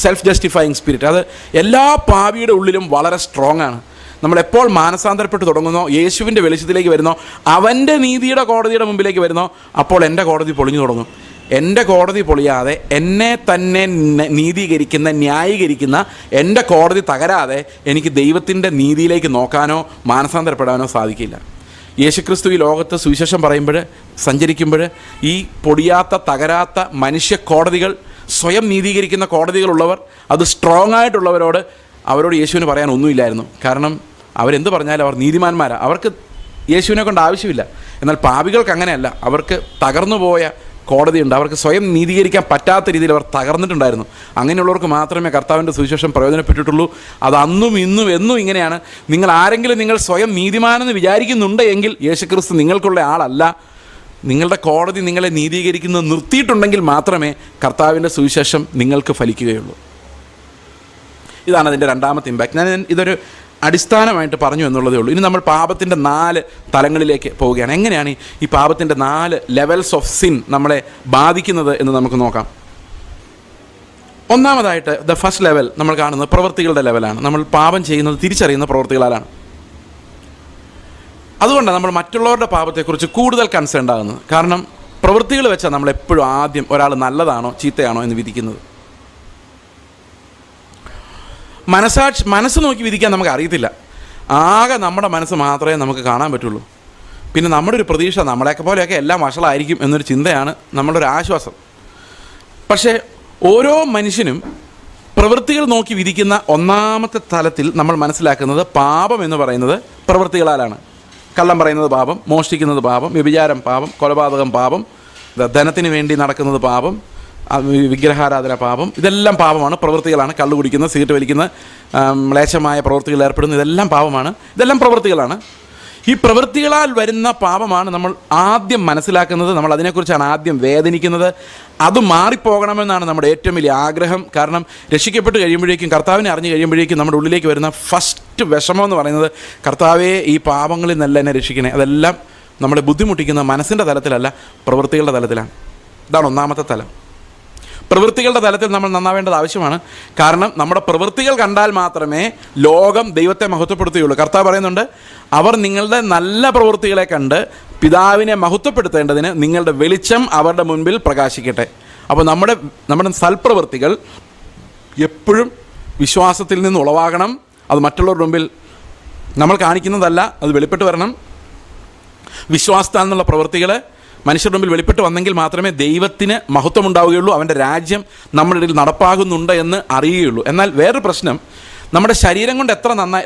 Self ജസ്റ്റിഫൈയിങ് spirit. അത് എല്ലാ പാപിയുടെ ഉള്ളിലും വളരെ സ്ട്രോങ് ആണ്. നമ്മളെപ്പോൾ മാനസാന്തരപ്പെട്ട് തുടങ്ങുന്നോ, യേശുവിൻ്റെ വെളിച്ചത്തിലേക്ക് വരുന്നോ, അവൻ്റെ നീതിയുടെ കോടതിയുടെ മുമ്പിലേക്ക് വരുന്നോ, അപ്പോൾ എൻ്റെ കോടതി പൊളിഞ്ഞു തുടങ്ങും. എൻ്റെ കോടതി പൊളിയാതെ എന്നെ തന്നെ നീതീകരിക്കുന്ന, ന്യായീകരിക്കുന്ന എൻ്റെ കോടതി തകരാതെ എനിക്ക് ദൈവത്തിൻ്റെ നീതിയിലേക്ക് നോക്കാനോ മാനസാന്തരപ്പെടാനോ സാധിക്കില്ല. യേശുക്രിസ്തു ഈ ലോകത്ത് സുവിശേഷം പറയുമ്പോൾ, സഞ്ചരിക്കുമ്പോൾ ഈ പൊടിയാത്ത തകരാത്ത മനുഷ്യ കോടതികൾ, സ്വയം നീതീകരിക്കുന്ന കോടതികളുള്ളവർ, അത് സ്ട്രോങ് ആയിട്ടുള്ളവരോട് യേശുവിന് പറയാൻ ഒന്നുമില്ലായിരുന്നു. കാരണം അവരെന്ത് പറഞ്ഞാലും അവർ നീതിമാന്മാരാണ്, അവർക്ക് യേശുവിനെ കൊണ്ട് ആവശ്യമില്ല. എന്നാൽ പാപികൾക്ക് അങ്ങനെയല്ല. അവർക്ക് തകർന്നു പോയ കോടതിയുണ്ട്. അവർക്ക് സ്വയം നീതീകരിക്കാൻ പറ്റാത്ത രീതിയിൽ അവർ തകർന്നിട്ടുണ്ടായിരുന്നു. അങ്ങനെയുള്ളവർക്ക് മാത്രമേ കർത്താവിൻ്റെ സുവിശേഷം പ്രയോജനപ്പെട്ടിട്ടുള്ളൂ. അത് അന്നും ഇന്നും എന്നും ഇങ്ങനെയാണ്. നിങ്ങൾ സ്വയം നീതിമാനെന്ന് വിചാരിക്കുന്നുണ്ട് എങ്കിൽ യേശുക്രിസ്തു നിങ്ങൾക്കുള്ള ആളല്ല. നിങ്ങളുടെ കോടതി നിങ്ങളെ നീതീകരിക്കുന്നത് നിർത്തിയിട്ടുണ്ടെങ്കിൽ മാത്രമേ കർത്താവിൻ്റെ സുവിശേഷം നിങ്ങൾക്ക് ഫലിക്കുകയുള്ളൂ. ഇതാണ് അതിൻ്റെ രണ്ടാമത്തെ ഇമ്പാക്റ്റ്. ഞാൻ ഇതൊരു അടിസ്ഥാനമായിട്ട് പറഞ്ഞു എന്നുള്ളതേ ഉള്ളൂ. ഇനി നമ്മൾ പാപത്തിൻ്റെ 4 തലങ്ങളിലേക്ക് പോവുകയാണ്. എങ്ങനെയാണ് ഈ പാപത്തിൻ്റെ 4 ലെവൽസ് ഓഫ് സിൻ നമ്മളെ ബാധിക്കുന്നത് എന്ന് നമുക്ക് നോക്കാം. ഒന്നാമതായിട്ട് ദ ഫസ്റ്റ് ലെവൽ നമ്മൾ കാണുന്നത് പ്രവൃത്തികളുടെ ലെവലാണ്. നമ്മൾ പാപം ചെയ്യുന്നത് തിരിച്ചറിയുന്ന പ്രവൃത്തികളാലാണ്. അതുകൊണ്ടാണ് നമ്മൾ മറ്റുള്ളവരുടെ പാപത്തെക്കുറിച്ച് കൂടുതൽ കൺസേൺഡ് ആകുന്നത്. കാരണം പ്രവൃത്തികൾ വെച്ചാൽ നമ്മളെപ്പോഴും ആദ്യം ഒരാൾ നല്ലതാണോ ചീത്തയാണോ എന്ന് വിധിക്കുന്നത്. മനസ്സ് നോക്കി വിധിക്കാൻ നമുക്ക് അറിയത്തില്ല. ആകെ നമ്മുടെ മനസ്സ് മാത്രമേ നമുക്ക് കാണാൻ പറ്റുള്ളൂ. പിന്നെ നമ്മുടെ ഒരു പ്രതീക്ഷ നമ്മളെയൊക്കെ പോലെയൊക്കെ എല്ലാം വഷളായിരിക്കും എന്നൊരു ചിന്തയാണ് നമ്മളുടെ ഒരു ആശ്വാസം. പക്ഷേ ഓരോ മനുഷ്യനും പ്രവൃത്തികൾ നോക്കി വിധിക്കുന്ന ഒന്നാമത്തെ തലത്തിൽ നമ്മൾ മനസ്സിലാക്കുന്നത് പാപം എന്ന് പറയുന്നത് പ്രവൃത്തികളാലാണ്. കള്ളം പറയുന്നത് പാപം, മോഷ്ടിക്കുന്നത് പാപം, വ്യഭിചാരം പാപം, കൊലപാതകം പാപം, ധനത്തിന് വേണ്ടി നടക്കുന്നത് പാപം, വിഗ്രഹാരാധന പാപം. ഇതെല്ലാം പാപമാണ്, പ്രവൃത്തികളാണ്. കള്ളു കുടിക്കുന്നത്, സിഗരറ്റ് വലിക്കുന്നത്, മ്ലേച്ഛമായ പ്രവൃത്തികളിൽ ഏർപ്പെടുന്നത്, ഇതെല്ലാം പാപമാണ്. ഇതെല്ലാം പ്രവൃത്തികളാണ്. ഈ പ്രവൃത്തികളാൽ വരുന്ന പാപമാണ് നമ്മൾ ആദ്യം മനസ്സിലാക്കുന്നത്. നമ്മൾ അതിനെക്കുറിച്ചാണ് ആദ്യം വേദനിക്കുന്നത്. അത് മാറിപ്പോകണമെന്നാണ് നമ്മുടെ ഏറ്റവും വലിയ ആഗ്രഹം. കാരണം രക്ഷിക്കപ്പെട്ട് കഴിയുമ്പോഴേക്കും, കർത്താവിനെ അറിഞ്ഞു കഴിയുമ്പോഴേക്കും നമ്മുടെ ഉള്ളിലേക്ക് വരുന്ന ഫസ്റ്റ് വിഷമം എന്ന് പറയുന്നത്, കർത്താവേ ഈ പാപങ്ങളിൽ നിന്നല്ല എന്നെ രക്ഷിക്കണേ. അതെല്ലാം നമ്മളെ ബുദ്ധിമുട്ടിക്കുന്ന മനസ്സിൻ്റെ തലത്തിലല്ല, പ്രവൃത്തികളുടെ തലത്തിലാണ്. ഇതാണ് ഒന്നാമത്തെ തലം. പ്രവൃത്തികളുടെ തലത്തിൽ നമ്മൾ നന്നാവേണ്ടത് ആവശ്യമാണ്. കാരണം നമ്മുടെ പ്രവൃത്തികൾ കണ്ടാൽ മാത്രമേ ലോകം ദൈവത്തെ മഹത്വപ്പെടുത്തുകയുള്ളൂ. കർത്താവ് പറയുന്നുണ്ട്, അവർ നിങ്ങളുടെ നല്ല പ്രവൃത്തികളെ കണ്ട് പിതാവിനെ മഹത്വപ്പെടുത്തേണ്ടതിന് നിങ്ങളുടെ വെളിച്ചം അവരുടെ മുൻപിൽ പ്രകാശിക്കട്ടെ. അപ്പോൾ നമ്മുടെ സൽപ്രവൃത്തികൾ എപ്പോഴും വിശ്വാസത്തിൽ നിന്ന് ഉളവാകണം. അത് മറ്റുള്ളവരുടെ മുമ്പിൽ നമ്മൾ കാണിക്കുന്നതല്ല, അത് വെളിപ്പെട്ട് വരണം. വിശ്വാസത്താൽ നിന്നുള്ള പ്രവൃത്തികൾ മനുഷ്യരുടെ മുമ്പിൽ വെളിപ്പെട്ട് വന്നെങ്കിൽ മാത്രമേ ദൈവത്തിന് മഹത്വമുണ്ടാവുകയുള്ളൂ, അവൻ്റെ രാജ്യം നമ്മുടെ ഇടയിൽ നടപ്പാകുന്നുണ്ട് എന്ന് അറിയുകയുള്ളൂ. എന്നാൽ വേറൊരു പ്രശ്നം, നമ്മുടെ ശരീരം കൊണ്ട്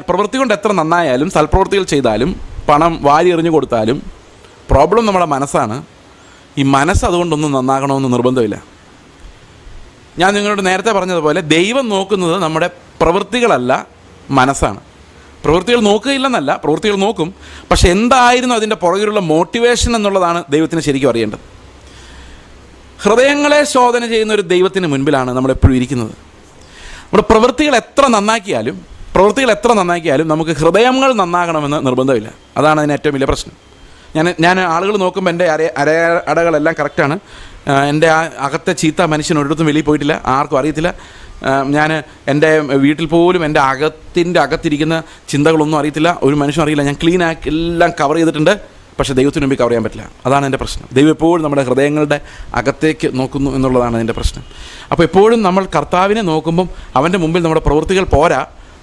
പ്രവൃത്തി കൊണ്ട് എത്ര നന്നായാലും, സൽപ്രവൃത്തികൾ ചെയ്താലും, പണം വാരി എറിഞ്ഞു കൊടുത്താലും, പ്രോബ്ലം നമ്മുടെ മനസ്സാണ്. ഈ മനസ്സ് അതുകൊണ്ടൊന്നും നന്നാകണമെന്ന് നിർബന്ധമില്ല. ഞാൻ നിങ്ങളോട് നേരത്തെ പറഞ്ഞതുപോലെ ദൈവം നോക്കുന്നത് നമ്മുടെ പ്രവൃത്തികളല്ല, മനസ്സാണ്. പ്രവൃത്തികൾ നോക്കുകയില്ലെന്നല്ല, പ്രവൃത്തികൾ നോക്കും. പക്ഷെ എന്തായിരുന്നു അതിൻ്റെ പുറകിലുള്ള മോട്ടിവേഷൻ എന്നുള്ളതാണ് ദൈവത്തിന് ശരിക്കും അറിയേണ്ടത്. ഹൃദയങ്ങളെ ശോധന ചെയ്യുന്ന ഒരു ദൈവത്തിന് മുൻപിലാണ് നമ്മളെപ്പോഴും ഇരിക്കുന്നത്. നമ്മുടെ പ്രവൃത്തികൾ എത്ര നന്നാക്കിയാലും നമുക്ക് ഹൃദയങ്ങൾ നന്നാകണമെന്ന് നിർബന്ധമില്ല. അതാണ് അതിന് ഏറ്റവും വലിയ പ്രശ്നം. ഞാൻ ആളുകൾ നോക്കുമ്പോൾ എൻ്റെ അടകളെല്ലാം കറക്റ്റാണ്. എൻ്റെ അകത്തെ ചീത്ത മനുഷ്യൻ ഒരിടത്തും വെളിയിൽ പോയിട്ടില്ല, ആർക്കും അറിയത്തില്ല. ഞാൻ എൻ്റെ വീട്ടിൽ പോലും എൻ്റെ അകത്തിരിക്കുന്ന ചിന്തകളൊന്നും അറിയത്തില്ല, ഒരു മനുഷ്യനും അറിയില്ല. ഞാൻ ക്ലീൻ ആക്കി എല്ലാം കവർ ചെയ്തിട്ടുണ്ട്. പക്ഷേ ദൈവത്തിന് മുമ്പിൽ കവർ ചെയ്യാൻ പറ്റില്ല. അതാണ് എൻ്റെ പ്രശ്നം. ദൈവം എപ്പോഴും നമ്മുടെ ഹൃദയങ്ങളുടെ അകത്തേക്ക് നോക്കുന്നു എന്നുള്ളതാണ് അതിൻ്റെ പ്രശ്നം. അപ്പോൾ എപ്പോഴും നമ്മൾ കർത്താവിനെ നോക്കുമ്പം അവൻ്റെ മുമ്പിൽ നമ്മുടെ പ്രവൃത്തികൾ പോരാ,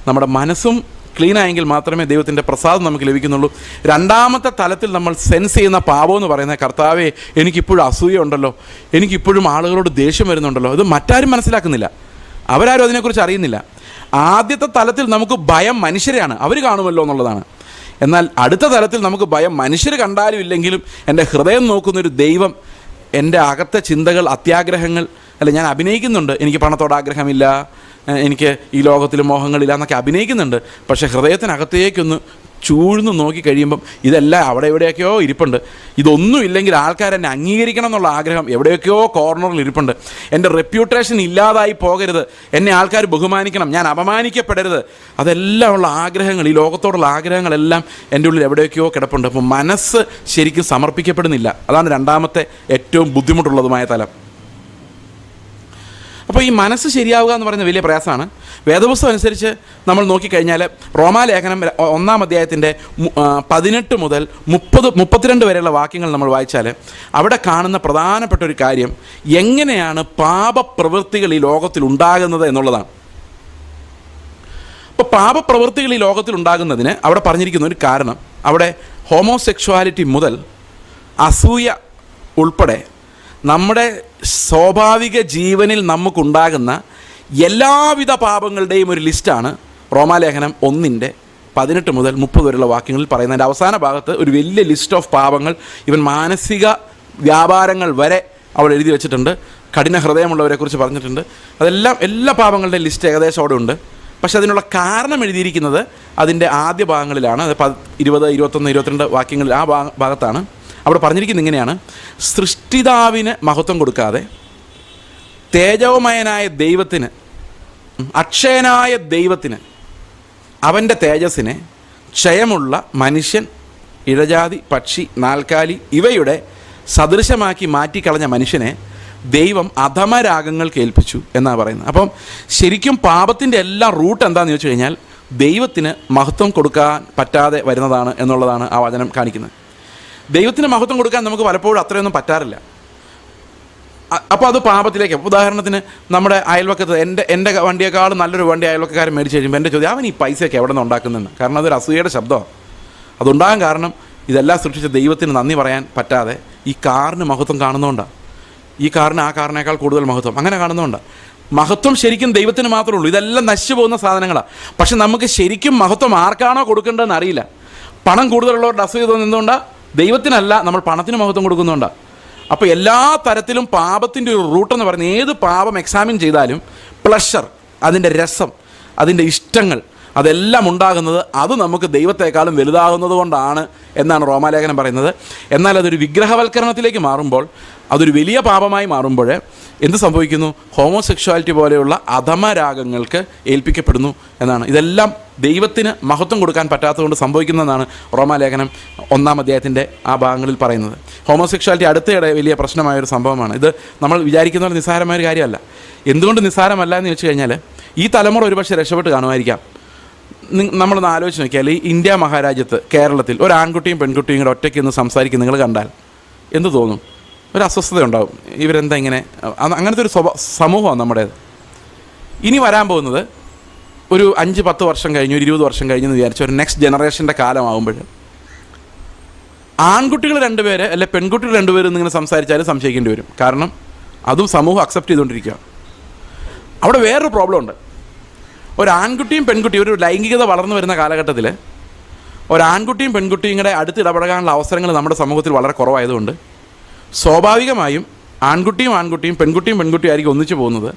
നമ്മുടെ മനസ്സും ക്ലീനായെങ്കിൽ മാത്രമേ ദൈവത്തിൻ്റെ പ്രസാദം നമുക്ക് ലഭിക്കുന്നുള്ളൂ. രണ്ടാമത്തെ തലത്തിൽ നമ്മൾ സെൻസ് ചെയ്യുന്ന പാപം എന്ന് പറയുന്നത്, കർത്താവേ എനിക്കിപ്പോഴും അസൂയ ഉണ്ടല്ലോ, എനിക്കിപ്പോഴും ആളുകളോട് ദേഷ്യം വരുന്നുണ്ടല്ലോ, ഇത് മറ്റാരും മനസ്സിലാക്കുന്നില്ല, അവരാരും അതിനെക്കുറിച്ച് അറിയുന്നില്ല. ആദ്യത്തെ തലത്തിൽ നമുക്ക് ഭയം മനുഷ്യരെയാണ്, അവർ കാണുമല്ലോ എന്നുള്ളതാണ്. എന്നാൽ അടുത്ത തലത്തിൽ നമുക്ക് ഭയം മനുഷ്യർ കണ്ടാലും ഇല്ലെങ്കിലും എൻ്റെ ഹൃദയം നോക്കുന്നൊരു ദൈവം, എൻ്റെ അകത്തെ ചിന്തകൾ, അത്യാഗ്രഹങ്ങൾ, ഞാൻ അഭിനയിക്കുന്നുണ്ട്, എനിക്ക് പണത്തോട് ആഗ്രഹമില്ല, എനിക്ക് ഈ ലോകത്തിൽ മോഹങ്ങളില്ല എന്നൊക്കെ അഭിനയിക്കുന്നുണ്ട്. പക്ഷേ ഹൃദയത്തിനകത്തേക്കൊന്ന് ചൂഴ്ന്ന് നോക്കി കഴിയുമ്പം ഇതെല്ലാം അവിടെ എവിടെയൊക്കെയോ ഇരിപ്പുണ്ട്. ഇതൊന്നും ഇല്ലെങ്കിൽ ആൾക്കാരെന്നെ അംഗീകരിക്കണം എന്നുള്ള ആഗ്രഹം എവിടെയൊക്കെയോ കോർണറിൽ ഇരിപ്പുണ്ട്. എൻ്റെ റെപ്യൂട്ടേഷൻ ഇല്ലാതായി പോകരുത്, എന്നെ ആൾക്കാർ ബഹുമാനിക്കണം, ഞാൻ അപമാനിക്കപ്പെടരുത്, അതെല്ലാം ഉള്ള ആഗ്രഹങ്ങൾ, ഈ ലോകത്തോടുള്ള ആഗ്രഹങ്ങളെല്ലാം എൻ്റെ ഉള്ളിൽ എവിടെയൊക്കെയോ കിടപ്പുണ്ട്. അപ്പോൾ മനസ്സ് ശരിക്കും സമർപ്പിക്കപ്പെടുന്നില്ല. അതാണ് രണ്ടാമത്തെ ഏറ്റവും ബുദ്ധിമുട്ടുള്ളതുമായ തലം. അപ്പോൾ ഈ മനസ്സ് ശരിയാവുക എന്ന് പറയുന്നത് വലിയ പ്രയാസമാണ്. വേദപുസ്തകം അനുസരിച്ച് നമ്മൾ നോക്കിക്കഴിഞ്ഞാൽ റോമാലേഖനം 1-ാം അധ്യായത്തിൻ്റെ 18 മുതൽ 32 വരെയുള്ള വാക്യങ്ങൾ നമ്മൾ വായിച്ചാൽ അവിടെ കാണുന്ന പ്രധാനപ്പെട്ട ഒരു കാര്യം എങ്ങനെയാണ് പാപപ്രവൃത്തികൾ ഈ ലോകത്തിൽ ഉണ്ടാകുന്നത് എന്നുള്ളതാണ്. അപ്പോൾ പാപപ്രവൃത്തികൾ ഈ ലോകത്തിൽ ഉണ്ടാകുന്നതിന് അവിടെ പറഞ്ഞിരിക്കുന്ന ഒരു കാരണം, അവിടെ ഹോമോസെക്ഷുവാലിറ്റി മുതൽ അസൂയ ഉൾപ്പെടെ നമ്മുടെ സ്വാഭാവിക ജീവനിൽ നമുക്കുണ്ടാകുന്ന എല്ലാവിധ പാപങ്ങളുടെയും ഒരു ലിസ്റ്റാണ് റോമാലേഖനം 1-18 മുതൽ 30 വരെയുള്ള വാക്യങ്ങളിൽ പറയുന്നത്. അതിൻ്റെ അവസാന ഭാഗത്ത് ഒരു വലിയ ലിസ്റ്റ് ഓഫ് പാപങ്ങൾ, ഇവൻ മാനസിക വ്യാപാരങ്ങൾ വരെ അവിടെ എഴുതി വെച്ചിട്ടുണ്ട്. കഠിന ഹൃദയമുള്ളവരെക്കുറിച്ച് പറഞ്ഞിട്ടുണ്ട്. അതെല്ലാം എല്ലാ പാപങ്ങളുടെയും ലിസ്റ്റ് ഏകദേശം അവിടെ ഉണ്ട്. പക്ഷെ അതിനുള്ള കാരണം എഴുതിയിരിക്കുന്നത് അതിൻ്റെ ആദ്യ ഭാഗങ്ങളിലാണ്. അത് 20, 21, 22 വാക്യങ്ങളിൽ ആ ഭാഗത്താണ്. അവിടെ പറഞ്ഞിരിക്കുന്നത് ഇങ്ങനെയാണ്: സൃഷ്ടിതാവിന് മഹത്വം കൊടുക്കാതെ തേജോമയനായ ദൈവത്തിന്, അക്ഷയനായ ദൈവത്തിന്, അവൻ്റെ തേജസ്സിനെ ക്ഷയമുള്ള മനുഷ്യൻ, ഇഴജാതി, പക്ഷി, നാൽക്കാലി ഇവയുടെ സദൃശമാക്കി മാറ്റിക്കളഞ്ഞ മനുഷ്യനെ ദൈവം അധമരാഗങ്ങൾ കേൾപ്പിച്ചു എന്നാണ് പറയുന്നത്. അപ്പം ശരിക്കും പാപത്തിൻ്റെ എല്ലാ റൂട്ട് എന്താണെന്ന് ചോദിച്ചു കഴിഞ്ഞാൽ ദൈവത്തിന് മഹത്വം കൊടുക്കാൻ പറ്റാതെ വരുന്നതാണ് എന്നുള്ളതാണ് ആ വചനം കാണിക്കുന്നത്. ദൈവത്തിന് മഹത്വം കൊടുക്കാൻ നമുക്ക് പലപ്പോഴും അത്രയൊന്നും പറ്റാറില്ല. അപ്പോൾ അത് പാപത്തിലേക്ക്. ഉദാഹരണത്തിന് നമ്മുടെ അയൽവക്കത്ത് എൻ്റെ വണ്ടിയേക്കാളും നല്ലൊരു വണ്ടി അയൽവക്കക്കാരൻ മേടിച്ച് കഴിയുമ്പോൾ എൻ്റെ ചോദ്യം, അവൻ ഈ പൈസയൊക്കെ എവിടെ നിന്ന് ഉണ്ടാക്കുന്നതെന്ന്. കാരണം അതൊരു അസൂയയുടെ ശബ്ദമാണ്. അതുണ്ടാകാൻ കാരണം ഇതെല്ലാം സൃഷ്ടിച്ച ദൈവത്തിന് നന്ദി പറയാൻ പറ്റാതെ ഈ കാറിന് മഹത്വം കാണുന്നതുകൊണ്ടാണ്. ഈ കാറിന് ആ കാറിനേക്കാൾ കൂടുതൽ മഹത്വം അങ്ങനെ കാണുന്നതുകൊണ്ടാണ്. മഹത്വം ശരിക്കും ദൈവത്തിന് മാത്രമേ ഉള്ളൂ. ഇതെല്ലാം നശിച്ചു പോകുന്ന സാധനങ്ങളാണ്. പക്ഷെ നമുക്ക് ശരിക്കും മഹത്വം ആർക്കാണോ കൊടുക്കേണ്ടതെന്ന് അറിയില്ല. പണം കൂടുതലുള്ളവരുടെ അസൂയ തോന്നുന്നതുകൊണ്ടാണ്, ദൈവത്തിനല്ല, നമ്മൾ പണത്തിന് മഹത്വം കൊടുക്കുന്നുണ്ടാണ്. അപ്പോൾ എല്ലാ തരത്തിലും പാപത്തിൻ്റെ ഒരു റൂട്ടെന്ന് പറയുന്നത്, ഏത് പാപം എക്സാമിൻ ചെയ്താലും പ്ലഷർ, അതിൻ്റെ രസം, അതിൻ്റെ ഇഷ്ടങ്ങൾ, അതെല്ലാം ഉണ്ടാകുന്നത് അത് നമുക്ക് ദൈവത്തെക്കാളും വലുതാകുന്നത് കൊണ്ടാണ് എന്നാണ് റോമാലേഖനം പറയുന്നത്. എന്നാൽ അതൊരു വിഗ്രഹവൽക്കരണത്തിലേക്ക് മാറുമ്പോൾ, അതൊരു വലിയ പാപമായി മാറുമ്പോൾ എന്ത് സംഭവിക്കുന്നു? ഹോമോസെക്ഷുവാലിറ്റി പോലെയുള്ള അധമരാഗങ്ങൾക്ക് ഏൽപ്പിക്കപ്പെടുന്നു എന്നാണ്. ഇതെല്ലാം ദൈവത്തിന് മഹത്വം കൊടുക്കാൻ പറ്റാത്തതുകൊണ്ട് സംഭവിക്കുന്നതെന്നാണ് റോമാലേഖനം 1-ാം അധ്യായത്തിൻ്റെ ആ ഭാഗങ്ങളിൽ പറയുന്നത്. ഹോമോസെക്ഷുവാലിറ്റി അടുത്തയിടെ വലിയ പ്രശ്നമായൊരു സംഭവമാണ്. ഇത് നമ്മൾ വിചാരിക്കുന്ന പോലെ നിസ്സാരമായൊരു കാര്യമല്ല. എന്തുകൊണ്ട് നിസ്സാരമല്ല എന്ന് വെച്ച് കഴിഞ്ഞാൽ ഈ തലമുറ ഒരുപക്ഷെ രക്ഷപ്പെട്ട് കാണുമായിരിക്കാം. നമ്മളൊന്ന് ആലോചിച്ച് നോക്കിയാൽ ഈ ഇന്ത്യ മഹാരാജ്യത്ത് കേരളത്തിൽ ഒരു ആൺകുട്ടിയും പെൺകുട്ടിയും കൂടെ ഒറ്റയ്ക്ക് നിന്ന് സംസാരിക്കും നിങ്ങൾ കണ്ടാൽ എന്ത് തോന്നും? ഒരു അസ്വസ്ഥത ഉണ്ടാവും. ഇവരെന്താ ഇങ്ങനെ? അങ്ങനത്തെ ഒരു സമൂഹമാണ് നമ്മുടേത്. ഇനി വരാൻ പോകുന്നത് ഒരു 5-10 വർഷം കഴിഞ്ഞ്, ഒരു 20 വർഷം കഴിഞ്ഞെന്ന് വിചാരിച്ച ഒരു നെക്സ്റ്റ് ജനറേഷൻ്റെ കാലമാകുമ്പോൾ ആൺകുട്ടികൾ 2 പേര് അല്ലെ പെൺകുട്ടികൾ 2 പേര് ഇങ്ങനെ സംസാരിച്ചാലും സംശയിക്കേണ്ടി വരും. കാരണം അതും സമൂഹം അക്സെപ്റ്റ് ചെയ്തുകൊണ്ടിരിക്കുക. അവിടെ വേറൊരു പ്രോബ്ലം ഉണ്ട്. ഒരു ആൺകുട്ടിയും പെൺകുട്ടിയും, ഒരു ലൈംഗികത വളർന്നു വരുന്ന കാലഘട്ടത്തിൽ ഒരാൺകുട്ടിയും പെൺകുട്ടിയും കൂടെ അടുത്ത് ഇടപെടാനുള്ള അവസരങ്ങൾ നമ്മുടെ സമൂഹത്തിൽ വളരെ കുറവായതുകൊണ്ട് സ്വാഭാവികമായും ആൺകുട്ടിയും പെൺകുട്ടിയും ആയിരിക്കും ഒന്നിച്ചു പോകുന്നത്.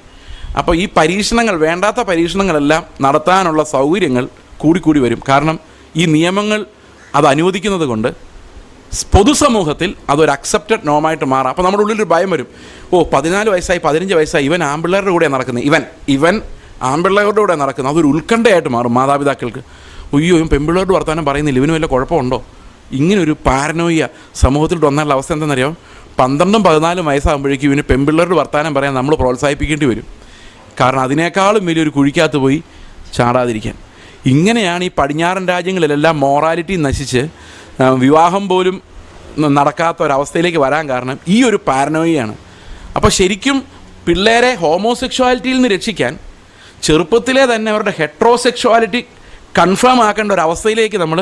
അപ്പോൾ ഈ പരീക്ഷണങ്ങൾ, വേണ്ടാത്ത പരീക്ഷണങ്ങളെല്ലാം നടത്താനുള്ള സൗകര്യങ്ങൾ കൂടിക്കൂടി വരും. കാരണം ഈ നിയമങ്ങൾ അത് അനുവദിക്കുന്നത് കൊണ്ട് പൊതുസമൂഹത്തിൽ അതൊരു അക്സെപ്റ്റഡ് നോമായിട്ട് മാറാം. അപ്പോൾ നമ്മുടെ ഉള്ളിലൊരു ഭയം വരും. 14 വയസ്സായി 15 വയസ്സായി ഇവൻ ആൺപിള്ളേരുടെ കൂടെ നടക്കുന്നത്, ഇവൻ ആൺപിള്ളേരുടെ കൂടെ നടക്കുന്നത്. അതൊരു ഉത്കണ്ഠയായിട്ട് മാറും മാതാപിതാക്കൾക്ക്. അയ്യോ, ഇവൻ പെൺപിള്ളേരോട് വർത്താനം പറയുന്നില്ല, ഇവന് വല്ല കുഴപ്പമുണ്ടോ? ഇങ്ങനൊരു പാരനോയ്യ സമൂഹത്തിൽ വന്നുള്ള അവസ്ഥ എന്താണെന്നറിയാം? 12-14 വയസ്സാകുമ്പോഴേക്കും ഇവന് പെൺപിള്ളേരോട് വർത്താനം പറയാൻ നമ്മൾ പ്രോത്സാഹിപ്പിക്കേണ്ടി വരും. കാരണം അതിനേക്കാളും വലിയൊരു കുഴിക്കകത്ത് പോയി ചാടാതിരിക്കാൻ. ഇങ്ങനെയാണ് ഈ പടിഞ്ഞാറൻ രാജ്യങ്ങളിലെല്ലാം മോറാലിറ്റി നശിച്ച് വിവാഹം പോലും നടക്കാത്ത ഒരവസ്ഥയിലേക്ക് വരാൻ കാരണം ഈ ഒരു പാരനോയ്യാണ്. അപ്പോൾ ശരിക്കും പിള്ളേരെ ഹോമോസെക്ഷുവാലിറ്റിയിൽ നിന്ന് രക്ഷിക്കാൻ ചെറുപ്പത്തിലെ തന്നെ അവരുടെ ഹെട്രോസെക്ഷുവാലിറ്റി കൺഫേം ആക്കേണ്ട ഒരു അവസ്ഥയിലേക്ക് നമ്മൾ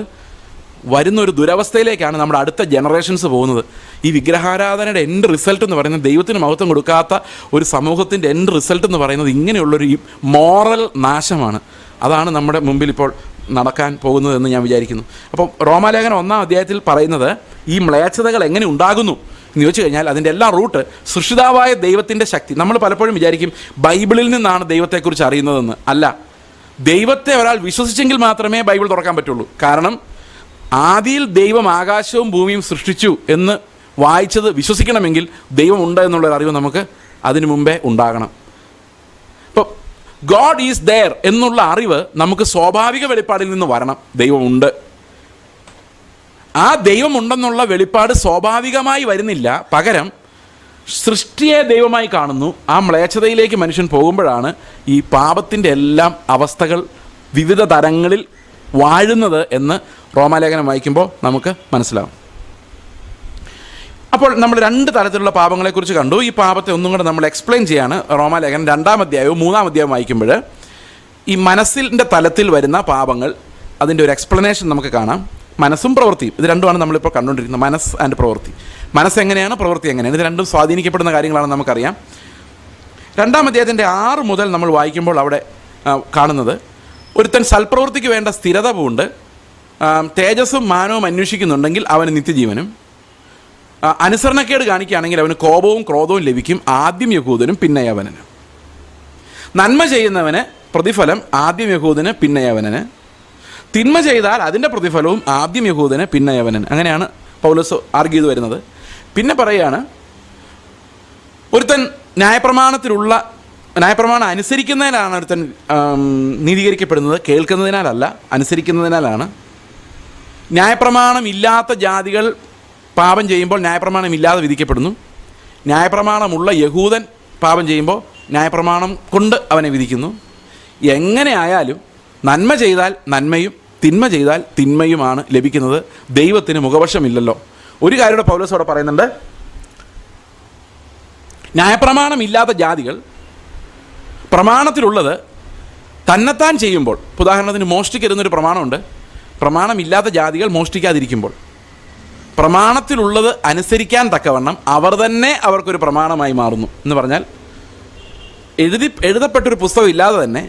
വരുന്നൊരു ദുരവസ്ഥയിലേക്കാണ് നമ്മുടെ അടുത്ത ജനറേഷൻസ് പോകുന്നത്. ഈ വിഗ്രഹാരാധനയുടെ എൻഡ് റിസൾട്ട് എന്ന് പറയുന്നത്, ദൈവത്തിന് മഹത്വം കൊടുക്കാത്ത ഒരു സമൂഹത്തിൻ്റെ എൻഡ് റിസൾട്ട് എന്ന് പറയുന്നത് ഇങ്ങനെയുള്ളൊരു മോറൽ നാശമാണ്. അതാണ് നമ്മുടെ മുമ്പിൽ ഇപ്പോൾ നടക്കാൻ പോകുന്നതെന്ന് ഞാൻ വിചാരിക്കുന്നു. അപ്പോൾ റോമാലേഖനം 1-ാം അധ്യായത്തിൽ പറയുന്നത് ഈ മ്ലേച്ഛതകൾ എങ്ങനെ ഉണ്ടാകുന്നു എന്ന് ചോദിച്ചു കഴിഞ്ഞാൽ അതിൻ്റെ എല്ലാ റൂട്ട് സൃഷ്ടിതാവായ ദൈവത്തിൻ്റെ ശക്തി. നമ്മൾ പലപ്പോഴും വിചാരിക്കും ബൈബിളിൽ നിന്നാണ് ദൈവത്തെക്കുറിച്ച് അറിയുന്നതെന്ന്. അല്ല, ദൈവത്തെ ഒരാൾ വിശ്വസിച്ചെങ്കിൽ മാത്രമേ ബൈബിൾ തുറക്കാൻ പറ്റുള്ളൂ. കാരണം ആദിയിൽ ദൈവം ആകാശവും ഭൂമിയും സൃഷ്ടിച്ചു എന്ന് വായിച്ചത് വിശ്വസിക്കണമെങ്കിൽ ദൈവമുണ്ട് എന്നുള്ളൊരു അറിവ് നമുക്ക് അതിനു മുമ്പേ ഉണ്ടാകണം. ഇപ്പോൾ ഗോഡ് ഈസ് ദെയർ എന്നുള്ള അറിവ് നമുക്ക് സ്വാഭാവിക വെളിപ്പാടിൽ നിന്ന് വരണം. ദൈവമുണ്ട്, ആ ദൈവമുണ്ടെന്നുള്ള വെളിപ്പാട് സ്വാഭാവികമായി വരുന്നില്ല. പകരം സൃഷ്ടിയെ ദൈവമായി കാണുന്നു. ആ മ്ലേച്ഛതയിലേക്ക് മനുഷ്യൻ പോകുമ്പോഴാണ് ഈ പാപത്തിൻ്റെ എല്ലാം അവസ്ഥകൾ വിവിധ തരങ്ങളിൽ വാഴുന്നത് എന്ന് റോമാലേഖനം വായിക്കുമ്പോൾ നമുക്ക് മനസ്സിലാവും. അപ്പോൾ നമ്മൾ 2 തരത്തിലുള്ള പാപങ്ങളെക്കുറിച്ച് കണ്ടു. ഈ പാപത്തെ ഒന്നും കൂടെ നമ്മൾ എക്സ്പ്ലെയിൻ ചെയ്യാണ്. റോമാലേഖനം 2-ാം അധ്യായവും 3-ാം അധ്യായവും വായിക്കുമ്പോൾ ഈ മനസ്സിൻ്റെ തലത്തിൽ വരുന്ന പാപങ്ങൾ, അതിൻ്റെ ഒരു എക്സ്പ്ലനേഷൻ നമുക്ക് കാണാം. മനസ്സും പ്രവൃത്തിയും, ഇത് രണ്ടുമാണ് നമ്മളിപ്പോൾ കണ്ടുകൊണ്ടിരിക്കുന്നത്. മനസ്സ് ആൻഡ് പ്രവൃത്തി. മനസ്സെങ്ങനെയാണ്, പ്രവൃത്തി എങ്ങനെയാണ്, ഇത് രണ്ടും സ്വാധീനിക്കപ്പെടുന്ന കാര്യങ്ങളാണ് നമുക്കറിയാം. 2-ാം അധ്യായത്തിൻ്റെ 6 മുതൽ നമ്മൾ വായിക്കുമ്പോൾ അവിടെ കാണുന്നത്, ഒരുത്തൻ സൽപ്രവൃത്തിക്ക് വേണ്ട സ്ഥിരത പൂണ്ട് തേജസ്സും മാനവും അന്വേഷിക്കുന്നുണ്ടെങ്കിൽ അവന് നിത്യജീവനും, അനുസരണക്കേട് കാണിക്കുകയാണെങ്കിൽ അവന് കോപവും ക്രോധവും ലഭിക്കും, ആദ്യം യഹൂദനും പിന്നെ യവനന്. നന്മ ചെയ്യുന്നവന് പ്രതിഫലം ആദ്യം യഹൂദന് പിന്നെ യവനന്, തിന്മ ചെയ്താൽ അതിൻ്റെ പ്രതിഫലവും ആദ്യം യഹൂദന് പിന്നെ യവനന്. അങ്ങനെയാണ് പൗലോസ് ആർഗ്യൂ ചെയ്ത് വരുന്നത്. പിന്നെ പറയുകയാണ്, ഒരുത്തൻ ന്യായപ്രമാണം അനുസരിക്കുന്നതിനാണ് ഒരുത്തൻ നീതീകരിക്കപ്പെടുന്നത്, കേൾക്കുന്നതിനാലല്ല, അനുസരിക്കുന്നതിനാലാണ്. ന്യായപ്രമാണം ഇല്ലാത്ത ജാതികൾ പാപം ചെയ്യുമ്പോൾ ന്യായപ്രമാണം ഇല്ലാതെ വിധിക്കപ്പെടുന്നു. ന്യായപ്രമാണമുള്ള യഹൂദൻ പാപം ചെയ്യുമ്പോൾ ന്യായപ്രമാണം കൊണ്ട് അവനെ വിധിക്കുന്നു. എങ്ങനെ ആയാലും നന്മ ചെയ്താൽ നന്മയും തിന്മ ചെയ്താൽ തിന്മയുമാണ് ലഭിക്കുന്നത്. ദൈവത്തിന് മുഖപക്ഷമില്ലല്ലോ. ഒരു കാര്യം പൗലോസ് അവിടെ പറയുന്നുണ്ട്, ന്യായപ്രമാണം ഇല്ലാത്ത ജാതികൾ പ്രമാണത്തിലുള്ളത് തന്നെത്താൻ ചെയ്യുമ്പോൾ, ഉദാഹരണത്തിന് മോഷ്ടിക്കരുതെന്നൊരു പ്രമാണമുണ്ട്, പ്രമാണമില്ലാത്ത ജാതികൾ മോഷ്ടിക്കാതിരിക്കുമ്പോൾ പ്രമാണത്തിലുള്ളത് അനുസരിക്കാൻ തക്കവണ്ണം അവർ തന്നെ അവർക്കൊരു പ്രമാണമായി മാറുന്നു എന്ന് പറഞ്ഞാൽ, എഴുതപ്പെട്ടൊരു പുസ്തകം ഇല്ലാതെ തന്നെ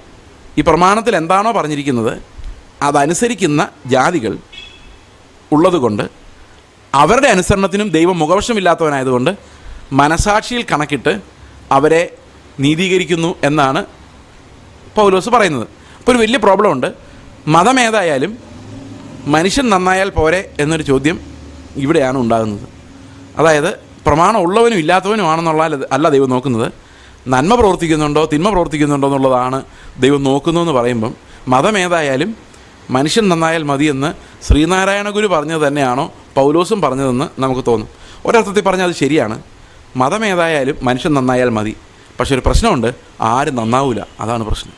ഈ പ്രമാണത്തിൽ എന്താണോ പറഞ്ഞിരിക്കുന്നത് അതനുസരിക്കുന്ന ജാതികൾ ഉള്ളതുകൊണ്ട് അവരുടെ അനുസരണത്തിനും ദൈവം മുഖവശമില്ലാത്തവനായതുകൊണ്ട് മനസാക്ഷിയിൽ കണക്കിട്ട് അവരെ നീതീകരിക്കുന്നു എന്നാണ് പൗലോസ് പറയുന്നത്. അപ്പോൾ ഒരു വലിയ പ്രോബ്ലം ഉണ്ട്. മതമേതായാലും മനുഷ്യൻ നന്നായാൽ പോരെ എന്നൊരു ചോദ്യം ഇവിടെയാണ് ഉണ്ടാകുന്നത്. അതായത് പ്രമാണം ഉള്ളവനും ഇല്ലാത്തവനുമാണെന്നുള്ള അല്ല ദൈവം നോക്കുന്നത്, നന്മ പ്രവർത്തിക്കുന്നുണ്ടോ തിന്മ പ്രവർത്തിക്കുന്നുണ്ടോ എന്നുള്ളതാണ് ദൈവം നോക്കുന്നതെന്ന് പറയുമ്പം, മതമേതായാലും മനുഷ്യൻ നന്നായാൽ മതിയെന്ന് ശ്രീനാരായണ ഗുരു പറഞ്ഞത് തന്നെയാണോ പൗലോസും പറഞ്ഞതെന്ന് നമുക്ക് തോന്നും. ഒരർത്ഥത്തിൽ പറഞ്ഞാൽ അത് ശരിയാണ്. മതമേതായാലും മനുഷ്യൻ നന്നായാൽ മതി. പക്ഷെ ഒരു പ്രശ്നമുണ്ട്, ആരും നന്നാവില്ല. അതാണ് പ്രശ്നം.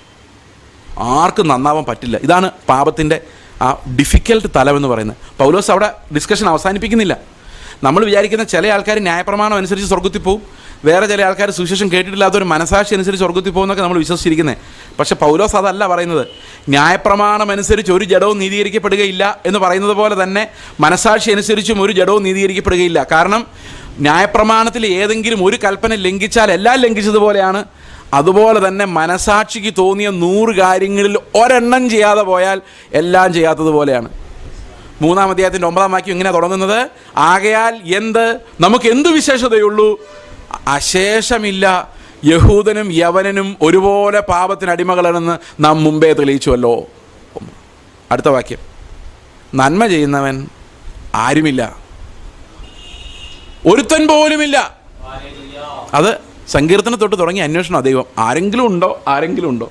ആർക്കും നന്നാവാൻ പറ്റില്ല. ഇതാണ് പാപത്തിൻ്റെ ആ ഡിഫിക്കൽട്ട് തലമെന്ന് പറയുന്നത്. പൗലോസ് അവിടെ ഡിസ്കഷൻ അവസാനിപ്പിക്കുന്നില്ല. നമ്മൾ വിചാരിക്കുന്ന ചില ആൾക്കാർ ന്യായപ്രമാണം അനുസരിച്ച് സ്വർഗ്ഗത്തിൽ പോകും, വേറെ ചില ആൾക്കാർ സുവിശേഷം കേട്ടിട്ടില്ലാത്തൊരു മനസാക്ഷി അനുസരിച്ച് സ്വർഗ്ഗത്തിൽ പോകുന്നൊക്കെ നമ്മൾ വിശ്വസിച്ചിരിക്കുന്നത്. പക്ഷെ പൗലോസ് അതല്ല പറയുന്നത്. ന്യായപ്രമാണം അനുസരിച്ച് ഒരു ജഡവും നീതീകരിക്കപ്പെടുകയില്ല എന്ന് പറയുന്നത് പോലെ തന്നെ മനസാക്ഷി അനുസരിച്ചും ഒരു ജഡവും നീതീകരിക്കപ്പെടുകയില്ല. കാരണം ന്യായപ്രമാണത്തിൽ ഏതെങ്കിലും ഒരു കൽപ്പന ലംഘിച്ചാൽ എല്ലാം ലംഘിച്ചതുപോലെയാണ്. അതുപോലെ തന്നെ മനസാക്ഷിക്ക് തോന്നിയ 100 കാര്യങ്ങളിൽ ഒരെണ്ണം ചെയ്യാതെ പോയാൽ എല്ലാം ചെയ്യാത്തതുപോലെയാണ്. 3-ാം അധ്യായത്തിൻ്റെ 9-ാം വാക്യം ഇങ്ങനെ തുടങ്ങുന്നത്, ആകയാൽ നമുക്ക് എന്ത് വിശേഷതയുള്ളൂ? അശേഷമില്ല, യഹൂദനും യവനനും ഒരുപോലെ പാപത്തിന് അടിമകളാണെന്ന് നാം മുമ്പേ തെളിയിച്ചുവല്ലോ. അടുത്ത വാക്യം, നന്മ ചെയ്യുന്നവൻ ആരുമില്ല, ഒരുത്തൻ പോലുമില്ല. അത് സങ്കീർത്തനം തൊട്ട് തുടങ്ങി അന്വേഷണം ദൈവം. ആരെങ്കിലും ഉണ്ടോ?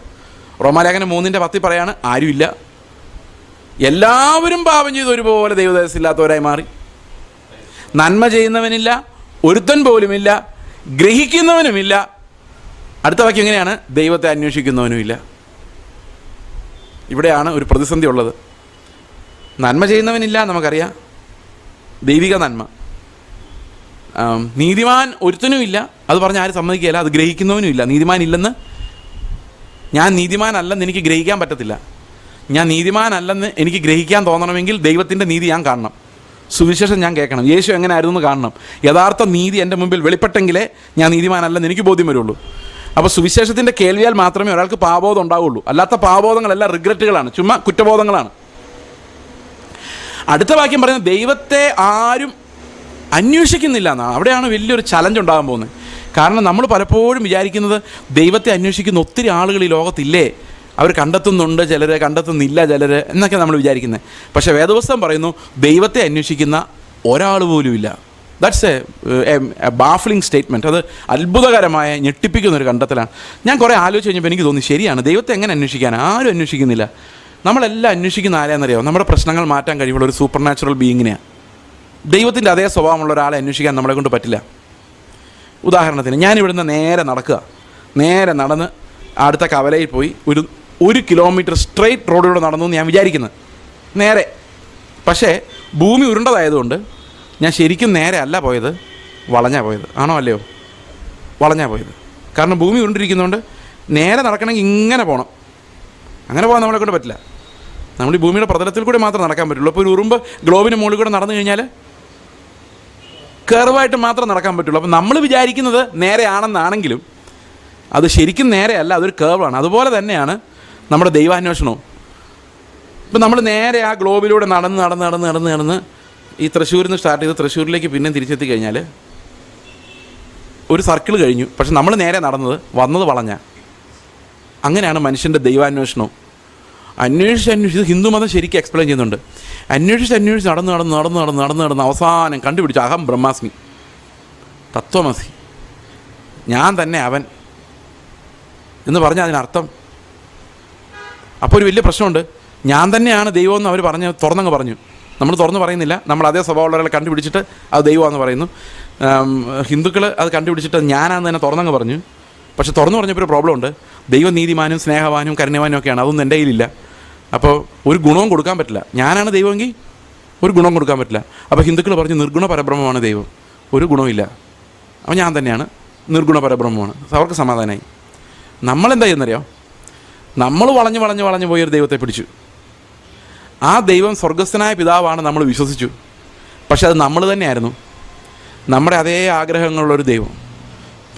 റോമാലേഖനം 3:10 പറയാണ്, ആരുമില്ല. എല്ലാവരും പാപം ചെയ്ത് ഒരുപോലെ ദൈവദേശമില്ലാത്തവരായി മാറി. നന്മ ചെയ്യുന്നവനില്ല, ഒരുത്തൻ പോലുമില്ല, ഗ്രഹിക്കുന്നവനുമില്ല. അടുത്ത വാക്യം എങ്ങനെയാണ്? ദൈവത്തെ അന്വേഷിക്കുന്നവനുമില്ല. ഇവിടെയാണ് ഒരു പ്രതിസന്ധി ഉള്ളത്. നന്മ ചെയ്യുന്നവനില്ല, നമുക്കറിയാം, ദൈവിക നന്മ. നീതിമാൻ ഒരുത്തനുമില്ല, അത് പറഞ്ഞ് ആരും സമ്മതിക്കുകയില്ല. അത് ഗ്രഹിക്കുന്നവനുമില്ല. നീതിമാൻ ഇല്ലെന്ന്, ഞാൻ നീതിമാനല്ലെന്ന് എനിക്ക് ഗ്രഹിക്കാൻ പറ്റത്തില്ല. ഞാൻ നീതിമാനല്ലെന്ന് എനിക്ക് ഗ്രഹിക്കാൻ തോന്നണമെങ്കിൽ ദൈവത്തിൻ്റെ നീതി ഞാൻ കാണണം, സുവിശേഷം ഞാൻ കേൾക്കണം, യേശു എങ്ങനെ ആയിരുന്നു എന്ന് കാണണം. യഥാർത്ഥ നീതി എൻ്റെ മുമ്പിൽ വെളിപ്പെട്ടെങ്കിലേ ഞാൻ നീതിമാനല്ലെന്ന് എനിക്ക് ബോധ്യം വരുള്ളൂ. അപ്പോൾ സുവിശേഷത്തിൻ്റെ കേൾവിയാൽ മാത്രമേ ഒരാൾക്ക് പാപബോധം ഉണ്ടാവുള്ളൂ. അല്ലാത്ത പാപബോധങ്ങളെല്ലാം റിഗ്രറ്റുകളാണ്, ചുമ്മാ കുറ്റബോധങ്ങളാണ്. അടുത്ത വാക്യം പറയുന്നത് ദൈവത്തെ ആരും അന്വേഷിക്കുന്നില്ല എന്നാണ്. അവിടെയാണ് വലിയൊരു ചലഞ്ച് ഉണ്ടാകാൻ പോകുന്നത്. കാരണം നമ്മൾ പലപ്പോഴും വിചാരിക്കുന്നത് ദൈവത്തെ അന്വേഷിക്കുന്ന ഒത്തിരി ആളുകൾ ഈ ലോകത്തില്ലേ, അവർ കണ്ടെത്തുന്നുണ്ട് ചിലർ, കണ്ടെത്തുന്നില്ല ചിലർ എന്നൊക്കെ നമ്മൾ വിചാരിക്കുന്നത്. പക്ഷേ വേദപുസ്തകം പറയുന്നു ദൈവത്തെ അന്വേഷിക്കുന്ന ഒരാൾ പോലുമില്ല. That's a baffling statement. അത് അത്ഭുതകരമായ ഞെട്ടിപ്പിക്കുന്നൊരു കണ്ടെത്തലാണ്. ഞാൻ കുറേ ആലോചിച്ച് കഴിഞ്ഞപ്പോൾ എനിക്ക് തോന്നി, ശരിയാണ്, ദൈവത്തെ എങ്ങനെ അന്വേഷിക്കാൻ? ആരും അന്വേഷിക്കുന്നില്ല. നമ്മളെല്ലാം അന്വേഷിക്കുന്ന ആരെയെന്നറിയാമോ? നമ്മുടെ പ്രശ്നങ്ങൾ മാറ്റാൻ കഴിവുള്ള ഒരു സൂപ്പർ നാച്ചുറൽ ബീയിങ്ങിനെയാണ്. ദൈവത്തിൻ്റെ അതേ സ്വഭാവമുള്ള ഒരാളെ അന്വേഷിക്കാൻ നമ്മളെ കൊണ്ട് പറ്റില്ല. ഉദാഹരണത്തിന് ഞാൻ ഇവിടുന്ന് നേരെ നടന്ന് അടുത്ത കവലയിൽ പോയി 1 കിലോമീറ്റർ സ്ട്രെയിറ്റ് റോഡിലൂടെ നടന്നു എന്ന് ഞാൻ വിചാരിക്കുന്നത് നേരെ. പക്ഷേ ഭൂമി ഉരുണ്ടതായതുകൊണ്ട് ഞാൻ ശരിക്കും നേരെ അല്ല പോയത്, വളഞ്ഞാണ് പോയത്. ആണോ അല്ലയോ? വളഞ്ഞാണ് പോയത്. കാരണം ഭൂമി ഉരുണ്ടിരിക്കുന്നതുകൊണ്ട് നേരെ നടക്കണമെങ്കിൽ ഇങ്ങനെ പോകണം. അങ്ങനെ പോകാൻ നമ്മളെ കൊണ്ട് പറ്റില്ല. നമ്മൾ ഈ ഭൂമിയുടെ പ്രതലത്തിൽ കൂടി മാത്രമേ നടക്കാൻ പറ്റുള്ളൂ. ഇപ്പോൾ ഒരു ഉറുമ്പ് ഗ്ലോബിന് മുകളിൽ കൂടെ നടന്നു കഴിഞ്ഞാൽ കർവായിട്ട് മാത്രം നടക്കാൻ പറ്റുള്ളൂ. അപ്പോൾ നമ്മൾ വിചാരിക്കുന്നത് നേരെയാണെന്നാണെങ്കിലും അത് ശരിക്കും നേരെയല്ല, അതൊരു കേർവാണ്. അതുപോലെ തന്നെയാണ് നമ്മുടെ ദൈവാന്വേഷണവും. ഇപ്പം നമ്മൾ നേരെ ആ ഗ്ലോബിലൂടെ നടന്ന് ഈ തൃശ്ശൂരിൽ നിന്ന് സ്റ്റാർട്ട് ചെയ്ത് തൃശ്ശൂരിലേക്ക് പിന്നെ തിരിച്ചെത്തി കഴിഞ്ഞാൽ ഒരു സർക്കിൾ കഴിഞ്ഞു. പക്ഷെ നമ്മൾ നേരെ വന്നത് വളഞ്ഞ. അങ്ങനെയാണ് മനുഷ്യൻ്റെ ദൈവാന്വേഷണവും. അന്വേഷിച്ച് ഹിന്ദുമതം ശരിക്കും എക്സ്പ്ലെയിൻ ചെയ്യുന്നുണ്ട്. അന്വേഷിച്ച് നടന്ന് അവസാനം കണ്ടുപിടിച്ചു അഹം ബ്രഹ്മാസ്മി, തത്വമസി, ഞാൻ തന്നെ അവൻ എന്ന് പറഞ്ഞാൽ അതിനർത്ഥം. അപ്പോൾ ഒരു വലിയ പ്രശ്നമുണ്ട്. ഞാൻ തന്നെയാണ് ദൈവമെന്ന് അവർ തുറന്നങ്ങ് പറഞ്ഞു. നമ്മൾ തുറന്ന് പറയുന്നില്ല. നമ്മൾ അതേ സ്വഭാവമുള്ളവരെ കണ്ടുപിടിച്ചിട്ട് അത് ദൈവമാണെന്ന് പറയുന്നു. ഹിന്ദുക്കൾ അത് കണ്ടുപിടിച്ചിട്ട് ഞാനാണെന്ന് തന്നെ തുറന്നങ്ങ് പറഞ്ഞു. പക്ഷെ തുറന്നു പറഞ്ഞപ്പോൾ ഒരു പ്രോബ്ലം ഉണ്ട്. ദൈവം നീതിമാനും സ്നേഹവാനും കരുണ്യവാനും ഒക്കെയാണ്. അതൊന്നും എൻ്റെ കയ്യിലില്ല. അപ്പോൾ ഒരു ഗുണവും കൊടുക്കാൻ പറ്റില്ല. ഞാനാണ് ദൈവമെങ്കിൽ ഒരു ഗുണവും കൊടുക്കാൻ പറ്റില്ല. അപ്പോൾ ഹിന്ദുക്കൾ പറഞ്ഞു നിർഗുണ പരബ്രഹ്മമാണ് ദൈവം, ഒരു ഗുണമില്ല. അപ്പോൾ ഞാൻ തന്നെയാണ് നിർഗുണ പരബ്രഹ്മമാണ്. അവർക്ക് സമാധാനമായി. നമ്മളെന്താ ചെയ്യുന്നറിയോ? നമ്മൾ വളഞ്ഞു പോയി ഒരു ദൈവത്തെ പിടിച്ചു. ആ ദൈവം സ്വർഗസ്ഥനായ പിതാവാണ് നമ്മൾ വിശ്വസിച്ചു. പക്ഷെ അത് നമ്മൾ തന്നെയായിരുന്നു, നമ്മുടെ അതേ ആഗ്രഹങ്ങളുള്ളൊരു ദൈവം.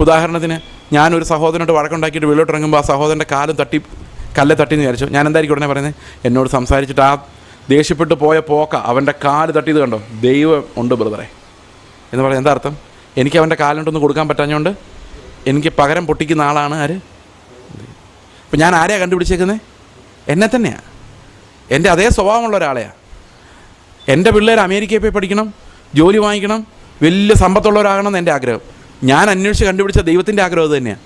ഉദാഹരണത്തിന് ഞാനൊരു സഹോദരനോട് വഴക്കുണ്ടാക്കിയിട്ട് വെളിയിലിറങ്ങുമ്പോൾ ആ സഹോദരൻ്റെ കല്ല് തട്ടിയെന്ന് വിചാരിച്ചു. ഞാൻ എന്തായിരിക്കും ഉടനെ പറയുന്നത്? എന്നോട് സംസാരിച്ചിട്ട് ആ ദേഷ്യപ്പെട്ട് പോയ അവൻ്റെ കാല് തട്ടിയത് കണ്ടോ? ദൈവം ഉണ്ട് ബ്രദറെ എന്ന് പറയാം. എന്താ അർത്ഥം? എനിക്ക് അവൻ്റെ കാലുകൊണ്ടൊന്ന് കൊടുക്കാൻ പറ്റാഞ്ഞുകൊണ്ട് എനിക്ക് പകരം പൊട്ടിക്കുന്ന ആളാണ് ആര്? അപ്പം ഞാൻ ആരെയാണ് കണ്ടുപിടിച്ചേക്കുന്നത്? എന്നെ തന്നെയാണ്. എൻ്റെ അതേ സ്വഭാവമുള്ള ഒരാളെയാണ്. എൻ്റെ പിള്ളേർ അമേരിക്കയിൽ പോയി പഠിക്കണം, ജോലി വാങ്ങിക്കണം, വലിയ സമ്പത്തുള്ളവരാകണം എന്ന് എൻ്റെ ആഗ്രഹം. ഞാൻ അന്വേഷിച്ച് കണ്ടുപിടിച്ച ദൈവത്തിൻ്റെ ആഗ്രഹം അത് തന്നെയാണ്.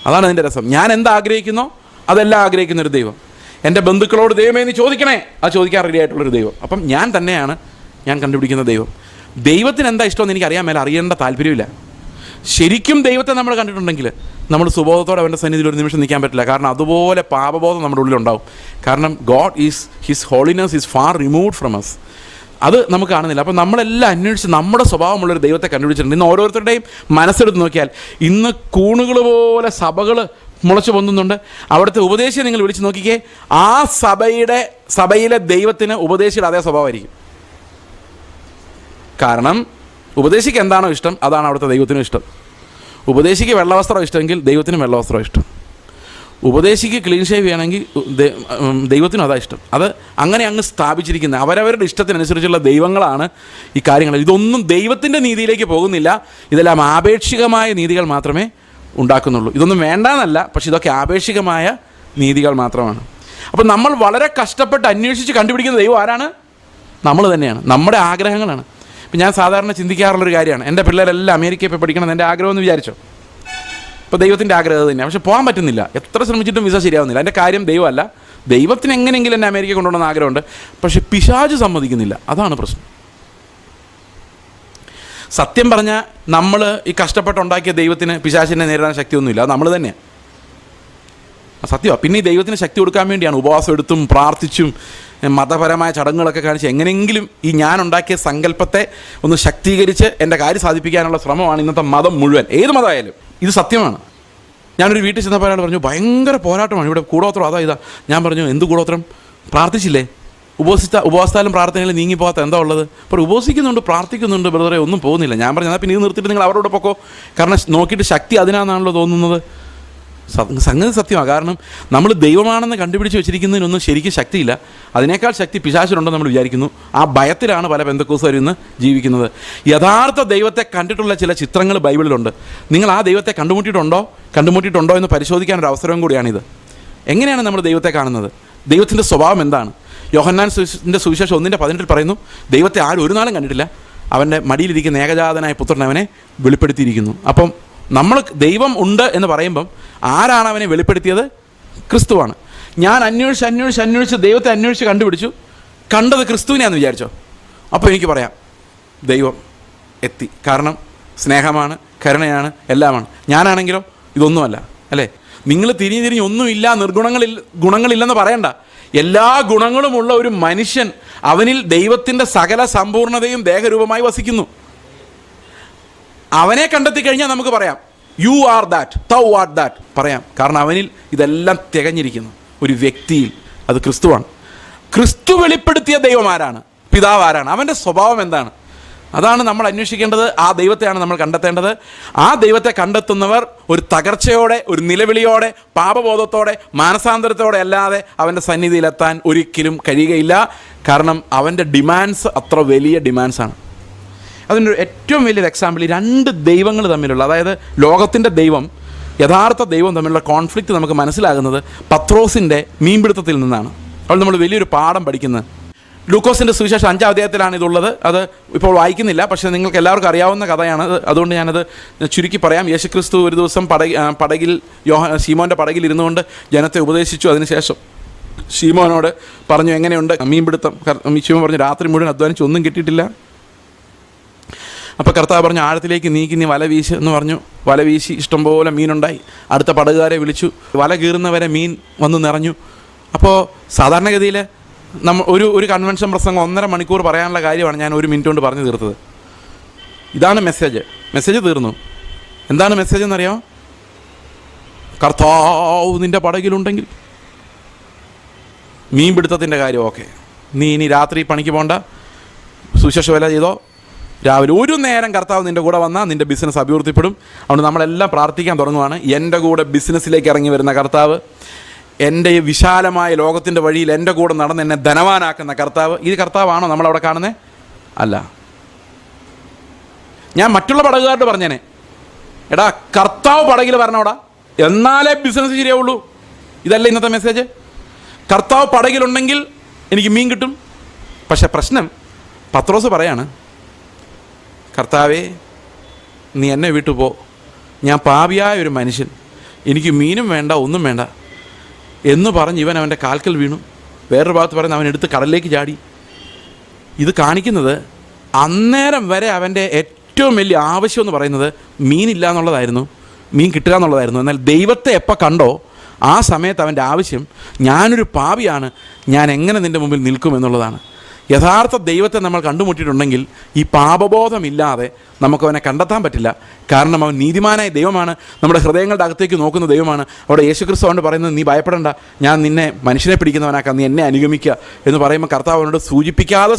അതാണ് അതിൻ്റെ രസം. ഞാൻ എന്താഗ്രഹിക്കുന്നോ അതെല്ലാം ആഗ്രഹിക്കുന്നൊരു ദൈവം. എൻ്റെ ബന്ധുക്കളോട് ദൈവമേ നീ ചോദിക്കണേ, അത് ചോദിക്കാൻ റെഡി ആയിട്ടുള്ളൊരു ദൈവം. അപ്പം ഞാൻ തന്നെയാണ് ഞാൻ കണ്ടുപിടിക്കുന്ന ദൈവം. ദൈവത്തിന് എന്താ ഇഷ്ടമെന്ന് എനിക്കറിയാൻ മേലെ, അറിയേണ്ട താല്പര്യമില്ല. ശരിക്കും ദൈവത്തെ നമ്മൾ കണ്ടിട്ടുണ്ടെങ്കിൽ നമ്മൾ സുബോധത്തോടെ അവൻ്റെ സന്നിധിയിൽ ഒരു നിമിഷം നിൽക്കാൻ പറ്റില്ല. കാരണം അതുപോലെ പാപബോധം നമ്മുടെ ഉള്ളിലുണ്ടാവും. കാരണം God is his holiness is far removed from us. അത് നമുക്ക് കാണുന്നില്ല. അപ്പോൾ നമ്മളെല്ലാം അന്വേഷിച്ച് നമ്മുടെ സ്വഭാവമുള്ളൊരു ദൈവത്തെ കണ്ടുപിടിച്ചിട്ടുണ്ട്. ഇന്ന് ഓരോരുത്തരുടെയും മനസ്സെടുത്ത് നോക്കിയാൽ ഇന്ന് കൂണുകൾ പോലെ സഭകൾ മുളച്ചു പൊന്നുന്നുണ്ട്. അവിടുത്തെ ഉപദേശിയെ നിങ്ങൾ വിളിച്ച് നോക്കിക്കേ, ആ സഭയിലെ ദൈവത്തിന് ഉപദേശിയുടെ അതേ സ്വഭാവമായിരിക്കും. കാരണം ഉപദേശിക്ക് എന്താണോ ഇഷ്ടം അതാണ് അവിടുത്തെ ദൈവത്തിനും ഇഷ്ടം. ഉപദേശിക്ക് വെള്ളവസ്ത്രം ഇഷ്ടമെങ്കിൽ ദൈവത്തിനും വെള്ളവസ്ത്രം ഇഷ്ടം. ഉപദേശിക്ക് ക്ലീൻ ഷേവ് ചെയ്യണമെങ്കിൽ ദൈവത്തിനും അതാ ഇഷ്ടം. അത് അങ്ങനെ അങ്ങ് സ്ഥാപിച്ചിരിക്കുന്നത് അവരവരുടെ ഇഷ്ടത്തിനനുസരിച്ചുള്ള ദൈവങ്ങളാണ് ഈ കാര്യങ്ങൾ. ഇതൊന്നും ദൈവത്തിൻ്റെ നീതിയിലേക്ക് പോകുന്നില്ല. ഇതെല്ലാം ആപേക്ഷികമായ നീതികൾ മാത്രമേ ഉണ്ടാക്കുന്നുള്ളൂ. ഇതൊന്നും വേണ്ടാന്നല്ല, പക്ഷെ ഇതൊക്കെ ആപേക്ഷികമായ നീതികൾ മാത്രമാണ്. അപ്പോൾ നമ്മൾ വളരെ കഷ്ടപ്പെട്ട് അന്വേഷിച്ച് കണ്ടുപിടിക്കുന്ന ദൈവം ആരാണ്? നമ്മൾ തന്നെയാണ്. നമ്മുടെ ആഗ്രഹങ്ങളാണ്. ഇപ്പം ഞാൻ സാധാരണ ചിന്തിക്കാറുള്ളൊരു കാര്യമാണ്, എൻ്റെ പിള്ളേരെല്ലാം അമേരിക്കയിൽ പോയി പഠിക്കണം എന്ന് എൻ്റെ ആഗ്രഹം എന്ന് വിചാരിച്ചോ. ഇപ്പോൾ ദൈവത്തിൻ്റെ ആഗ്രഹം തന്നെയാണ്. പക്ഷെ പോകാൻ പറ്റുന്നില്ല. എത്ര ശ്രമിച്ചിട്ടും വിസ ശരിയാവുന്നില്ല. എൻ്റെ കാര്യം ദൈവമല്ല. ദൈവത്തിന് എങ്ങനെയെങ്കിലും എന്നെ അമേരിക്ക കൊണ്ടുപോകണമെന്ന് ആഗ്രഹമുണ്ട്. പക്ഷെ പിശാച് സമ്മതിക്കുന്നില്ല. അതാണ് പ്രശ്നം. സത്യം പറഞ്ഞാൽ നമ്മൾ ഈ കഷ്ടപ്പെട്ടുണ്ടാക്കിയ ദൈവത്തിന് പിശാചിനെ നേരിടാൻ ശക്തിയൊന്നുമില്ല. അത് നമ്മൾ തന്നെയാണ്. സത്യമാണ്. പിന്നെ ഈ ദൈവത്തിന് ശക്തി കൊടുക്കാൻ വേണ്ടിയാണ് ഉപവാസം എടുത്തും പ്രാർത്ഥിച്ചും മതപരമായ ചടങ്ങുകളൊക്കെ കാണിച്ച് എങ്ങനെയെങ്കിലും ഈ ഞാൻ ഉണ്ടാക്കിയ സങ്കല്പത്തെ ഒന്ന് ശക്തീകരിച്ച് എൻ്റെ കാര്യം സാധിപ്പിക്കാനുള്ള ശ്രമമാണ് ഇന്നത്തെ മതം മുഴുവൻ. ഏത് മതമായാലും ഇത് സത്യമാണ്. ഞാനൊരു വീട്ടിൽ ചെന്നപ്പോൾ ഒരാൾ പറഞ്ഞു ഭയങ്കര പോരാട്ടമാണ് ഇവിടെ, കൂടോത്രം ഇതാ. ഞാൻ പറഞ്ഞു എന്ത് കൂടോത്രം? പ്രാർത്ഥിച്ചില്ലേ? ഉപവാസത്താലും പ്രാർത്ഥനയിലും നീങ്ങിപ്പോകാത്ത എന്താ ഉള്ളത്? അപ്പോൾ ഉപവസിക്കുന്നുണ്ട്, പ്രാർത്ഥിക്കുന്നുണ്ട്, ബ്രദറെ ഒന്നും പോകുന്നില്ല. ഞാൻ പറഞ്ഞു എന്നാൽ പിന്നെ ഇത് നിർത്തിയിട്ട് നിങ്ങൾ അവരോട് പൊക്കോ. കാരണം നോക്കിയിട്ട് ശക്തി അതിനാണെന്നാണല്ലോ തോന്നുന്നത്. സംഗതി സത്യമാണ്. കാരണം നമ്മൾ ദൈവമാണെന്ന് കണ്ടുപിടിച്ച് വെച്ചിരിക്കുന്നതിനൊന്നും ശരിക്കും ശക്തിയില്ല. അതിനേക്കാൾ ശക്തി പിശാചിലുണ്ടെന്ന് നമ്മൾ വിചാരിക്കുന്നു. ആ ഭയത്തിലാണ് പല പെന്തക്കോസ്തുകാരും ഇന്ന് ജീവിക്കുന്നത്. യഥാർത്ഥ ദൈവത്തെ കണ്ടിട്ടുള്ള ചില ചിത്രങ്ങൾ ബൈബിളിലുണ്ട്. നിങ്ങൾ ആ ദൈവത്തെ കണ്ടുമുട്ടിയിട്ടുണ്ടോ എന്ന് പരിശോധിക്കാനൊരു അവസരവും കൂടിയാണിത്. എങ്ങനെയാണ് നമ്മൾ ദൈവത്തെ കാണുന്നത്? ദൈവത്തിൻ്റെ സ്വഭാവം എന്താണ്? യോഹന്നാൻ്റെ സുവിശേഷം 1:18 പറയുന്നു, ദൈവത്തെ ആരും ഒരു നാളും കണ്ടിട്ടില്ല, അവൻ്റെ മടിയിലിരിക്കുന്ന ഏകജാതനായ പുത്രൻ അവനെ വെളിപ്പെടുത്തിയിരിക്കുന്നു. അപ്പം നമ്മൾ ദൈവം ഉണ്ട് എന്ന് പറയുമ്പം ആരാണ് അവനെ വെളിപ്പെടുത്തിയത്? ക്രിസ്തുവാണ്. ഞാൻ അന്വേഷിച്ച് ദൈവത്തെ അന്വേഷിച്ച് കണ്ടുപിടിച്ചു, കണ്ടത് ക്രിസ്തുവിനെയാണെന്ന് വിചാരിച്ചോ. അപ്പോൾ എനിക്ക് പറയാം ദൈവം എത്തി. കാരണം സ്നേഹമാണ്, കരുണയാണ്, എല്ലാമാണ്. ഞാനാണെങ്കിലോ ഇതൊന്നുമല്ല, അല്ലേ? നിങ്ങൾ തിരിഞ്ഞ് ഒന്നുമില്ല, ഗുണങ്ങളില്ലെന്ന് പറയണ്ട. എല്ലാ ഗുണങ്ങളുമുള്ള ഒരു മനുഷ്യൻ, അവനിൽ ദൈവത്തിൻ്റെ സകല സമ്പൂർണ്ണതയും ദേഹരൂപമായി വസിക്കുന്നു. അവനെ കണ്ടെത്തി കഴിഞ്ഞാൽ നമുക്ക് പറയാം, you are that, thou are that പറയാം. കാരണം അവനിൽ ഇതെല്ലാം തികഞ്ഞിരിക്കുന്നു. ഒരു വ്യക്തിയിൽ, അത് ക്രിസ്തുവാണ്. ക്രിസ്തു വെളിപ്പെടുത്തിയ ദൈവം ആരാണ്? പിതാവ് ആരാണ്? അവൻ്റെ സ്വഭാവം എന്താണ്? അതാണ് നമ്മൾ അന്വേഷിക്കേണ്ടത്. ആ ദൈവത്തെയാണ് നമ്മൾ കണ്ടെത്തേണ്ടത്. ആ ദൈവത്തെ കണ്ടെത്തുന്നവർ ഒരു തകർച്ചയോടെ, ഒരു നിലവിളിയോടെ, പാപബോധത്തോടെ, മാനസാന്തരത്തോടെ അല്ലാതെ അവൻ്റെ സന്നിധിയിലെത്താൻ ഒരിക്കലും കഴിയുകയില്ല. കാരണം അവൻ്റെ ഡിമാൻഡ്സ് അത്ര വലിയ ഡിമാൻഡ്സാണ്. അതിൻ്റെ ഏറ്റവും വലിയൊരു എക്സാമ്പിൾ ഈ രണ്ട് ദൈവങ്ങൾ തമ്മിലുള്ള, അതായത് ലോകത്തിൻ്റെ ദൈവം, യഥാർത്ഥ ദൈവം തമ്മിലുള്ള കോൺഫ്ലിക്റ്റ് നമുക്ക് മനസ്സിലാകുന്നത് പത്രോസിൻ്റെ മീൻപിടുത്തത്തിൽ നിന്നാണ്. അപ്പോൾ നമ്മൾ വലിയൊരു പാഠം പഠിക്കുന്നത്. ലൂക്കോസിൻ്റെ സുവിശേഷം 5-ാം അധ്യായത്തിലാണ് ഇതുള്ളത്. അത് ഇപ്പോൾ വായിക്കുന്നില്ല, പക്ഷേ നിങ്ങൾക്ക് എല്ലാവർക്കും അറിയാവുന്ന കഥയാണ്. അതുകൊണ്ട് ഞാനത് ചുരുക്കി പറയാം. യേശുക്രിസ്തു ഒരു ദിവസം പടകിൽ ശീമോൻ്റെ പടകിൽ ഇരുന്നുകൊണ്ട് ജനത്തെ ഉപദേശിച്ചു. അതിനുശേഷം ശീമോനോട് പറഞ്ഞു, എങ്ങനെയുണ്ട് മീൻപിടുത്തം? ശീമോൻ പറഞ്ഞു, രാത്രി മുഴുവൻ അധ്വാനിച്ച് ഒന്നും കിട്ടിയിട്ടില്ല. അപ്പോൾ കർത്താവ് പറഞ്ഞു, ആഴത്തിലേക്ക് നീ വല വീശ് എന്ന് പറഞ്ഞു. വല വീശി ഇഷ്ടംപോലെ മീനുണ്ടായി. അടുത്ത പടകുകാരെ വിളിച്ചു. വല കീറുന്നവരെ മീൻ വന്ന് നിറഞ്ഞു. അപ്പോൾ സാധാരണഗതിയിൽ ഒരു കൺവെൻഷൻ പ്രസംഗം 1.5 മണിക്കൂർ പറയാനുള്ള കാര്യമാണ് ഞാൻ 1 മിനിറ്റ് കൊണ്ട് പറഞ്ഞു തീർത്തത്. ഇതാണ് മെസ്സേജ് തീർന്നു. എന്താണ് മെസ്സേജ് എന്നറിയാമോ? കർത്താവ് നിൻ്റെ പടകിലുണ്ടെങ്കിൽ മീൻപിടുത്തത്തിൻ്റെ കാര്യം ഓക്കെ, നീ ഇനി രാത്രി പണിക്ക് പോകണ്ട, സുശേഷ വേല ചെയ്തോ, രാവിലെ ഒരു നേരം കർത്താവ് നിൻ്റെ കൂടെ വന്നാൽ നിൻ്റെ ബിസിനസ് അഭിവൃദ്ധിപ്പെടും. അതുകൊണ്ട് നമ്മളെല്ലാം പ്രാർത്ഥിക്കാൻ തുടങ്ങുവാണ്. എൻ്റെ കൂടെ ബിസിനസ്സിലേക്ക് ഇറങ്ങി വരുന്ന കർത്താവ്, എൻ്റെ വിശാലമായ ലോകത്തിൻ്റെ വഴിയിൽ എൻ്റെ കൂടെ നടന്ന് എന്നെ ധനവാനാക്കുന്ന കർത്താവ്. ഇത് കർത്താവാണോ നമ്മളവിടെ കാണുന്നത്? അല്ല. ഞാൻ മറ്റുള്ള പടകുകാരോട് പറഞ്ഞേനെ, എടാ കർത്താവ് പടകിൽ വരണോടാ, എന്നാലേ ബിസിനസ് ശരിയാവുള്ളൂ. ഇതല്ല ഇന്നത്തെ മെസ്സേജ്. കർത്താവ് പടകിലുണ്ടെങ്കിൽ എനിക്ക് മീൻ കിട്ടും. പക്ഷെ പ്രശ്നം, പത്രോസ് പറയാണ്, കർത്താവേ നീ എന്നെ വിട്ടു പോ, ഞാൻ പാപിയായ ഒരു മനുഷ്യൻ, എനിക്ക് മീനും വേണ്ട ഒന്നും വേണ്ട എന്ന് പറഞ്ഞ് ഇവൻ അവൻ്റെ കാൽക്കൽ വീണു. വേറൊരു ഭാഗത്ത് പറയുന്നത് അവൻ എടുത്ത് കടലിലേക്ക് ചാടി. ഇത് കാണിക്കുന്നത് അന്നേരം വരെ അവൻ്റെ ഏറ്റവും വലിയ ആവശ്യം എന്ന് പറയുന്നത് മീനില്ല എന്നുള്ളതായിരുന്നു, മീൻ കിട്ടുക എന്നുള്ളതായിരുന്നു. എന്നാൽ ദൈവത്തെ എപ്പോൾ കണ്ടോ ആ സമയത്ത് അവൻ്റെ ആവശ്യം, ഞാനൊരു പാപിയാണ്, ഞാൻ എങ്ങനെ നിൻ്റെ മുമ്പിൽ നിൽക്കും എന്നുള്ളതാണ്. യഥാർത്ഥ ദൈവത്തെ നമ്മൾ കണ്ടുമുട്ടിയിട്ടുണ്ടെങ്കിൽ ഈ പാപബോധമില്ലാതെ നമുക്കവനെ കണ്ടെത്താൻ പറ്റില്ല. കാരണം അവൻ നീതിമാനായ ദൈവമാണ്, നമ്മുടെ ഹൃദയങ്ങളുടെ അകത്തേക്ക് നോക്കുന്ന ദൈവമാണ്. അവിടെ യേശുക്രിസ്തു കൊണ്ട് പറയുന്നത്, നീ ഭയപ്പെടേണ്ട, ഞാൻ നിന്നെ മനുഷ്യനെ പിടിക്കുന്നവനാക്കാം, നീ എന്നെ അനുഗമിക്കുക എന്ന് പറയുമ്പോൾ കർത്താവ് അവനോട്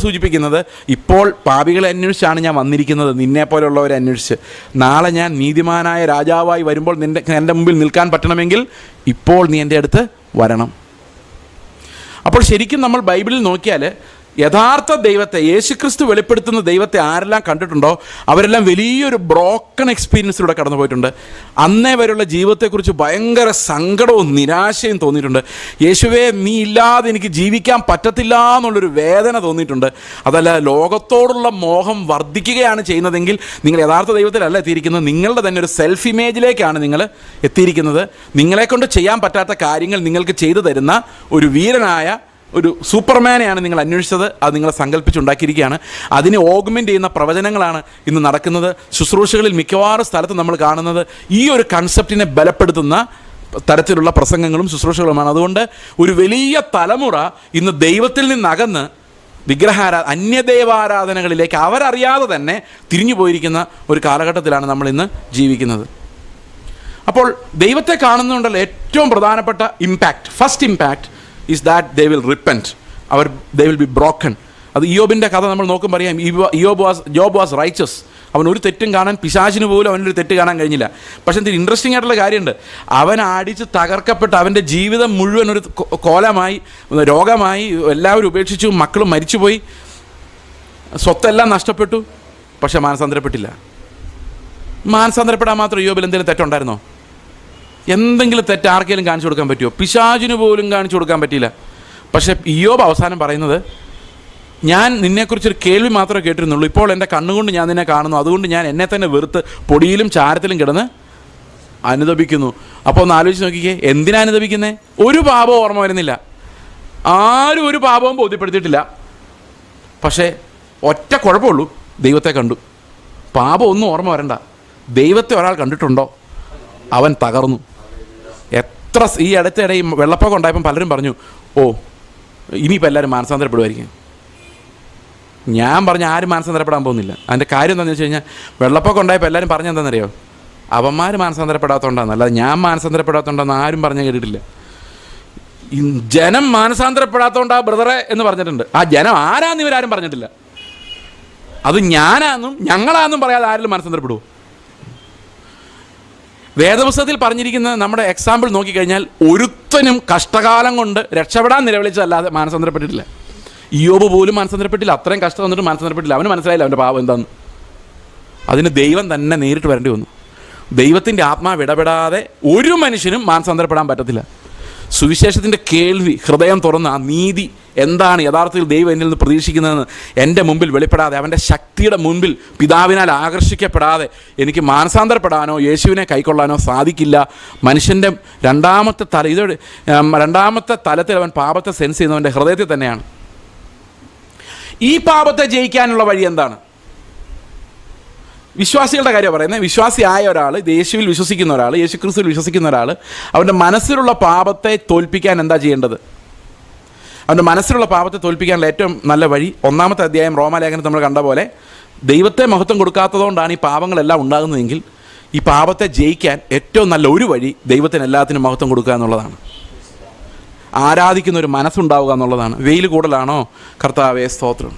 സൂചിപ്പിക്കുന്നത്, ഇപ്പോൾ പാപികളെ അന്വേഷിച്ചാണ് ഞാൻ വന്നിരിക്കുന്നത്, നിന്നെപ്പോലുള്ളവരെ അന്വേഷിച്ച്. നാളെ ഞാൻ നീതിമാനായ രാജാവായി വരുമ്പോൾ എൻ്റെ മുമ്പിൽ നിൽക്കാൻ പറ്റണമെങ്കിൽ ഇപ്പോൾ നീ എൻ്റെ അടുത്ത് വരണം. അപ്പോൾ ശരിക്കും നമ്മൾ ബൈബിളിൽ നോക്കിയാൽ യഥാർത്ഥ ദൈവത്തെ, യേശുക്രിസ്തു വെളിപ്പെടുത്തുന്ന ദൈവത്തെ ആരെല്ലാം കണ്ടിട്ടുണ്ടോ അവരെല്ലാം വലിയൊരു ബ്രോക്കൺ എക്സ്പീരിയൻസിലൂടെ കടന്നു പോയിട്ടുണ്ട്. അന്നേ വരെയുള്ള ജീവിതത്തെക്കുറിച്ച് ഭയങ്കര സങ്കടവും നിരാശയും തോന്നിയിട്ടുണ്ട്. യേശുവേ നീ ഇല്ലാതെ എനിക്ക് ജീവിക്കാൻ പറ്റത്തില്ല എന്നുള്ളൊരു വേദന തോന്നിയിട്ടുണ്ട്. അതല്ല, ലോകത്തോടുള്ള മോഹം വർദ്ധിക്കുകയാണ് ചെയ്യുന്നതെങ്കിൽ നിങ്ങൾ യഥാർത്ഥ ദൈവത്തിലല്ല എത്തിയിരിക്കുന്നത്, നിങ്ങളുടെ തന്നെ ഒരു സെൽഫ് ഇമേജിലേക്കാണ് നിങ്ങൾ എത്തിയിരിക്കുന്നത്. നിങ്ങളെക്കൊണ്ട് ചെയ്യാൻ പറ്റാത്ത കാര്യങ്ങൾ നിങ്ങൾക്ക് ചെയ്തു തരുന്ന ഒരു വീരനായ ഒരു സൂപ്പർമാനെയാണ് നിങ്ങൾ അന്വേഷിച്ചത്. അത് നിങ്ങളെ സങ്കല്പിച്ചുണ്ടാക്കിയിരിക്കുകയാണ്. അതിനെ ഓഗ്മെൻ്റ് ചെയ്യുന്ന പ്രവചനങ്ങളാണ് ഇന്ന് നടക്കുന്നത്. ശുശ്രൂഷകളിൽ മിക്കവാറും സ്ഥലത്ത് നമ്മൾ കാണുന്നത് ഈ ഒരു കൺസെപ്റ്റിനെ ബലപ്പെടുത്തുന്ന തരത്തിലുള്ള പ്രസംഗങ്ങളും ശുശ്രൂഷകളുമാണ്. അതുകൊണ്ട് ഒരു വലിയ തലമുറ ഇന്ന് ദൈവത്തിൽ നിന്നകന്ന് അന്യദൈവാരാധനകളിലേക്ക് അവരറിയാതെ തന്നെ തിരിഞ്ഞു പോയിരിക്കുന്ന ഒരു കാലഘട്ടത്തിലാണ് നമ്മൾ ഇന്ന് ജീവിക്കുന്നത്. അപ്പോൾ ദൈവത്തെ കാണുന്നതുകൊണ്ടുള്ള ഏറ്റവും പ്രധാനപ്പെട്ട first impact is that they will repent, they will be broken. അത് ഇയ്യോബിൻ്റെ കഥ നമ്മൾ നോക്കുമ്പോൾ അറിയാം. Job was righteous. അവൻ ഒരു തെറ്റും കാണാൻ, പിശാചിന് പോലും അവനൊരു തെറ്റ് കാണാൻ കഴിഞ്ഞില്ല. പക്ഷേ എന്തൊരു ഇൻട്രസ്റ്റിംഗ് ആയിട്ടുള്ള കാര്യമുണ്ട്, അവൻ അടിച്ച് തകർക്കപ്പെട്ട് അവൻ്റെ ജീവിതം മുഴുവൻ ഒരു കോലമായി, രോഗമായി, എല്ലാവരും ഉപേക്ഷിച്ചു, മക്കളും മരിച്ചുപോയി, സ്വത്തെല്ലാം നഷ്ടപ്പെട്ടു. പക്ഷെ മാനസാന്തരപ്പെട്ടില്ല. മാനസാന്തരപ്പെടാൻ മാത്രം ഇയ്യോബിൽ എന്തെങ്കിലും തെറ്റുണ്ടായിരുന്നോ? എന്തെങ്കിലും തെറ്റ് ആർക്കെങ്കിലും കാണിച്ചു കൊടുക്കാൻ പറ്റുമോ? പിശാചിന് പോലും കാണിച്ചു കൊടുക്കാൻ പറ്റിയില്ല. പക്ഷേ ഇയ്യോബ് അവസാനം പറയുന്നത്, ഞാൻ നിന്നെക്കുറിച്ചൊരു കേൾവി മാത്രമേ കേട്ടിരുന്നുള്ളൂ, ഇപ്പോൾ എൻ്റെ കണ്ണുകൊണ്ട് ഞാൻ നിന്നെ കാണുന്നു, അതുകൊണ്ട് ഞാൻ എന്നെ തന്നെ വെറുത്ത് പൊടിയിലും ചാരത്തിലും കിടന്ന് അനുതപിക്കുന്നു. അപ്പോൾ ഒന്ന് ആലോചിച്ച് നോക്കിക്കേ, എന്തിനാ അനുതപിക്കുന്നേ? ഒരു പാപവും ഓർമ്മ വരുന്നില്ല, ആരും ഒരു പാപവും ബോധ്യപ്പെടുത്തിയിട്ടില്ല. പക്ഷേ ഒറ്റ കുഴപ്പമുള്ളൂ, ദൈവത്തെ കണ്ടു. പാപം ഒന്നും ഓർമ്മ വരണ്ട, ദൈവത്തെ ഒരാൾ കണ്ടിട്ടുണ്ടോ? അവൻ തകർന്നു. ഈ അടുത്തിടെ ഈ വെള്ളപ്പൊക്കം ഉണ്ടായപ്പം പലരും പറഞ്ഞു, ഓ ഇനിയിപ്പോൾ എല്ലാവരും മാനസാന്തരപ്പെടുമായിരിക്കും. ഞാൻ പറഞ്ഞ ആരും മാനസാന്തരപ്പെടാൻ പോകുന്നില്ല. അതിൻ്റെ കാര്യം എന്താണെന്ന് വെച്ച് കഴിഞ്ഞാൽ, വെള്ളപ്പൊക്കം ഉണ്ടായപ്പോൾ എല്ലാവരും പറഞ്ഞെന്താണെന്നറിയോ? അവന്മാർ മാനസാന്തരപ്പെടാത്തതുകൊണ്ടാണ്, അല്ലാതെ ഞാൻ മാനസാന്തരപ്പെടാത്തതുകൊണ്ടാണെന്ന് ആരും പറഞ്ഞ് കേട്ടിട്ടില്ല. ജനം മാനസാന്തരപ്പെടാത്തതുകൊണ്ടാ ബ്രദറെ എന്ന് പറഞ്ഞിട്ടുണ്ട്. ആ ജനം ആരാന്ന് ഇവരാരും പറഞ്ഞിട്ടില്ല. അത് ഞാനാന്നും ഞങ്ങളാന്നും പറയാതെ ആരെങ്കിലും മാനസാന്തരപ്പെടുമോ? വേദപുസ്തകത്തിൽ പറഞ്ഞിരിക്കുന്ന നമ്മുടെ എക്സാമ്പിൾ നോക്കിക്കഴിഞ്ഞാൽ ഒരുത്തനും കഷ്ടകാലം കൊണ്ട് രക്ഷപ്പെടാൻ നിലവിളിച്ചതല്ലാതെ മാനസാന്തരപ്പെട്ടിട്ടില്ല. ഇയ്യോബ് പോലും മാനസാന്തരപ്പെട്ടില്ല. അത്രയും കഷ്ടം വന്നിട്ട് മാനസാന്തരപ്പെട്ടില്ല. അവന് മനസ്സിലായില്ല അവൻ്റെ പാപം എന്താന്ന്. അതിന് ദൈവം തന്നെ നേരിട്ട് വരേണ്ടി വന്നു. ദൈവത്തിൻ്റെ ആത്മാവ് ഇടപെടാതെ ഒരു മനുഷ്യനും മാനസാന്തരപ്പെടാൻ പറ്റത്തില്ല. സുവിശേഷത്തിൻ്റെ കേൾവി, ഹൃദയം തുറന്ന് ആ നീതി എന്താണ് യഥാർത്ഥത്തിൽ ദൈവം എന്നിൽ നിന്ന് പ്രതീക്ഷിക്കുന്നതെന്ന് എൻ്റെ മുമ്പിൽ വെളിപ്പെടാതെ, അവൻ്റെ ശക്തിയുടെ മുൻപിൽ പിതാവിനാൽ ആകർഷിക്കപ്പെടാതെ എനിക്ക് മാനസാന്തരപ്പെടാനോ യേശുവിനെ കൈക്കൊള്ളാനോ സാധിക്കില്ല. മനുഷ്യൻ്റെ രണ്ടാമത്തെ തലത്തിൽ അവൻ പാപത്തെ സെൻസ് ചെയ്യുന്നവൻ്റെ ഹൃദയത്തിൽ തന്നെയാണ്. ഈ പാപത്തെ ജയിക്കാനുള്ള വഴി എന്താണ്? വിശ്വാസികളുടെ കാര്യം പറയുന്നത്. വിശ്വാസിയായ ഒരാൾ, യേശുവിൽ വിശ്വസിക്കുന്ന ഒരാൾ, യേശു ക്രിസ്തുവിൽ വിശ്വസിക്കുന്ന ഒരാൾ അവൻ്റെ മനസ്സിലുള്ള പാപത്തെ തോൽപ്പിക്കാൻ എന്താ ചെയ്യേണ്ടത്? അവൻ്റെ മനസ്സിലുള്ള പാപത്തെ തോൽപ്പിക്കാനുള്ള ഏറ്റവും നല്ല വഴി, 1-ാമത്തെ അധ്യായം റോമാലേഖനത്തിൽ നമ്മൾ കണ്ട പോലെ, ദൈവത്തെ മഹത്വം കൊടുക്കാത്തതുകൊണ്ടാണ് ഈ പാപങ്ങളെല്ലാം ഉണ്ടാകുന്നതെങ്കിൽ ഈ പാപത്തെ ജയിക്കാൻ ഏറ്റവും നല്ല ഒരു വഴി ദൈവത്തിന് എല്ലാത്തിനും മഹത്വം കൊടുക്കുക എന്നുള്ളതാണ്. ആരാധിക്കുന്ന ഒരു മനസ്സുണ്ടാവുക എന്നുള്ളതാണ്. വെയിൽ കൂടുതലാണോ? കർത്താവേ സ്തോത്രം,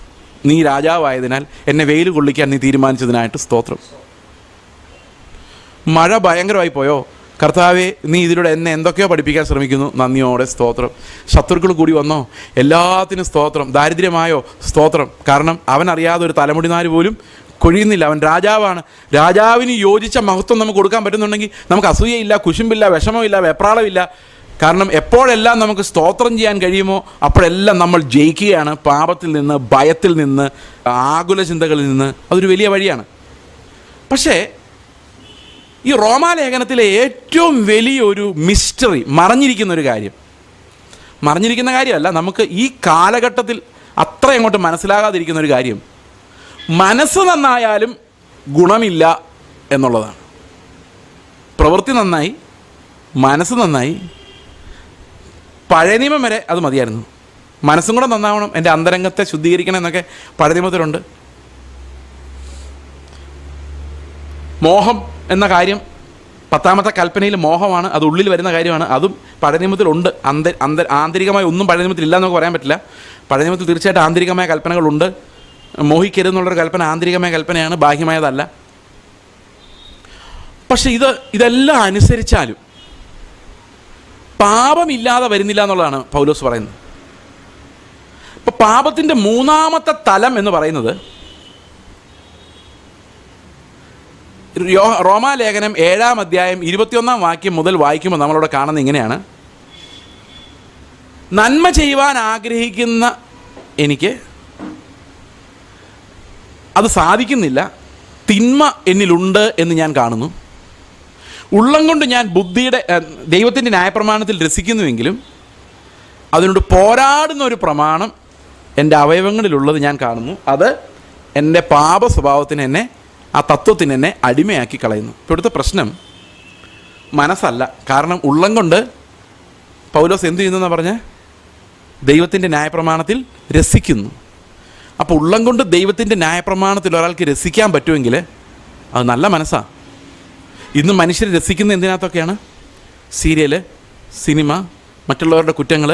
നീ രാജാവായതിനാൽ എന്നെ വെയിൽ കൊള്ളിക്കാൻ നീ തീരുമാനിച്ചതിനായിട്ട് സ്തോത്രം. മഴ ഭയങ്കരമായി പോയോ? കർത്താവെ, നീ ഇതിലൂടെ എന്നെ എന്തൊക്കെയോ പഠിപ്പിക്കാൻ ശ്രമിക്കുന്നു, നന്ദിയോടെ സ്തോത്രം. ശത്രുക്കൾ കൂടി വന്നോ? എല്ലാത്തിനും സ്തോത്രം. ദാരിദ്ര്യമായോ? സ്തോത്രം. കാരണം അവനറിയാതെ ഒരു തലമുടിനാര് പോലും കൊഴിയുന്നില്ല. അവൻ രാജാവാണ്. രാജാവിന് യോജിച്ച മഹത്വം നമുക്ക് കൊടുക്കാൻ പറ്റുന്നുണ്ടെങ്കിൽ നമുക്ക് അസൂയയില്ല, കുശുമ്പില്ല, വിഷമമില്ല, വെപ്രാളമില്ല. കാരണം എപ്പോഴെല്ലാം നമുക്ക് സ്തോത്രം ചെയ്യാൻ കഴിയുമോ അപ്പോഴെല്ലാം നമ്മൾ ജയിക്കുകയാണ്. പാപത്തിൽ നിന്ന്, ഭയത്തിൽ നിന്ന്, ആകുല ചിന്തകളിൽ നിന്ന്. അതൊരു വലിയ വഴിയാണ്. പക്ഷേ ഈ റോമാലേഖനത്തിലെ ഏറ്റവും വലിയൊരു മിസ്റ്ററി, മറഞ്ഞിരിക്കുന്ന കാര്യമല്ല, നമുക്ക് ഈ കാലഘട്ടത്തിൽ അത്ര അങ്ങോട്ട് മനസ്സിലാകാതിരിക്കുന്ന ഒരു കാര്യം, മനസ്സ് നന്നായാലും ഗുണമില്ല എന്നുള്ളതാണ്. പ്രവൃത്തി നന്നായി, മനസ്സ് നന്നായി, പഴയ നിയമം വരെ അത് മതിയായിരുന്നു. മനസ്സും കൂടെ നന്നാവണം, എൻ്റെ അന്തരംഗത്തെ ശുദ്ധീകരിക്കണം എന്നൊക്കെ പഴയ നിയമത്തിലുണ്ട്. മോഹം എന്ന കാര്യം 10-ാമത്തെ കൽപ്പനയിൽ മോഹമാണ്, അത് ഉള്ളിൽ വരുന്ന കാര്യമാണ്. അതും പഴയ നിയമത്തിലുണ്ട്. ആന്തരികമായി ഒന്നും പഴയ നിയമത്തിൽ ഇല്ല എന്നൊക്കെ പറയാൻ പറ്റില്ല. പഴയ നിയമത്തിൽ തീർച്ചയായിട്ടും ആന്തരികമായ കൽപ്പനകളുണ്ട്. മോഹിക്കരുതെന്നുള്ളൊരു കൽപ്പന ആന്തരികമായ കൽപ്പനയാണ്, ബാഹ്യമായതല്ല. പക്ഷെ ഇതെല്ലാം അനുസരിച്ചാലും പാപമില്ലാതെ വരുന്നില്ല എന്നുള്ളതാണ് പൗലോസ് പറയുന്നത്. അപ്പോൾ പാപത്തിൻ്റെ 3-ാമത്തെ തലം എന്ന് പറയുന്നത് റോമാലേഖനം 7-ാം അധ്യായം 21-ാം വാക്യം മുതൽ വായിക്കുമ്പോൾ നമ്മളിവിടെ കാണുന്നത് ഇങ്ങനെയാണ്: നന്മ ചെയ്യുവാൻ ആഗ്രഹിക്കുന്ന എനിക്ക് അത് സാധിക്കുന്നില്ല, തിന്മ എന്നിലുണ്ട് എന്ന് ഞാൻ കാണുന്നു. ഉള്ളം കൊണ്ട് ഞാൻ ദൈവത്തിൻ്റെ ന്യായപ്രമാണത്തിൽ രസിക്കുന്നുവെങ്കിലും അതിനോട് പോരാടുന്ന ഒരു പ്രമാണം എൻ്റെ അവയവങ്ങളിലുള്ളത് ഞാൻ കാണുന്നു. അത് എൻ്റെ പാപ സ്വഭാവത്തിന് ആ തത്വത്തിന് എന്നെ അടിമയാക്കി കളയുന്നു. ഇപ്പോൾ ഇവിടുത്തെ പ്രശ്നം മനസ്സല്ല. കാരണം ഉള്ളം കൊണ്ട് പൗലോസ് എന്ത് ചെയ്യുന്നതെന്ന് പറഞ്ഞാൽ ദൈവത്തിൻ്റെ ന്യായപ്രമാണത്തിൽ രസിക്കുന്നു. അപ്പോൾ ഉള്ളം കൊണ്ട് ദൈവത്തിൻ്റെ ന്യായപ്രമാണത്തിൽ ഒരാൾക്ക് രസിക്കാൻ പറ്റുമെങ്കിൽ അത് നല്ല മനസ്സാണ്. ഇന്ന് മനുഷ്യർ രസിക്കുന്ന എന്തിനകത്തൊക്കെയാണ്? സീരിയല്, സിനിമ, മറ്റുള്ളവരുടെ കുറ്റങ്ങൾ,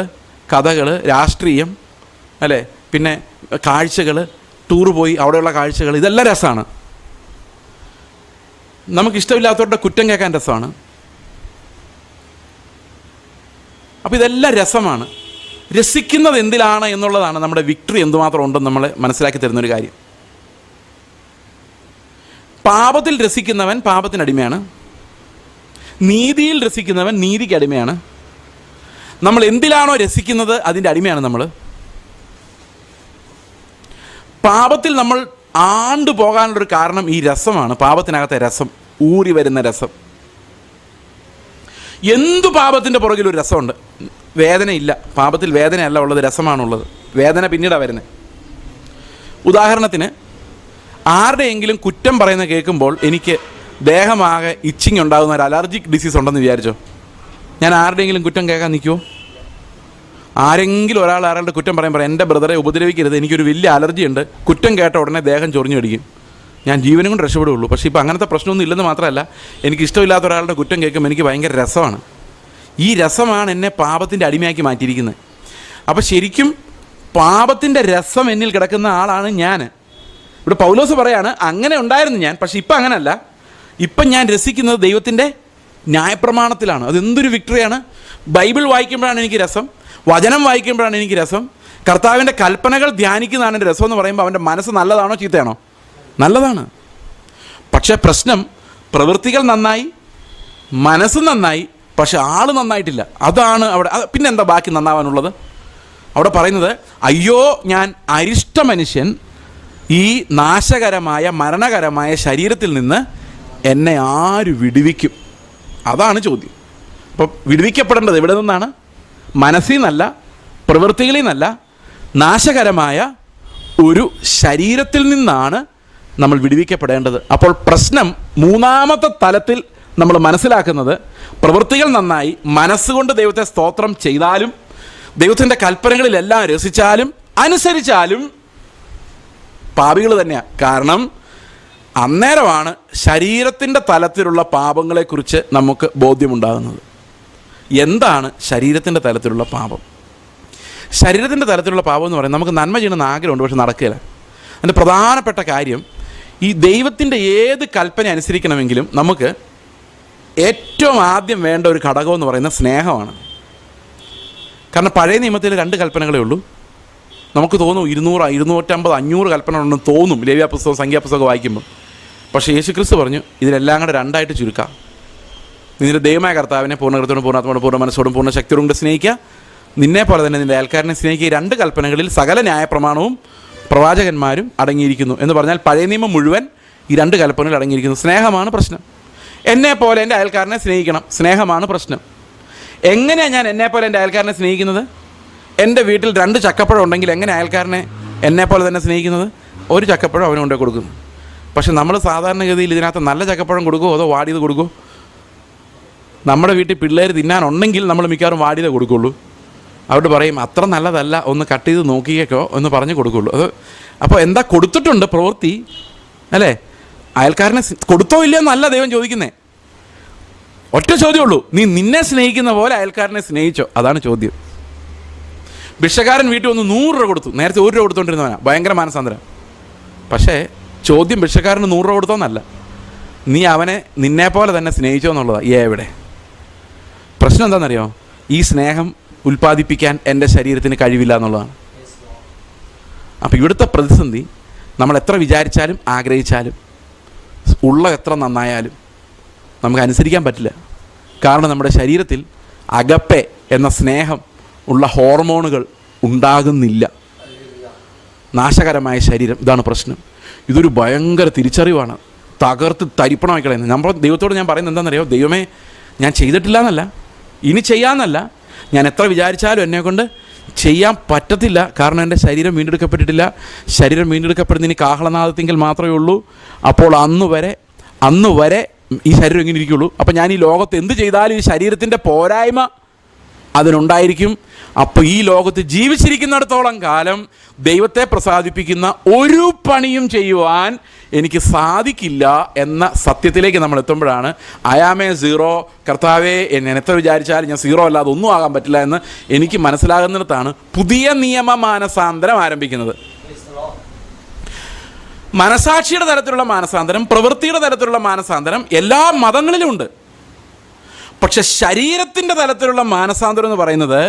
കഥകൾ, രാഷ്ട്രീയം, അല്ലേ? പിന്നെ കാഴ്ചകൾ, ടൂറ് പോയി അവിടെയുള്ള കാഴ്ചകൾ, ഇതെല്ലാം രസമാണ്. നമുക്കിഷ്ടമില്ലാത്തവരുടെ കുറ്റം കേൾക്കാൻ രസമാണ്. അപ്പോൾ ഇതെല്ലാം രസമാണ്. രസിക്കുന്നത് എന്തിലാണ് എന്നുള്ളതാണ് നമ്മുടെ വിക്ടറി എന്തുമാത്രം ഉണ്ടെന്ന് നമ്മളെ മനസ്സിലാക്കി തരുന്നൊരു കാര്യം. പാപത്തിൽ രസിക്കുന്നവൻ പാപത്തിനടിമയാണ്, നീതിയിൽ രസിക്കുന്നവൻ നീതിക്ക് അടിമയാണ്. നമ്മൾ എന്തിലാണോ രസിക്കുന്നത് അതിൻ്റെ അടിമയാണ് നമ്മൾ. പാപത്തിൽ നമ്മൾ ആണ്ടു പോകാനുള്ളൊരു കാരണം ഈ രസമാണ്. പാപത്തിനകത്തെ രസം, ഊറി വരുന്ന രസം. എന്തു പാപത്തിൻ്റെ പുറകിലൊരു രസമുണ്ട്. വേദനയില്ല, പാപത്തിൽ വേദനയല്ല ഉള്ളത്, രസമാണുള്ളത്. വേദന പിന്നീടാണ് വരുന്നത്. ഉദാഹരണത്തിന്, ആരുടെയെങ്കിലും കുറ്റം പറയുന്നത് കേൾക്കുമ്പോൾ എനിക്ക് ദേഹമാകെ ഇച്ചിങ് ഉണ്ടാകുന്ന ഒരു അലർജിക് ഡിസീസ് ഉണ്ടെന്ന് വിചാരിച്ചോ, ഞാൻ ആരുടെയെങ്കിലും കുറ്റം കേൾക്കാൻ നിൽക്കുമോ? ആരെങ്കിലും ആളുടെ കുറ്റം പറയുമ്പോൾ എൻ്റെ ബ്രദറെ ഉപദ്രവിക്കരുത്, എനിക്കൊരു വലിയ അലർജി ഉണ്ട്, കുറ്റം കേട്ട ഉടനെ ദേഹം ചൊറിഞ്ഞു പിടിക്കും, ഞാൻ ജീവനും കൊണ്ട് രക്ഷപ്പെടുകയുള്ളൂ. പക്ഷേ ഇപ്പോൾ അങ്ങനത്തെ പ്രശ്നമൊന്നും ഇല്ലെന്ന് മാത്രമല്ല, എനിക്ക് ഇഷ്ടമില്ലാത്ത ഒരാളുടെ കുറ്റം കേൾക്കുമ്പോൾ എനിക്ക് ഭയങ്കര രസമാണ്. ഈ രസമാണ് എന്നെ പാപത്തിൻ്റെ അടിമയാക്കി മാറ്റിയിരിക്കുന്നത്. അപ്പോൾ ശരിക്കും പാപത്തിൻ്റെ രസം എന്നിൽ കിടക്കുന്ന ആളാണ് ഞാൻ. ഇവിടെ പൗലോസ് പറയാണ്, അങ്ങനെ ഉണ്ടായിരുന്നു ഞാൻ, പക്ഷേ ഇപ്പം അങ്ങനല്ല. ഇപ്പം ഞാൻ രസിക്കുന്നത് ദൈവത്തിൻ്റെ ന്യായപ്രമാണത്തിലാണ്. അതെന്തൊരു വിക്ടറിയാണ്. ബൈബിൾ വായിക്കുമ്പോഴാണ് എനിക്ക് രസം, വചനം വായിക്കുമ്പോഴാണ് എനിക്ക് രസം, കർത്താവിൻ്റെ കൽപ്പനകൾ ധ്യാനിക്കുന്നതാണ് എൻ്റെ രസം എന്ന് പറയുമ്പോൾ അവൻ്റെ മനസ്സ് നല്ലതാണോ ചീത്തയാണോ? നല്ലതാണ്. പക്ഷേ പ്രശ്നം, പ്രവൃത്തികൾ നന്നായി, മനസ്സ് നന്നായി, പക്ഷെ ആൾ നന്നായിട്ടില്ല. അതാണ് അവിടെ. പിന്നെ എന്താ ബാക്കി നന്നാവാനുള്ളത്? അവിടെ പറയുന്നത്, അയ്യോ ഞാൻ അരിഷ്ട മനുഷ്യൻ, ഈ നാശകരമായ മരണകരമായ ശരീരത്തിൽ നിന്ന് എന്നെ ആര് വിടുവിക്കും? അതാണ് ചോദ്യം. അപ്പോൾ വിടുവിക്കപ്പെടേണ്ടത് എവിടെ നിന്നാണ്? മനസ്സിൽ നിന്നല്ല, പ്രവൃത്തികളിൽ നിന്നല്ല, നാശകരമായ ഒരു ശരീരത്തിൽ നിന്നാണ് നമ്മൾ വിടുവിക്കപ്പെടേണ്ടത്. അപ്പോൾ പ്രശ്നം മൂന്നാമത്തെ തലത്തിൽ നമ്മൾ മനസ്സിലാക്കുന്നത്, പ്രവൃത്തികൾ നന്നായി മനസ്സുകൊണ്ട് ദൈവത്തെ സ്തോത്രം ചെയ്താലും ദൈവത്തിൻ്റെ കൽപ്പനകളിലെല്ലാം രസിച്ചാലും അനുസരിച്ചാലും പാപികൾ തന്നെയാണ്. കാരണം അന്നേരമാണ് ശരീരത്തിൻ്റെ തലത്തിലുള്ള പാപങ്ങളെക്കുറിച്ച് നമുക്ക് ബോധ്യമുണ്ടാകുന്നത്. എന്താണ് ശരീരത്തിൻ്റെ തലത്തിലുള്ള പാപം? ശരീരത്തിൻ്റെ തലത്തിലുള്ള പാപം എന്ന് പറയുന്നത്, നമുക്ക് നന്മ ചെയ്യണമെന്ന് ആഗ്രഹമുണ്ട്, പക്ഷെ നടക്കില്ല. അതിൻ്റെ പ്രധാനപ്പെട്ട കാര്യം, ഈ ദൈവത്തിൻ്റെ ഏത് കൽപ്പന അനുസരിക്കണമെങ്കിലും നമുക്ക് ഏറ്റവും ആദ്യം വേണ്ട ഒരു ഘടകം എന്ന് പറയുന്നത് സ്നേഹമാണ്. കാരണം പഴയ നിയമത്തിൽ 2 കൽപ്പനകളേ ഉള്ളൂ. നമുക്ക് തോന്നും 200, 250, 500 കൽപ്പന ഉണ്ടെന്ന് തോന്നും ലേവ്യാപുസ്തകം, സംഖ്യാപുസ്തകം വായിക്കുമ്പോൾ. പക്ഷേ യേശുക്രിസ്തു പറഞ്ഞു, ഇതിലെല്ലാം കൂടെ 2ആയിട്ട് ചുരുക്കാം. നിന്റെ ദൈവമായ കർത്താവിനെ പൂർണ്ണകൃത്തോടും പൂർണ്ണാത്മാവോടും പൂർണ്ണ മനസ്സോടും പൂർണ്ണ ശക്തിയോടും കൊണ്ട് സ്നേഹിക്കുക, നിന്നെ പോലെ തന്നെ നിൻ്റെ അയൽക്കാരനെ സ്നേഹിക്കുക. ഈ 2 കൽപ്പനകളിൽ സകല ന്യായപ്രമാണവും പ്രവാചകന്മാരും അടങ്ങിയിരിക്കുന്നു എന്ന് പറഞ്ഞാൽ പഴയ നിയമം മുഴുവൻ ഈ 2 കൽപ്പനകൾ അടങ്ങിയിരിക്കുന്നു. സ്നേഹമാണ് പ്രശ്നം. എന്നെപ്പോലെ എൻ്റെ അയൽക്കാരനെ സ്നേഹിക്കണം, സ്നേഹമാണ് പ്രശ്നം. എങ്ങനെയാണ് ഞാൻ എന്നെപ്പോലെ എൻ്റെ അയൽക്കാരനെ സ്നേഹിക്കുന്നത്? എൻ്റെ വീട്ടിൽ 2 ചക്കപ്പഴം ഉണ്ടെങ്കിൽ എങ്ങനെ അയൽക്കാരനെ എന്നെപ്പോലെ തന്നെ സ്നേഹിക്കുന്നത്? ഒരു ചക്കപ്പഴം അവന് കൊണ്ടേ കൊടുക്കുന്നു. പക്ഷെ നമ്മൾ സാധാരണഗതിയിൽ ഇതിനകത്ത് നല്ല ചക്കപ്പഴം കൊടുക്കുമോ അതോ വാടിയത് കൊടുക്കുമോ? നമ്മുടെ വീട്ടിൽ പിള്ളേർ തിന്നാനുണ്ടെങ്കിൽ നമ്മൾ മിക്കവാറും വാടിയതേ കൊടുക്കുള്ളൂ. അവിടെ പറയും, അത്ര നല്ലതല്ല, ഒന്ന് കട്ട് ചെയ്ത് നോക്കിയേക്കോ എന്ന് പറഞ്ഞ് കൊടുക്കുള്ളൂ. അപ്പോൾ എന്താ കൊടുത്തിട്ടുണ്ട് പ്രവൃത്തി, അല്ലേ? അയൽക്കാരനെ കൊടുത്തോ ഇല്ലയോ എന്നല്ല ദൈവം ചോദിക്കുന്നേ. ഒറ്റ ചോദ്യമുള്ളൂ, നീ നിന്നെ സ്നേഹിക്കുന്ന പോലെ അയൽക്കാരനെ സ്നേഹിച്ചോ? അതാണ് ചോദ്യം. ഭിക്ഷക്കാരൻ വീട്ടിൽ വന്ന് 100 രൂപ കൊടുത്തു. നേരത്തെ 1 രൂപ കൊടുത്തോണ്ടിരുന്നവനാ, ഭയങ്കര മാനസാന്തരം. പക്ഷേ ചോദ്യം ഭിക്ഷക്കാരന് 100 രൂപ കൊടുത്തോന്നല്ല, നീ അവനെ നിന്നെപ്പോലെ തന്നെ സ്നേഹിച്ചോ എന്നുള്ളതാണ്. എവിടെ പ്രശ്നം എന്താണെന്നറിയോ? ഈ സ്നേഹം ഉൽപ്പാദിപ്പിക്കാൻ എൻ്റെ ശരീരത്തിന് കഴിവില്ല എന്നുള്ളതാണ്. അപ്പോൾ ഇവിടുത്തെ പ്രതിസന്ധി, നമ്മൾ എത്ര വിചാരിച്ചാലും ആഗ്രഹിച്ചാലും ഉള്ള എത്ര നന്നായാലും നമുക്ക് അനുസരിക്കാൻ പറ്റില്ല. കാരണം നമ്മുടെ ശരീരത്തിൽ അഗപ്പെ എന്ന സ്നേഹം ഉള്ള ഹോർമോണുകൾ ഉണ്ടാകുന്നില്ല. നാശകരമായ ശരീരം, ഇതാണ് പ്രശ്നം. ഇതൊരു ഭയങ്കര തിരിച്ചറിവാണ്. തകർത്ത് തരിപ്പണമായി കളയുന്നത്. നമ്മൾ ദൈവത്തോട് ഞാൻ പറയുന്നത് എന്താണെന്നറിയോ? ദൈവമേ, ഞാൻ ചെയ്തിട്ടില്ല എന്നല്ല, ഇനി ചെയ്യാമെന്നല്ല, ഞാൻ എത്ര വിചാരിച്ചാലും എന്നെക്കൊണ്ട് ചെയ്യാൻ പറ്റത്തില്ല. കാരണം എൻ്റെ ശരീരം വീണ്ടെടുക്കപ്പെട്ടിട്ടില്ല. ശരീരം വീണ്ടെടുക്കപ്പെടുന്ന ഇനി കാഹളനാദത്തിങ്കിൽ മാത്രമേ ഉള്ളൂ. അപ്പോൾ അന്ന് വരെ ഈ ശരീരം ഇങ്ങനെ ഇരിക്കുള്ളൂ. അപ്പോൾ ഞാൻ ഈ ലോകത്ത് എന്ത് ചെയ്താലും ഈ ശരീരത്തിൻ്റെ പോരായ്മ അതിനുണ്ടായിരിക്കും. അപ്പോൾ ഈ ലോകത്ത് ജീവിച്ചിരിക്കുന്നിടത്തോളം കാലം ദൈവത്തെ പ്രസാദിപ്പിക്കുന്ന ഒരു പണിയും ചെയ്യുവാൻ എനിക്ക് സാധിക്കില്ല എന്ന സത്യത്തിലേക്ക് നമ്മൾ എത്തുമ്പോഴാണ് ഐ ആം എ സീറോ, കർത്താവേ ഞാൻ എത്ര വിചാരിച്ചാലും ഞാൻ സീറോ അല്ലാതെ ഒന്നും ആകാൻ പറ്റില്ല എന്ന് എനിക്ക് മനസ്സിലാകുന്നിടത്താണ് പുതിയ നിയമ മാനസാന്തരം ആരംഭിക്കുന്നത്. മനസാക്ഷിയുടെ തലത്തിലുള്ള മാനസാന്തരം, പ്രവൃത്തിയുടെ തലത്തിലുള്ള മാനസാന്തരം എല്ലാ മതങ്ങളിലും ഉണ്ട്. പക്ഷെ ശരീരത്തിൻ്റെ തലത്തിലുള്ള മാനസാന്തരം എന്ന് പറയുന്നത്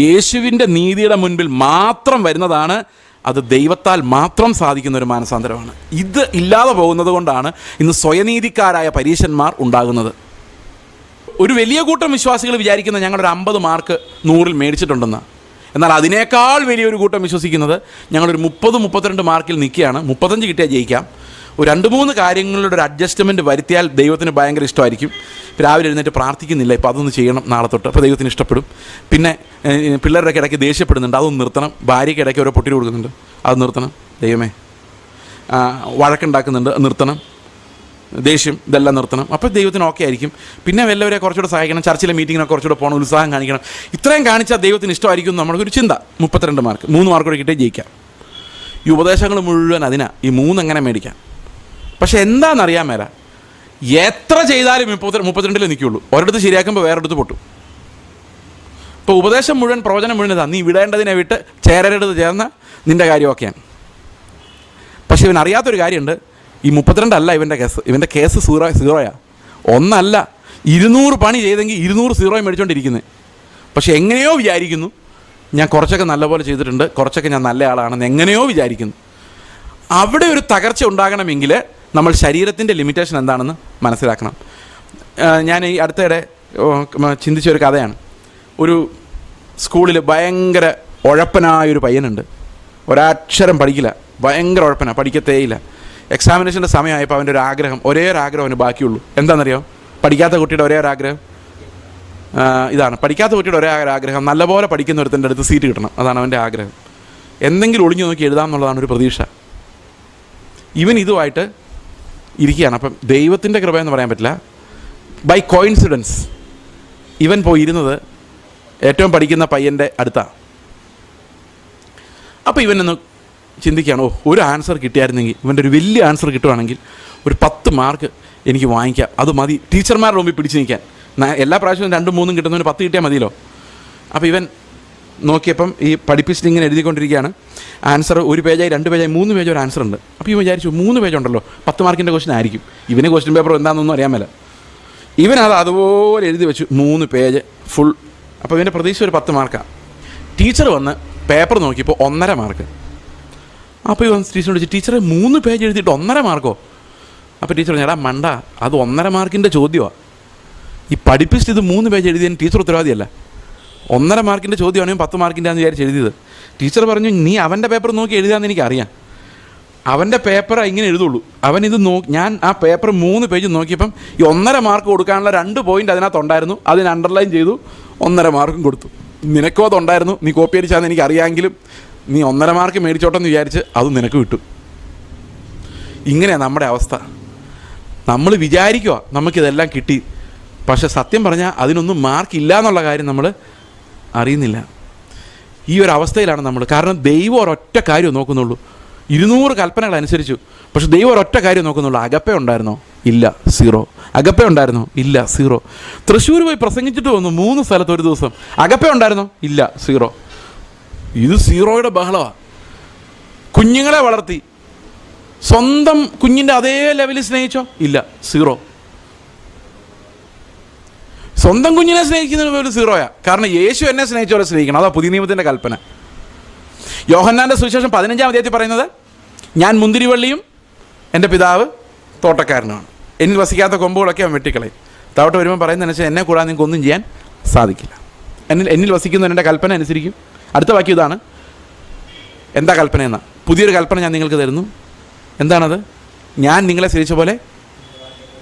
യേശുവിൻ്റെ നീതിയുടെ മുൻപിൽ മാത്രം വരുന്നതാണ്. അത് ദൈവത്താൽ മാത്രം സാധിക്കുന്ന ഒരു മാനസാന്തരമാണ്. ഇത് ഇല്ലാതെ പോകുന്നത് കൊണ്ടാണ് ഇന്ന് സ്വയനീതിക്കാരായ പരീശന്മാർ ഉണ്ടാകുന്നത്. ഒരു വലിയ കൂട്ടം വിശ്വാസികൾ വിചാരിക്കുന്നത് ഞങ്ങളൊരു 50 മാർക്ക് 100-ൽ മേടിച്ചിട്ടുണ്ടെന്ന്. എന്നാൽ അതിനേക്കാൾ വലിയൊരു കൂട്ടം വിശ്വസിക്കുന്നത് ഞങ്ങളൊരു 30-32 മാർക്കിൽ നിൽക്കുകയാണ്, 35 കിട്ടിയാൽ ജയിക്കാം. ഒരു 2-3 കാര്യങ്ങളുടെ ഒരു അഡ്ജസ്റ്റ്മെൻറ്റ് വരുത്തിയാൽ ദൈവത്തിന് ഭയങ്കര ഇഷ്ടമായിരിക്കും. രാവിലെ എഴുന്നേറ്റ് പ്രാർത്ഥിക്കുന്നില്ല, ഇപ്പോൾ അതൊന്ന് ചെയ്യണം നാളെ തൊട്ട്, അപ്പോൾ ദൈവത്തിന് ഇഷ്ടപ്പെടും. പിന്നെ പിള്ളേരുടെ ഇടയ്ക്ക് ദേഷ്യപ്പെടുന്നുണ്ട്, അതൊന്ന് നിർത്തണം. ഭാര്യയ്ക്ക് ഇടയ്ക്ക് ഓരോ പൊട്ടി കൊടുക്കുന്നുണ്ട്, അത് നിർത്തണം. ദൈവമേ, വഴക്കുണ്ടാക്കുന്നുണ്ട്, നിർത്തണം. ദേഷ്യം ഇതെല്ലാം നിർത്തണം. അപ്പോൾ ദൈവത്തിന് ഓക്കെ ആയിരിക്കും. പിന്നെ വല്ലവരെ കുറച്ചുകൂടെ സഹായിക്കണം, ചർച്ചിലെ മീറ്റിങ്ങിനൊക്കെ കുറച്ചുകൂടെ പോകണം, ഉത്സാഹം കാണിക്കണം. ഇത്രയും കാണിച്ചാൽ ദൈവത്തിന് ഇഷ്ടമായിരിക്കും നമ്മൾക്കൊരു ചിന്ത. 32 മാർക്ക്, 3 മാർക്ക് കൂടെ കിട്ടിയേ ജയിക്കാം. ഈ ഉപദേശങ്ങൾ മുഴുവൻ അതിനാ, ഈ 3 എങ്ങനെ മേടിക്കാം. പക്ഷെ എന്താണെന്നറിയാൻ മേല, എത്ര ചെയ്താലും 32 നിൽക്കുകയുള്ളൂ. ഒരിടത്ത് ശരിയാക്കുമ്പോൾ വേറെടുത്ത് പൊട്ടും. ഇപ്പോൾ ഉപദേശം മുഴുവൻ, പ്രവചനം മുഴുവൻ ഇതാ, നീ വിടേണ്ടതിനെ വിട്ട് ചേരരുത് ചേർന്ന നിൻ്റെ കാര്യമൊക്കെയാണ്. പക്ഷെ ഇവൻ അറിയാത്തൊരു കാര്യമുണ്ട്, ഈ 32 അല്ല ഇവൻ്റെ കേസ് 0 ഒന്നല്ല, 200 പണി ചെയ്തെങ്കിൽ 200 0 മേടിച്ചുകൊണ്ടിരിക്കുന്നത്. പക്ഷെ എങ്ങനെയോ വിചാരിക്കുന്നു ഞാൻ കുറച്ചൊക്കെ നല്ലപോലെ ചെയ്തിട്ടുണ്ട്, കുറച്ചൊക്കെ ഞാൻ നല്ല ആളാണെന്ന് എങ്ങനെയോ വിചാരിക്കുന്നു. അവിടെ ഒരു തകർച്ച ഉണ്ടാകണമെങ്കിൽ നമ്മൾ ശരീരത്തിൻ്റെ ലിമിറ്റേഷൻ എന്താണെന്ന് മനസ്സിലാക്കണം. ഞാൻ ഈ അടുത്തിടെ ചിന്തിച്ചൊരു കഥയാണ്. ഒരു സ്കൂളിൽ ഭയങ്കര ഉഴപ്പനായൊരു പയ്യനുണ്ട്. ഒരക്ഷരം പഠിക്കില്ല, ഭയങ്കര ഉഴപ്പനാണ്, പഠിക്കത്തേയില്ല. എക്സാമിനേഷൻ്റെ സമയമായപ്പോൾ അവൻ്റെ ഒരു ആഗ്രഹം, ഒരേ ഒരു ആഗ്രഹം അവന് ബാക്കിയുള്ളൂ. എന്താണെന്നറിയോ? പഠിക്കാത്ത കുട്ടിയുടെ ഒരേ ഒരു ആഗ്രഹം ഇതാണ്. പഠിക്കാത്ത കുട്ടിയുടെ ഒരേ ആഗ്രഹം നല്ലപോലെ പഠിക്കുന്ന ഒരുത്തൻ്റെ അടുത്ത് സീറ്റ് കിട്ടണം. അതാണ് അവൻ്റെ ആഗ്രഹം. എന്തെങ്കിലും ഒളിഞ്ഞു നോക്കി എഴുതാമെന്നുള്ളതാണ് ഒരു പ്രതീക്ഷ. ഇവൻ ഇതുമായിട്ട് ഇരിക്കുകയാണ്. അപ്പം ദൈവത്തിൻ്റെ കൃപയെന്ന് പറയാൻ പറ്റില്ല, ബൈ കോയിൻസിഡൻസ് ഇവൻ പോയി ഇരുന്നത് ഏറ്റവും പഠിക്കുന്ന പയ്യൻ്റെ അടുത്താണ്. അപ്പോൾ ഇവനൊന്ന് ചിന്തിക്കുകയാണ്, ഒരു ആൻസർ കിട്ടിയായിരുന്നെങ്കിൽ, ഇവൻ്റെ ഒരു വലിയ ആൻസർ കിട്ടുവാണെങ്കിൽ ഒരു 10 മാർക്ക് എനിക്ക് വാങ്ങിക്കാം, അത് മതി ടീച്ചർമാരുടെ മുമ്പിൽ പിടിച്ച് നിൽക്കാൻ. എല്ലാ പ്രാവശ്യവും 2, 3 കിട്ടുന്നതിന് 10 കിട്ടിയാൽ മതിയല്ലോ. അപ്പോൾ ഇവൻ നോക്കിയപ്പം ഈ പഠിപ്പിച്ചിട്ട് ഇങ്ങനെ എഴുതിക്കൊണ്ടിരിക്കുകയാണ്. ആൻസർ 1 പേജായി, 2 പേജായി, 3 പേജ് ഒരു ആൻസർ ഉണ്ട്. അപ്പോൾ ഇവൻ വിചാരിച്ചു 3 പേജ് ഉണ്ടല്ലോ, 10 മാർക്കിൻ്റെ ക്വസ്റ്റൻ ആയിരിക്കും. ഇവന് ക്വസ്റ്റ്യൻ പേപ്പർ എന്താണെന്നൊന്നും അറിയാൻ മേല. ഇവനത് അതുപോലെ എഴുതി വെച്ചു, 3 പേജ് ഫുൾ. അപ്പോൾ ഇവൻ്റെ പ്രതീക്ഷ ഒരു 10 മാർക്കാണ്. ടീച്ചർ വന്ന് പേപ്പർ നോക്കിയപ്പോൾ 1.5 മാർക്ക്. അപ്പോൾ ഇവൻ ടീച്ചറിനോട് ചോദിച്ചു, ടീച്ചറെ 3 പേജ് എഴുതിയിട്ട് 1.5 മാർക്കോ? അപ്പോൾ ടീച്ചർ പറഞ്ഞു, എടാ മണ്ട, അത് 1.5 മാർക്കിൻ്റെ ചോദ്യമാണ്. ഈ പഠിപ്പിച്ചിട്ട് ഇത് 3 പേജ് എഴുതിയതിന് ടീച്ചർ ഉത്തരവാദിയല്ല. 1.5 മാർക്കിൻ്റെ ചോദ്യമാണെങ്കിൽ 10 മാർക്കിൻ്റെ ആണെന്ന് വിചാരിച്ച് എഴുതിയത്. ടീച്ചർ പറഞ്ഞു, നീ അവൻ്റെ പേപ്പർ നോക്കി എഴുതാമെന്ന് എനിക്കറിയാം, അവൻ്റെ പേപ്പർ ഇങ്ങനെ എഴുതുള്ളൂ. അവനിത് ഞാൻ ആ പേപ്പർ 3 പേജ് നോക്കിയപ്പം ഈ 1.5 മാർക്ക് കൊടുക്കാനുള്ള 2 പോയിൻ്റ് അതിനകത്തുണ്ടായിരുന്നു. അതിന് അണ്ടർലൈൻ ചെയ്തു, 1.5 മാർക്കും കൊടുത്തു. നിനക്കും അതുണ്ടായിരുന്നു, നീ കോപ്പി അടിച്ചാന്ന് എനിക്കറിയാമെങ്കിലും നീ 1.5 മാർക്ക് മേടിച്ചോട്ടെന്ന് വിചാരിച്ച് അത് നിനക്ക് കിട്ടും. ഇങ്ങനെയാണ് നമ്മുടെ അവസ്ഥ. നമ്മൾ വിചാരിക്കുക നമുക്കിതെല്ലാം കിട്ടി, പക്ഷെ സത്യം പറഞ്ഞാൽ അതിനൊന്നും മാർക്കില്ല എന്നുള്ള കാര്യം നമ്മൾ അറിയുന്നില്ല. ഈ ഒരു അവസ്ഥയിലാണ് നമ്മൾ. കാരണം ദൈവം ഒരൊറ്റ കാര്യം നോക്കുന്നുള്ളൂ. 200 കൽപ്പനകൾ അനുസരിച്ചു, പക്ഷെ ദൈവം ഒരൊറ്റ കാര്യം നോക്കുന്നുള്ളൂ. അഗപ്പെ ഉണ്ടായിരുന്നോ? ഇല്ല, 0. അഗപ്പെ ഉണ്ടായിരുന്നോ? ഇല്ല, 0. തൃശ്ശൂർ പോയി പ്രസംഗിച്ചിട്ട് വന്നു 3 സ്ഥലത്ത് ഒരു ദിവസം. അഗപ്പെ ഉണ്ടായിരുന്നോ? ഇല്ല, 0. ഇത് 0യുടെ ബഹളമാണ്. കുഞ്ഞുങ്ങളെ വളർത്തി, സ്വന്തം കുഞ്ഞിൻ്റെ അതേ ലെവലിൽ സ്നേഹിച്ചോ? ഇല്ല, 0. സ്വന്തം കുഞ്ഞിനെ സ്നേഹിക്കുന്നതിന് പോലും 0യാ. കാരണം യേശു എന്നെ സ്നേഹിച്ചവരെ സ്നേഹിക്കണം. അതാ പുതിയ നിയമത്തിൻ്റെ കൽപ്പന. യോഹന്നാൻ്റെ സുവിശേഷം 15-ാം അധ്യായത്തിൽ പറയുന്നത്, ഞാൻ മുന്തിരിവള്ളിയും എൻ്റെ പിതാവ് തോട്ടക്കാരനുമാണ്, എന്നിൽ വസിക്കാത്ത കൊമ്പുകളൊക്കെ അവൻ വെട്ടിക്കളയും. താവട്ട് വരുമ്പോൾ പറയുന്നതനുസരിച്ച് എന്നെ കൂടാതെ നിങ്ങൾക്ക് ഒന്നും ചെയ്യാൻ സാധിക്കില്ല. എന്നിൽ വസിക്കുന്നവൻ എൻ്റെ കൽപ്പന അനുസരിക്കും. അടുത്ത വാക്യം ഇതാണ്. എന്താ കൽപ്പന എന്നാ? പുതിയൊരു കൽപ്പന ഞാൻ നിങ്ങൾക്ക് തരുന്നു. എന്താണത്? ഞാൻ നിങ്ങളെ സ്നേഹിച്ച പോലെ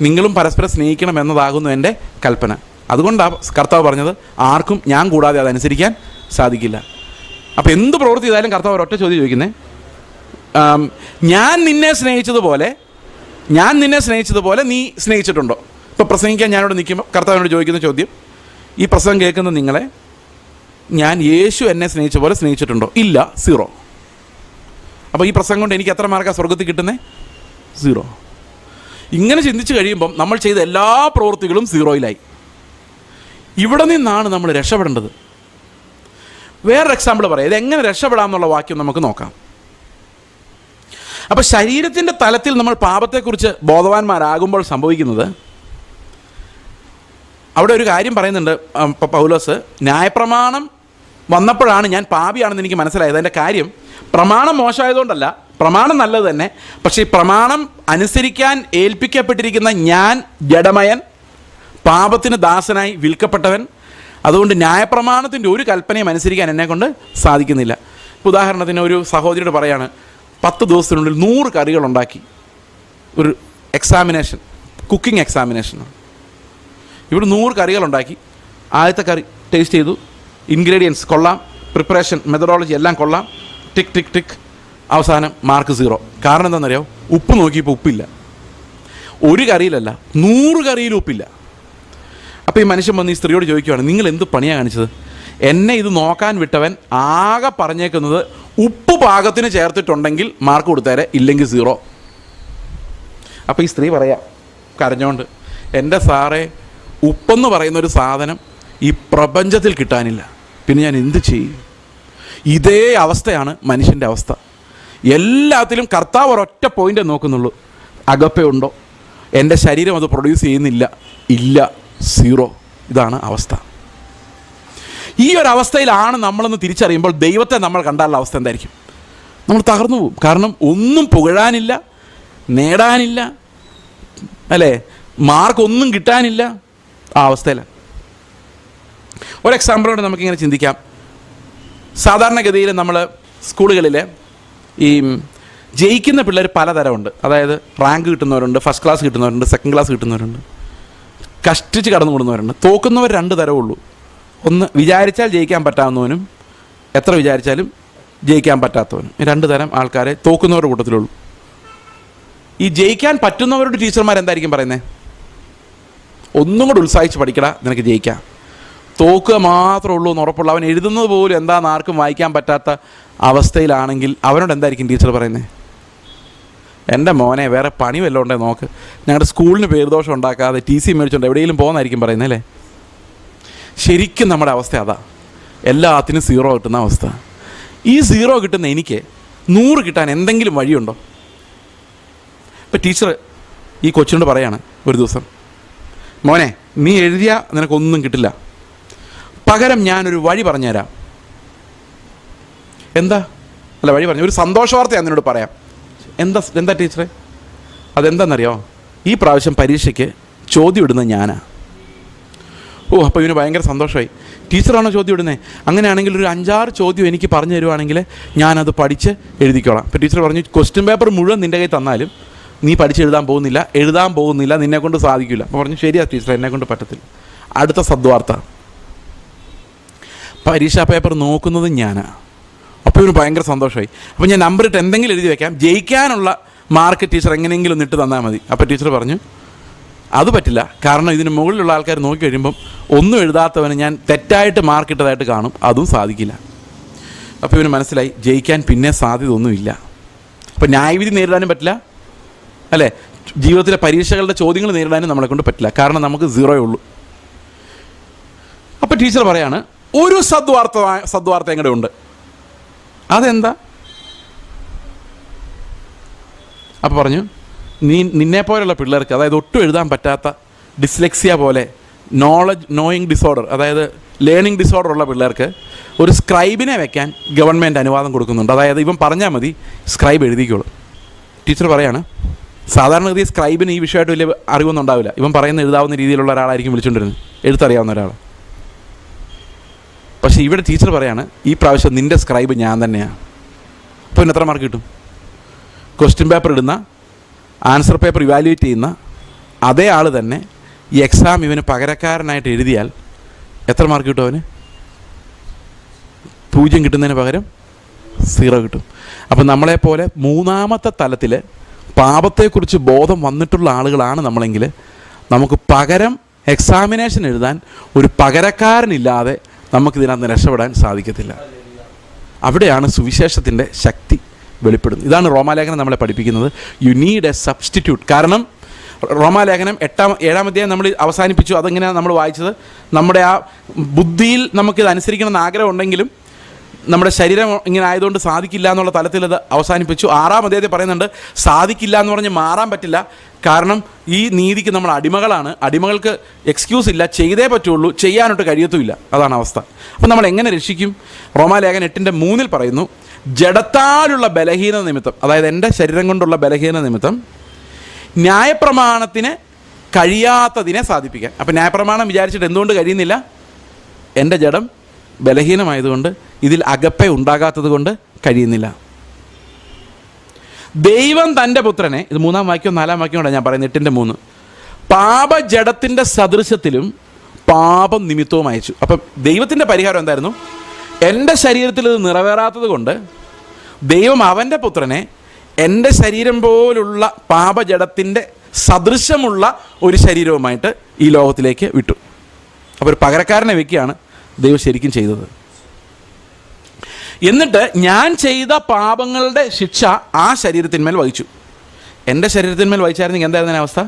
നിങ്ങളും പരസ്പരം സ്നേഹിക്കണം എന്നതാകുന്നു എൻ്റെ കൽപ്പന. അതുകൊണ്ടാണ് കർത്താവ് പറഞ്ഞത്, ആർക്കും ഞാൻ കൂടാതെ അതനുസരിക്കാൻ സാധിക്കില്ല. അപ്പോൾ എന്ത് പ്രവൃത്തി ചെയ്താലും കർത്താവ് ഒരൊറ്റ ചോദ്യം ചോദിക്കുന്നത്, ഞാൻ നിന്നെ സ്നേഹിച്ചതുപോലെ നീ സ്നേഹിച്ചിട്ടുണ്ടോ? ഇപ്പോൾ പ്രസംഗിക്കാൻ ഞാനിവിടെ നിൽക്കുമ്പോൾ കർത്താവിനോട് ചോദിക്കുന്ന ചോദ്യം, ഈ പ്രസംഗം കേൾക്കുന്ന നിങ്ങളെ ഞാൻ യേശു എന്നെ സ്നേഹിച്ച പോലെ സ്നേഹിച്ചിട്ടുണ്ടോ? ഇല്ല, 0. അപ്പോൾ ഈ പ്രസംഗം കൊണ്ട് എനിക്ക് എത്ര മാർക്കാണ് സ്വർഗത്തിൽ കിട്ടുന്നത്? 0. ഇങ്ങനെ ചിന്തിച്ച് കഴിയുമ്പം നമ്മൾ ചെയ്ത എല്ലാ പ്രവൃത്തികളും 0യിലായി. ഇവിടെ നിന്നാണ് നമ്മൾ രക്ഷപ്പെടേണ്ടത്. വേറൊരു എക്സാമ്പിൾ പറയാം. ഇതെങ്ങനെ രക്ഷപ്പെടാമെന്നുള്ള വാക്യം നമുക്ക് നോക്കാം. അപ്പോൾ ശരീരത്തിൻ്റെ തലത്തിൽ നമ്മൾ പാപത്തെക്കുറിച്ച് ബോധവാന്മാരാകുമ്പോൾ സംഭവിക്കുന്നത്, അവിടെ ഒരു കാര്യം പറയുന്നുണ്ട് പൗലോസ്, ന്യായപ്രമാണം വന്നപ്പോഴാണ് ഞാൻ പാപിയാണെന്ന് എനിക്ക് മനസ്സിലായത്. അതിൻ്റെ കാര്യം പ്രമാണം മോശമായതുകൊണ്ടല്ല, പ്രമാണം നല്ലത് തന്നെ. പക്ഷേ ഈ പ്രമാണം അനുസരിക്കാൻ ഏൽപ്പിക്കപ്പെട്ടിരിക്കുന്ന ഞാൻ ജഡമയൻ, പാപത്തിന് ദാസനായി വിൽക്കപ്പെട്ടവൻ. അതുകൊണ്ട് ന്യായപ്രമാണത്തിൻ്റെ ഒരു കൽപ്പനയും അനുസരിക്കാൻ എന്നെക്കൊണ്ട് സാധിക്കുന്നില്ല. ഉദാഹരണത്തിന് ഒരു സഹോദരിയോട് പറയാണ്, 10 ദിവസത്തിനുള്ളിൽ 100 കറികളുണ്ടാക്കി ഒരു എക്സാമിനേഷൻ, കുക്കിംഗ് എക്സാമിനേഷനാണ്. ഇവിടെ 100 കറികളുണ്ടാക്കി. ആദ്യത്തെ കറി ടേസ്റ്റ് ചെയ്തു, ഇൻഗ്രീഡിയൻസ് കൊള്ളാം, പ്രിപ്പറേഷൻ മെത്തഡോളജി എല്ലാം കൊള്ളാം, ടിക്ക് ടിക്ക് ടിക്ക്, അവസാനം മാർക്ക് 0. കാരണം എന്താണെന്നറിയാമോ? ഉപ്പ് നോക്കിയപ്പോൾ ഉപ്പില്ല. ഒരു കറിയിലല്ല, 100 കറിയിലും ഉപ്പില്ല. അപ്പോൾ ഈ മനുഷ്യൻ വന്ന് ഈ സ്ത്രീയോട് ചോദിക്കുകയാണ്, നിങ്ങൾ എന്ത് പണിയാണ് കാണിച്ചത്? എന്നെ ഇത് നോക്കാൻ വിട്ടവൻ ആകെ പറഞ്ഞേക്കുന്നത് ഉപ്പ് പാകത്തിന് ചേർത്തിട്ടുണ്ടെങ്കിൽ മാർക്ക് കൊടുത്തേരെ, ഇല്ലെങ്കിൽ 0. അപ്പോൾ ഈ സ്ത്രീ പറയാം കരഞ്ഞോണ്ട്, എൻ്റെ സാറേ, ഉപ്പെന്ന് പറയുന്നൊരു സാധനം ഈ പ്രപഞ്ചത്തിൽ കിട്ടാനില്ല, പിന്നെ ഞാൻ എന്ത് ചെയ്യും? ഇതേ അവസ്ഥയാണ് മനുഷ്യൻ്റെ അവസ്ഥ. എല്ലാത്തിലും കർത്താവ് ഒരൊറ്റ പോയിൻ്റേ നോക്കുന്നുള്ളൂ, അകപ്പ ഉണ്ടോ? എൻ്റെ ശരീരം അത് പ്രൊഡ്യൂസ് ചെയ്യുന്നില്ല, ഇല്ല, 0. ഇതാണ് അവസ്ഥ. ഈ ഒരു അവസ്ഥയിലാണ് നമ്മളെന്ന് തിരിച്ചറിയുമ്പോൾ ദൈവത്തെ നമ്മൾ കണ്ടാലുള്ള അവസ്ഥ എന്തായിരിക്കും? നമ്മൾ തകർന്നു പോകും. കാരണം ഒന്നും പുകഴാനില്ല, നേടാനില്ല, അല്ലേ, മാർക്കൊന്നും കിട്ടാനില്ല, ആ അവസ്ഥയിലാണ്. ഒരു എക്സാമ്പിളോട് നമുക്കിങ്ങനെ ചിന്തിക്കാം. സാധാരണഗതിയിൽ നമ്മൾ സ്കൂളുകളിൽ ഈ ജയിക്കുന്ന പിള്ളേർ പലതരമുണ്ട്. അതായത് റാങ്ക് കിട്ടുന്നവരുണ്ട്, ഫസ്റ്റ് ക്ലാസ് കിട്ടുന്നവരുണ്ട്, സെക്കൻഡ് ക്ലാസ് കിട്ടുന്നവരുണ്ട്, കഷ്ടിച്ച് കടന്നു കൂടുന്നവരുണ്ട്. തോക്കുന്നവർ 2 തരമേ ഉള്ളൂ. ഒന്ന് വിചാരിച്ചാൽ ജയിക്കാൻ പറ്റാവുന്നവനും എത്ര വിചാരിച്ചാലും ജയിക്കാൻ പറ്റാത്തവനും. 2 തരം ആൾക്കാരെ തോക്കുന്നവരുടെ കൂട്ടത്തിലുള്ളൂ. ഈ ജയിക്കാൻ പറ്റുന്നവരുടെ ടീച്ചർമാർ എന്തായിരിക്കും പറയുന്നത്? ഒന്നും കൂടെ ഉത്സാഹിച്ച് പഠിക്കടാ, നിനക്ക് ജയിക്കാം. തോക്കുക മാത്രമേ ഉള്ളൂ എന്ന് ഉറപ്പുള്ള, അവൻ എഴുതുന്നത് പോലും എന്താണെന്ന് ആർക്കും വായിക്കാൻ പറ്റാത്ത അവസ്ഥയിലാണെങ്കിൽ അവനോട് എന്തായിരിക്കും ടീച്ചർ പറയുന്നത്? എൻ്റെ മോനെ, വേറെ പണി വല്ലതും ഉണ്ടേ നോക്ക്, ഞങ്ങളുടെ സ്കൂളിന് പേരുദോഷം ഉണ്ടാക്കാതെ TC മേടിച്ചുകൊണ്ട് എവിടെയെങ്കിലും പോകുന്നതായിരിക്കും പറയുന്നത്, അല്ലേ? ശരിക്കും നമ്മുടെ അവസ്ഥ അതാ. എല്ലാത്തിനും 0 കിട്ടുന്ന അവസ്ഥ. ഈ 0 കിട്ടുന്ന എനിക്ക് 100 കിട്ടാൻ എന്തെങ്കിലും വഴിയുണ്ടോ? ഇപ്പം ടീച്ചർ ഈ കൊച്ചിനോട് പറയാണ് ഒരു ദിവസം, മോനെ, നീ എഴുതിയാൽ നിനക്കൊന്നും കിട്ടില്ല, പകരം ഞാനൊരു വഴി പറഞ്ഞുതരാം. എന്താ? അല്ല, വഴി പറഞ്ഞു, ഒരു സന്തോഷ വാർത്ത ഞാൻ നിന്നോട് പറയാം. എന്താ ടീച്ചറെ? അതെന്താണെന്നറിയോ? ഈ പ്രാവശ്യം പരീക്ഷയ്ക്ക് ചോദ്യം ഇടുന്നത് ഞാനാ. ഓ, അപ്പോൾ ഇവന് ഭയങ്കര സന്തോഷമായി. ടീച്ചറാണോ ചോദ്യം ഇടുന്നത്? അങ്ങനെയാണെങ്കിൽ ഒരു 5-6 ചോദ്യം എനിക്ക് പറഞ്ഞു തരുവാണെങ്കിൽ ഞാനത് പഠിച്ച് എഴുതിക്കോളാം. അപ്പോൾ ടീച്ചർ പറഞ്ഞു, ക്വസ്റ്റ്യൻ പേപ്പർ മുഴുവൻ നിൻ്റെ കയ്യിൽ തന്നാലും നീ പഠിച്ച് എഴുതാൻ പോകുന്നില്ല, നിന്നെക്കൊണ്ട് സാധിക്കില്ല. അപ്പോൾ പറഞ്ഞു, ശരിയാ ടീച്ചർ, എന്നെക്കൊണ്ട് പറ്റത്തില്ല. അടുത്ത സദ്വാർത്ത, പരീക്ഷാ പേപ്പർ നോക്കുന്നത് ഞാനാ. അപ്പോൾ ഇവന് ഭയങ്കര സന്തോഷമായി. അപ്പോൾ ഞാൻ നമ്പർ ഇട്ട് എന്തെങ്കിലും എഴുതി വയ്ക്കാം, ജയിക്കാനുള്ള മാർക്ക് ടീച്ചർ എങ്ങനെയെങ്കിലും ഇട്ട് തന്നാൽ മതി. അപ്പോൾ ടീച്ചർ പറഞ്ഞു, അത് പറ്റില്ല, കാരണം ഇതിന് മുകളിലുള്ള ആൾക്കാർ നോക്കി കഴിയുമ്പം ഒന്നും എഴുതാത്തവന് ഞാൻ തെറ്റായിട്ട് മാർക്ക് ഇട്ടതായിട്ട് കാണും, അതും സാധിക്കില്ല. അപ്പോൾ ഇവന് മനസ്സിലായി, ജയിക്കാൻ പിന്നെ സാധ്യത ഒന്നുമില്ല. അപ്പോൾ ന്യായവിധി നേരിടാനും പറ്റില്ല, അല്ലേ? ജീവിതത്തിലെ പരീക്ഷകളുടെ ചോദ്യങ്ങൾ നേരിടാനും നമ്മളെ കൊണ്ട് പറ്റില്ല, കാരണം നമുക്ക് 0 ഉള്ളൂ. അപ്പോൾ ടീച്ചർ പറയാണ്, ഒരു സദ്വാർത്ത എങ്ങടെ ഉണ്ട്. അതെന്താ? അപ്പോൾ പറഞ്ഞു, നിന്നെപ്പോലുള്ള പിള്ളേർക്ക്, അതായത് ഒട്ടും എഴുതാൻ പറ്റാത്ത ഡിസ്ലെക്സിയ പോലെ നോയിങ് ഡിസോർഡർ, അതായത് ലേണിംഗ് ഡിസോർഡർ ഉള്ള പിള്ളേർക്ക് ഒരു സ്ക്രൈബിനെ വെക്കാൻ ഗവൺമെൻറ് അനുവാദം കൊടുക്കുന്നുണ്ട്. അതായത് ഇവൻ പറഞ്ഞാൽ മതി, സ്ക്രൈബ് എഴുതിക്കോളും. ടീച്ചർ പറയാണ്, സാധാരണഗതി സ്ക്രൈബിന് ഈ വിഷയമായിട്ട് വലിയ അറിവൊന്നും ഉണ്ടാവില്ല. ഇവൻ പറയുന്ന എഴുതാവുന്ന രീതിയിലുള്ള ഒരാളായിരിക്കും വിളിച്ചുകൊണ്ടിരുന്നത്, എഴുത്തറിയാവുന്ന ഒരാൾ. പക്ഷേ ഇവിടെ ടീച്ചർ പറയാണ്, ഈ പ്രാവശ്യം നിൻ്റെ സ്ക്രൈബ് ഞാൻ തന്നെയാണ്. അപ്പോൾ ഇന്ന് എത്ര മാർക്ക് കിട്ടും? ക്വസ്റ്റ്യൻ പേപ്പർ ഇടുന്ന, ആൻസർ പേപ്പർ ഇവാലുവേറ്റ് ചെയ്യുന്ന അതേ ആൾ തന്നെ ഈ എക്സാം ഇവന് പകരക്കാരനായിട്ട് എഴുതിയാൽ എത്ര മാർക്ക് കിട്ടും അവന്? 0 കിട്ടുന്നതിന് പകരം 0 കിട്ടും. അപ്പം നമ്മളെപ്പോലെ 3ാമത്തെ തലത്തിൽ പാപത്തെക്കുറിച്ച് ബോധം വന്നിട്ടുള്ള ആളുകളാണ് നമ്മളെങ്കിൽ നമുക്ക് പകരം എക്സാമിനേഷൻ എഴുതാൻ ഒരു പകരക്കാരനില്ലാതെ നമുക്കിതിനകത്ത് രക്ഷപ്പെടാൻ സാധിക്കത്തില്ല. അവിടെയാണ് സുവിശേഷത്തിൻ്റെ ശക്തി വെളിപ്പെടുന്നത്. ഇതാണ് റോമാലേഖനം നമ്മളെ പഠിപ്പിക്കുന്നത്. You need A substitute. കാരണം റോമാലേഖനം 7-ാം അധ്യായം നമ്മൾ അവസാനിപ്പിച്ചു. അതെങ്ങനെയാണ് നമ്മൾ വായിച്ചത്? നമ്മുടെ ആ ബുദ്ധിയിൽ നമുക്കിത് അനുസരിക്കണമെന്ന് ആഗ്രഹം ഉണ്ടെങ്കിലും നമ്മുടെ ശരീരം ഇങ്ങനെ ആയതുകൊണ്ട് സാധിക്കില്ല എന്നുള്ള തലത്തിൽ അത് അവസാനിപ്പിച്ചു. 6-ാം അധ്യായത്തിൽ പറയുന്നുണ്ട്, സാധിക്കില്ല എന്ന് പറഞ്ഞ് മാറാൻ പറ്റില്ല, കാരണം ഈ നീതിക്ക് നമ്മൾ അടിമകളാണ്, അടിമകൾക്ക് എക്സ്ക്യൂസ് ഇല്ല, ചെയ്തേ പറ്റുള്ളൂ, ചെയ്യാനൊട്ട് കഴിയത്തുമില്ല. അതാണ് അവസ്ഥ. അപ്പം നമ്മൾ എങ്ങനെ രക്ഷിക്കും? റോമാലേഖനം 8:3 പറയുന്നു, ജഡത്താലുള്ള ബലഹീനത നിമിത്തം, അതായത് എൻ്റെ ശരീരം കൊണ്ടുള്ള ബലഹീനത നിമിത്തം ന്യായപ്രമാണത്തിന് കഴിയാത്തതിനെ സാധിപ്പിക്കാൻ. അപ്പം ന്യായപ്രമാണം വിചാരിച്ചിട്ട് എന്തുകൊണ്ട് കഴിയുന്നില്ല? എൻ്റെ ജഡം ബലഹീനമായതുകൊണ്ട്, ഇതിൽ അകപ്പെ ഉണ്ടാകാത്തത് കൊണ്ട് കഴിയുന്നില്ല. ദൈവം തൻ്റെ പുത്രനെ, ഇത് 3-ാം വാക്യവും 4-ാം വാക്യവും കൂടെ ഞാൻ പറയുന്നത്, 8:3, പാപജഡത്തിൻ്റെ സദൃശ്യത്തിലും പാപം നിമിത്തവും അയച്ചു. അപ്പം ദൈവത്തിൻ്റെ പരിഹാരം എന്തായിരുന്നു? എൻ്റെ ശരീരത്തിൽ ഇത് നിറവേറാത്തത് കൊണ്ട് ദൈവം അവൻ്റെ പുത്രനെ എൻ്റെ ശരീരം പോലുള്ള പാപജഡത്തിൻ്റെ സദൃശമുള്ള ഒരു ശരീരവുമായിട്ട് ഈ ലോകത്തിലേക്ക് വിട്ടു. അപ്പോൾ ഒരു പകരക്കാരനെ വെക്കുകയാണ് ദൈവം ശരിക്കും ചെയ്തത്. എന്നിട്ട് ഞാൻ ചെയ്ത പാപങ്ങളുടെ ശിക്ഷ ആ ശരീരത്തിന്മേൽ വഹിച്ചു. എൻ്റെ ശരീരത്തിന്മേൽ വഹിച്ചായിരുന്നെങ്കിൽ എന്തായിരുന്നു അവസ്ഥ?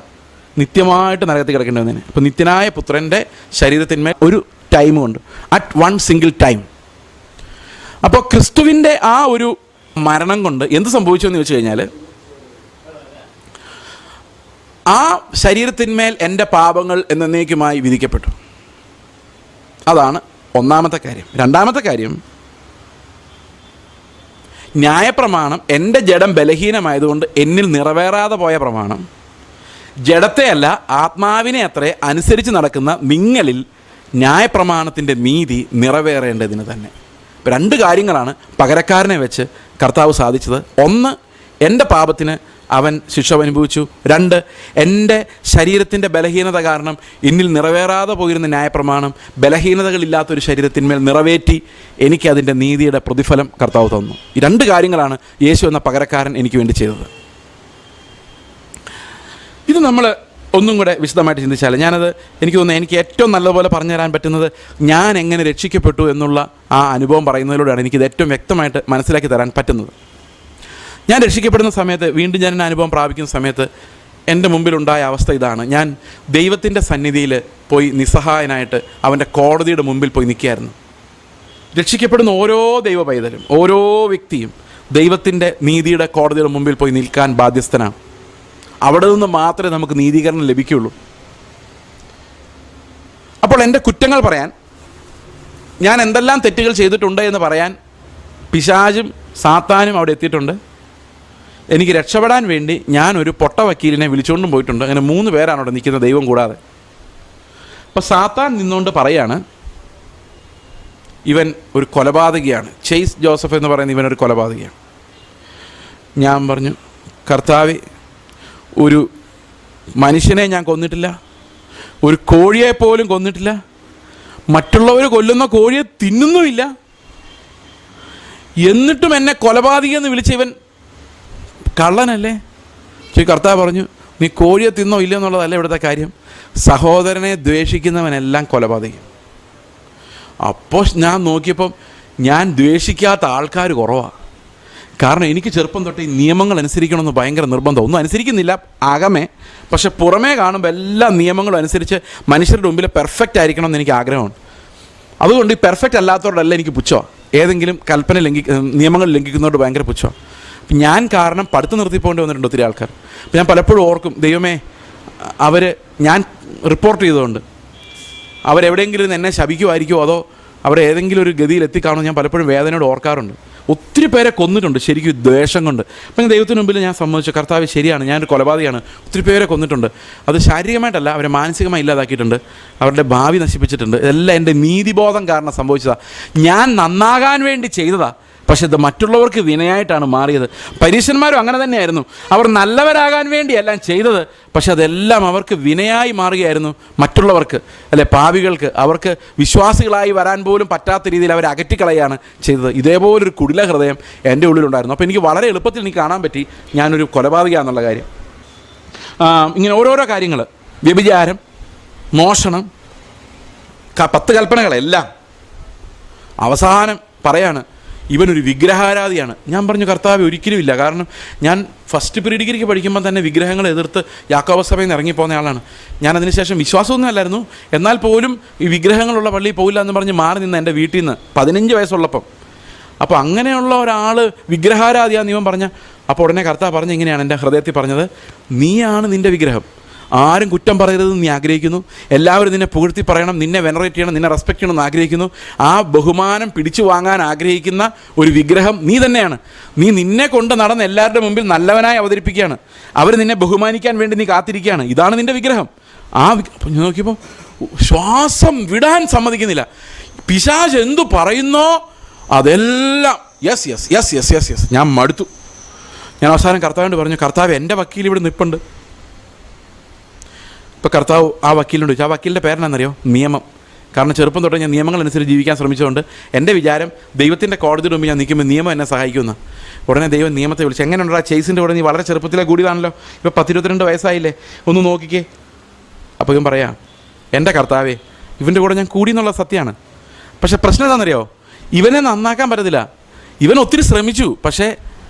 നിത്യമായിട്ട് നരകത്തിൽ കിടക്കേണ്ടി വന്നതിന്. അപ്പോൾ നിത്യനായ പുത്രൻ്റെ ശരീരത്തിന്മേൽ ഒരു ടൈം കൊണ്ട്, അറ്റ് വൺ സിംഗിൾ ടൈം. അപ്പോൾ ക്രിസ്തുവിൻ്റെ ആ ഒരു മരണം കൊണ്ട് എന്ത് സംഭവിച്ചു എന്ന് ചോദിച്ചു കഴിഞ്ഞാൽ, ആ ശരീരത്തിന്മേൽ എൻ്റെ പാപങ്ങൾ എന്നേക്കുമായി വിധിക്കപ്പെട്ടു. അതാണ് ഒന്നാമത്തെ കാര്യം. രണ്ടാമത്തെ കാര്യം, ന്യായപ്രമാണം എൻ്റെ ജഡം ബലഹീനമായതുകൊണ്ട് എന്നിൽ നിറവേറാതെ പോയ പ്രമാണം ജഡത്തെയല്ല ആത്മാവിനെ അത്രേ അനുസരിച്ച് നടക്കുന്ന നിങ്ങളിൽ ന്യായപ്രമാണത്തിൻ്റെ നീതി നിറവേറേണ്ടതിന് തന്നെ. രണ്ട് കാര്യങ്ങളാണ് പകരക്കാരനെ വെച്ച് കർത്താവ് സാധിച്ചത്. ഒന്ന്, എൻ്റെ പാപത്തിന് അവൻ ശിക്ഷ അനുഭവിച്ചു. രണ്ട്, എൻ്റെ ശരീരത്തിൻ്റെ ബലഹീനത കാരണം എന്നിൽ നിറവേറാതെ പോയിരുന്ന ന്യായപ്രമാണം ബലഹീനതകളില്ലാത്തൊരു ശരീരത്തിന്മേൽ നിറവേറ്റി എനിക്കതിൻ്റെ നീതിയുടെ പ്രതിഫലം കർത്താവ് തന്നു. ഈ രണ്ട് കാര്യങ്ങളാണ് യേശു എന്ന പകരക്കാരൻ എനിക്ക് വേണ്ടി ചെയ്തത്. ഇത് നമ്മൾ ഒന്നും കൂടെ വിശദമായിട്ട് ചിന്തിച്ചാൽ, എനിക്ക് തോന്നുന്നു എനിക്ക് ഏറ്റവും നല്ലതുപോലെ പറഞ്ഞു തരാൻ പറ്റുന്നത് ഞാൻ എങ്ങനെ രക്ഷിക്കപ്പെട്ടു എന്നുള്ള ആ അനുഭവം പറയുന്നതിലൂടെയാണ് എനിക്കിത് ഏറ്റവും വ്യക്തമായിട്ട് മനസ്സിലാക്കി തരാൻ പറ്റുന്നത്. ഞാൻ രക്ഷിക്കപ്പെടുന്ന സമയത്ത്, വീണ്ടും ഞാൻ അനുഭവം പ്രാപിക്കുന്ന സമയത്ത് എൻ്റെ മുമ്പിലുണ്ടായ അവസ്ഥ ഇതാണ്. ഞാൻ ദൈവത്തിൻ്റെ സന്നിധിയിൽ പോയി നിസ്സഹായനായിട്ട് അവൻ്റെ കോടതിയുടെ മുമ്പിൽ പോയി നിൽക്കുകയായിരുന്നു. രക്ഷിക്കപ്പെടുന്ന ഓരോ ദൈവ പൈതലും, ഓരോ വ്യക്തിയും ദൈവത്തിൻ്റെ നീതിയുടെ കോടതിയുടെ മുമ്പിൽ പോയി നിൽക്കാൻ ബാധ്യസ്ഥനാണ്. അവിടെ നിന്ന് മാത്രമേ നമുക്ക് നീതീകരണം ലഭിക്കുകയുള്ളൂ. അപ്പോൾ എൻ്റെ കുറ്റങ്ങൾ പറയാൻ, ഞാൻ എന്തെല്ലാം തെറ്റുകൾ ചെയ്തിട്ടുണ്ട് എന്ന് പറയാൻ പിശാചും സാത്താനും അവിടെ എത്തിയിട്ടുണ്ട്. എനിക്ക് രക്ഷപ്പെടാൻ വേണ്ടി ഞാനൊരു പൊട്ട വക്കീലിനെ വിളിച്ചുകൊണ്ടും പോയിട്ടുണ്ട്. അങ്ങനെ 3 പേരാണ് അവിടെ നിൽക്കുന്നത്, ദൈവം കൂടാതെ. അപ്പോൾ സാത്താൻ നിന്നുകൊണ്ട് പറയാണ്, ഇവൻ ഒരു കൊലപാതകിയാണ്, ചെയ്സ് ജോസഫ് എന്ന് പറയുന്ന ഇവനൊരു കൊലപാതകിയാണ്. ഞാൻ പറഞ്ഞു, കർത്താവേ, ഒരു മനുഷ്യനെ ഞാൻ കൊന്നിട്ടില്ല, ഒരു കോഴിയെ പോലും കൊന്നിട്ടില്ല, മറ്റുള്ളവർ കൊല്ലുന്ന കോഴിയെ തിന്നുന്നുമില്ല, എന്നിട്ടും എന്നെ കൊലപാതകിയെന്ന് വിളിച്ച ഇവൻ കള്ളനല്ലേ? കർത്താവ് പറഞ്ഞു, നീ കോഴിയെ തിന്നോ ഇല്ലയോ എന്നുള്ളതല്ല ഇവിടുത്തെ കാര്യം, സഹോദരനെ ദ്വേഷിക്കുന്നവനെല്ലാം കൊലപാതകം. അപ്പോൾ ഞാൻ നോക്കിയപ്പം ഞാൻ ദ്വേഷിക്കാത്ത ആൾക്കാർ കുറവാണ്. കാരണം എനിക്ക് ചെറുപ്പം തൊട്ട് ഈ നിയമങ്ങൾ അനുസരിക്കണമെന്ന് ഭയങ്കര നിർബന്ധം. ഒന്നും അനുസരിക്കുന്നില്ല അകമേ, പക്ഷെ പുറമേ കാണുമ്പോൾ എല്ലാ നിയമങ്ങളും അനുസരിച്ച് മനുഷ്യരുടെ മുമ്പിൽ പെർഫെക്റ്റ് ആയിരിക്കണം എന്ന് എനിക്ക് ആഗ്രഹമാണ്. അതുകൊണ്ട് ഈ പെർഫെക്റ്റ് അല്ലാത്തവരോടല്ല എനിക്ക് പുച്ഛമാണ്. ഏതെങ്കിലും കൽപ്പന നിയമങ്ങൾ ലംഘിക്കുന്നവരോട് ഭയങ്കര പുച്ഛമാണ്. ഞാൻ കാരണം പഠിത്തം നിർത്തിപ്പോണ്ടി വന്നിട്ടുണ്ട് ഒത്തിരി ആൾക്കാർ. അപ്പോൾ ഞാൻ പലപ്പോഴും ഓർക്കും, ദൈവമേ, ഞാൻ റിപ്പോർട്ട് ചെയ്തുകൊണ്ട് അവരെവിടെയെങ്കിലും എന്നെ ശപിക്കുമായിരിക്കുമോ, അതോ അവരേതെങ്കിലും ഒരു ഗതിയിൽ എത്തിക്കാണോ, ഞാൻ പലപ്പോഴും വേദനയോട് ഓർക്കാറുണ്ട്. ഒത്തിരി പേരെ കൊന്നിട്ടുണ്ട് ശരിക്കും ദ്വേഷം കൊണ്ട്. അപ്പം ദൈവത്തിന് മുമ്പിൽ ഞാൻ സമ്മതിച്ചു, കർത്താവ് ശരിയാണ്, ഞാനൊരു കൊലപാതകയാണ്, ഒത്തിരി പേരെ കൊന്നിട്ടുണ്ട്. അത് ശാരീരികമായിട്ടല്ല, അവരെ മാനസികമായി ഇല്ലാതാക്കിയിട്ടുണ്ട്, അവരുടെ ഭാവി നശിപ്പിച്ചിട്ടുണ്ട്. ഇതെല്ലാം എൻ്റെ നീതിബോധം കാരണം സംഭവിച്ചതാണ്. ഞാൻ നന്നാകാൻ വേണ്ടി ചെയ്തതാണ്, പക്ഷെ ഇത് മറ്റുള്ളവർക്ക് വിനയായിട്ടാണ് മാറിയത്. പരീശന്മാരും അങ്ങനെ തന്നെയായിരുന്നു. അവർ നല്ലവരാകാൻ വേണ്ടി എല്ലാം ചെയ്തത്, പക്ഷെ അതെല്ലാം അവർക്ക് വിനയായി മാറുകയായിരുന്നു. മറ്റുള്ളവർക്ക്, അല്ലെ പാപികൾക്ക്, അവർക്ക് വിശ്വാസികളായി വരാൻ പോലും പറ്റാത്ത രീതിയിൽ അവർ അകറ്റിക്കളയാണ് ചെയ്തത്. ഇതേപോലൊരു കുടില ഹൃദയം എൻ്റെ ഉള്ളിലുണ്ടായിരുന്നു. അപ്പോൾ എനിക്ക് വളരെ എളുപ്പത്തിൽ എനിക്ക് കാണാൻ പറ്റി ഞാനൊരു കൊലപാതകയാണെന്നുള്ള കാര്യം. ഇങ്ങനെ ഓരോരോ കാര്യങ്ങൾ, വ്യഭിചാരം, മോഷണം, 10 കൽപ്പനകളെല്ലാം അവസാനം പറയാണ് ഇവനൊരു വിഗ്രഹാരാധിയാണ്. ഞാൻ പറഞ്ഞു, കർത്താവ് ഒരിക്കലും ഇല്ല. കാരണം ഞാൻ ഫസ്റ്റ് പ്രീ ഡിഗ്രിക്ക് പഠിക്കുമ്പോൾ തന്നെ വിഗ്രഹങ്ങളെ എതിർത്ത് യാക്കോബ സഭയിൽ നിന്ന് ഇറങ്ങിപ്പോകുന്ന ആളാണ് ഞാൻ. അതിനുശേഷം വിശ്വാസമൊന്നും അല്ലായിരുന്നു, എന്നാൽ പോലും ഈ വിഗ്രഹങ്ങളുള്ള പള്ളിയിൽ പോകില്ല എന്ന് പറഞ്ഞ് മാറി നിന്ന് എൻ്റെ വീട്ടിൽ നിന്ന് 15 വയസ്സുള്ളപ്പം. അപ്പോൾ അങ്ങനെയുള്ള ഒരാൾ വിഗ്രഹാരാധിയാന്ന് ഇവൻ പറഞ്ഞ, അപ്പോൾ ഉടനെ കർത്താവ് പറഞ്ഞ ഇങ്ങനെയാണ് എൻ്റെ ഹൃദയത്തിൽ പറഞ്ഞത്, നീയാണ് നിൻ്റെ വിഗ്രഹം, ആരും കുറ്റം പറയരുതെന്ന് നീ ആഗ്രഹിക്കുന്നു, എല്ലാവരും നിന്നെ പുകഴ്ത്തി പറയണം, നിന്നെ വെനറേറ്റ് ചെയ്യണം, നിന്നെ റെസ്പെക്റ്റ് ചെയ്യണമെന്ന് ആഗ്രഹിക്കുന്നു. ആ ബഹുമാനം പിടിച്ചു വാങ്ങാൻ ആഗ്രഹിക്കുന്ന ഒരു വിഗ്രഹം നീ തന്നെയാണ്. നീ നിന്നെ കൊണ്ട് നടന്ന് എല്ലാവരുടെ മുമ്പിൽ നല്ലവനായി അവതരിപ്പിക്കുകയാണ്, അവർ നിന്നെ ബഹുമാനിക്കാൻ വേണ്ടി നീ കാത്തിരിക്കുകയാണ്, ഇതാണ് നിൻ്റെ വിഗ്രഹം. അപ്പം ഞാൻ നോക്കിയപ്പോൾ ശ്വാസം വിടാൻ സമ്മതിക്കുന്നില്ല. പിശാച് എന്തു പറയുന്നോ അതെല്ലാം yes yes yes yes yes yes. ഞാൻ മടുത്തു. ഞാൻ അവസാനം കർത്താവിനോട് പറഞ്ഞു, കർത്താവ്, എൻ്റെ വക്കീൽ ഇവിടെ നിൽപ്പുണ്ട്. ഇപ്പോൾ കർത്താവ് ആ വക്കീലിനോട് ചോദിച്ചു, ആ വക്കീലിൻ്റെ പേരെന്നാണെന്നറിയോ? നിയമം. കാരണം ചെറുപ്പം തൊട്ട് ഞാൻ നിയമങ്ങളനുസരിച്ച് ജീവിക്കാൻ ശ്രമിച്ചുകൊണ്ട് എൻ്റെ വിചാരം ദൈവത്തിൻ്റെ കോടതിയുടെ മുമ്പ് ഞാൻ നിൽക്കുമ്പോൾ നിയമം എന്നെ സഹായിക്കുമെന്ന്. ഉടനെ ദൈവം നിയമത്തെ വിളിച്ചു, എങ്ങനെയുണ്ടാ ചേസിൻ്റെ കൂടെ നീ വളരെ ചെറുപ്പത്തിലെ കൂടിയതാണല്ലോ, ഇപ്പോൾ 10-22 വയസ്സായില്ലേ, ഒന്ന് നോക്കിക്കേ. അപ്പോൾ ഇവൻ പറയാം, എൻ്റെ കർത്താവേ ഇവൻ്റെ കൂടെ ഞാൻ കൂടി എന്നുള്ള സത്യമാണ്. പക്ഷേ പ്രശ്നം എന്താണെന്നറിയോ, ഇവനെ നന്നാക്കാൻ പറ്റത്തില്ല. ഇവൻ ഒത്തിരി ശ്രമിച്ചു, പക്ഷേ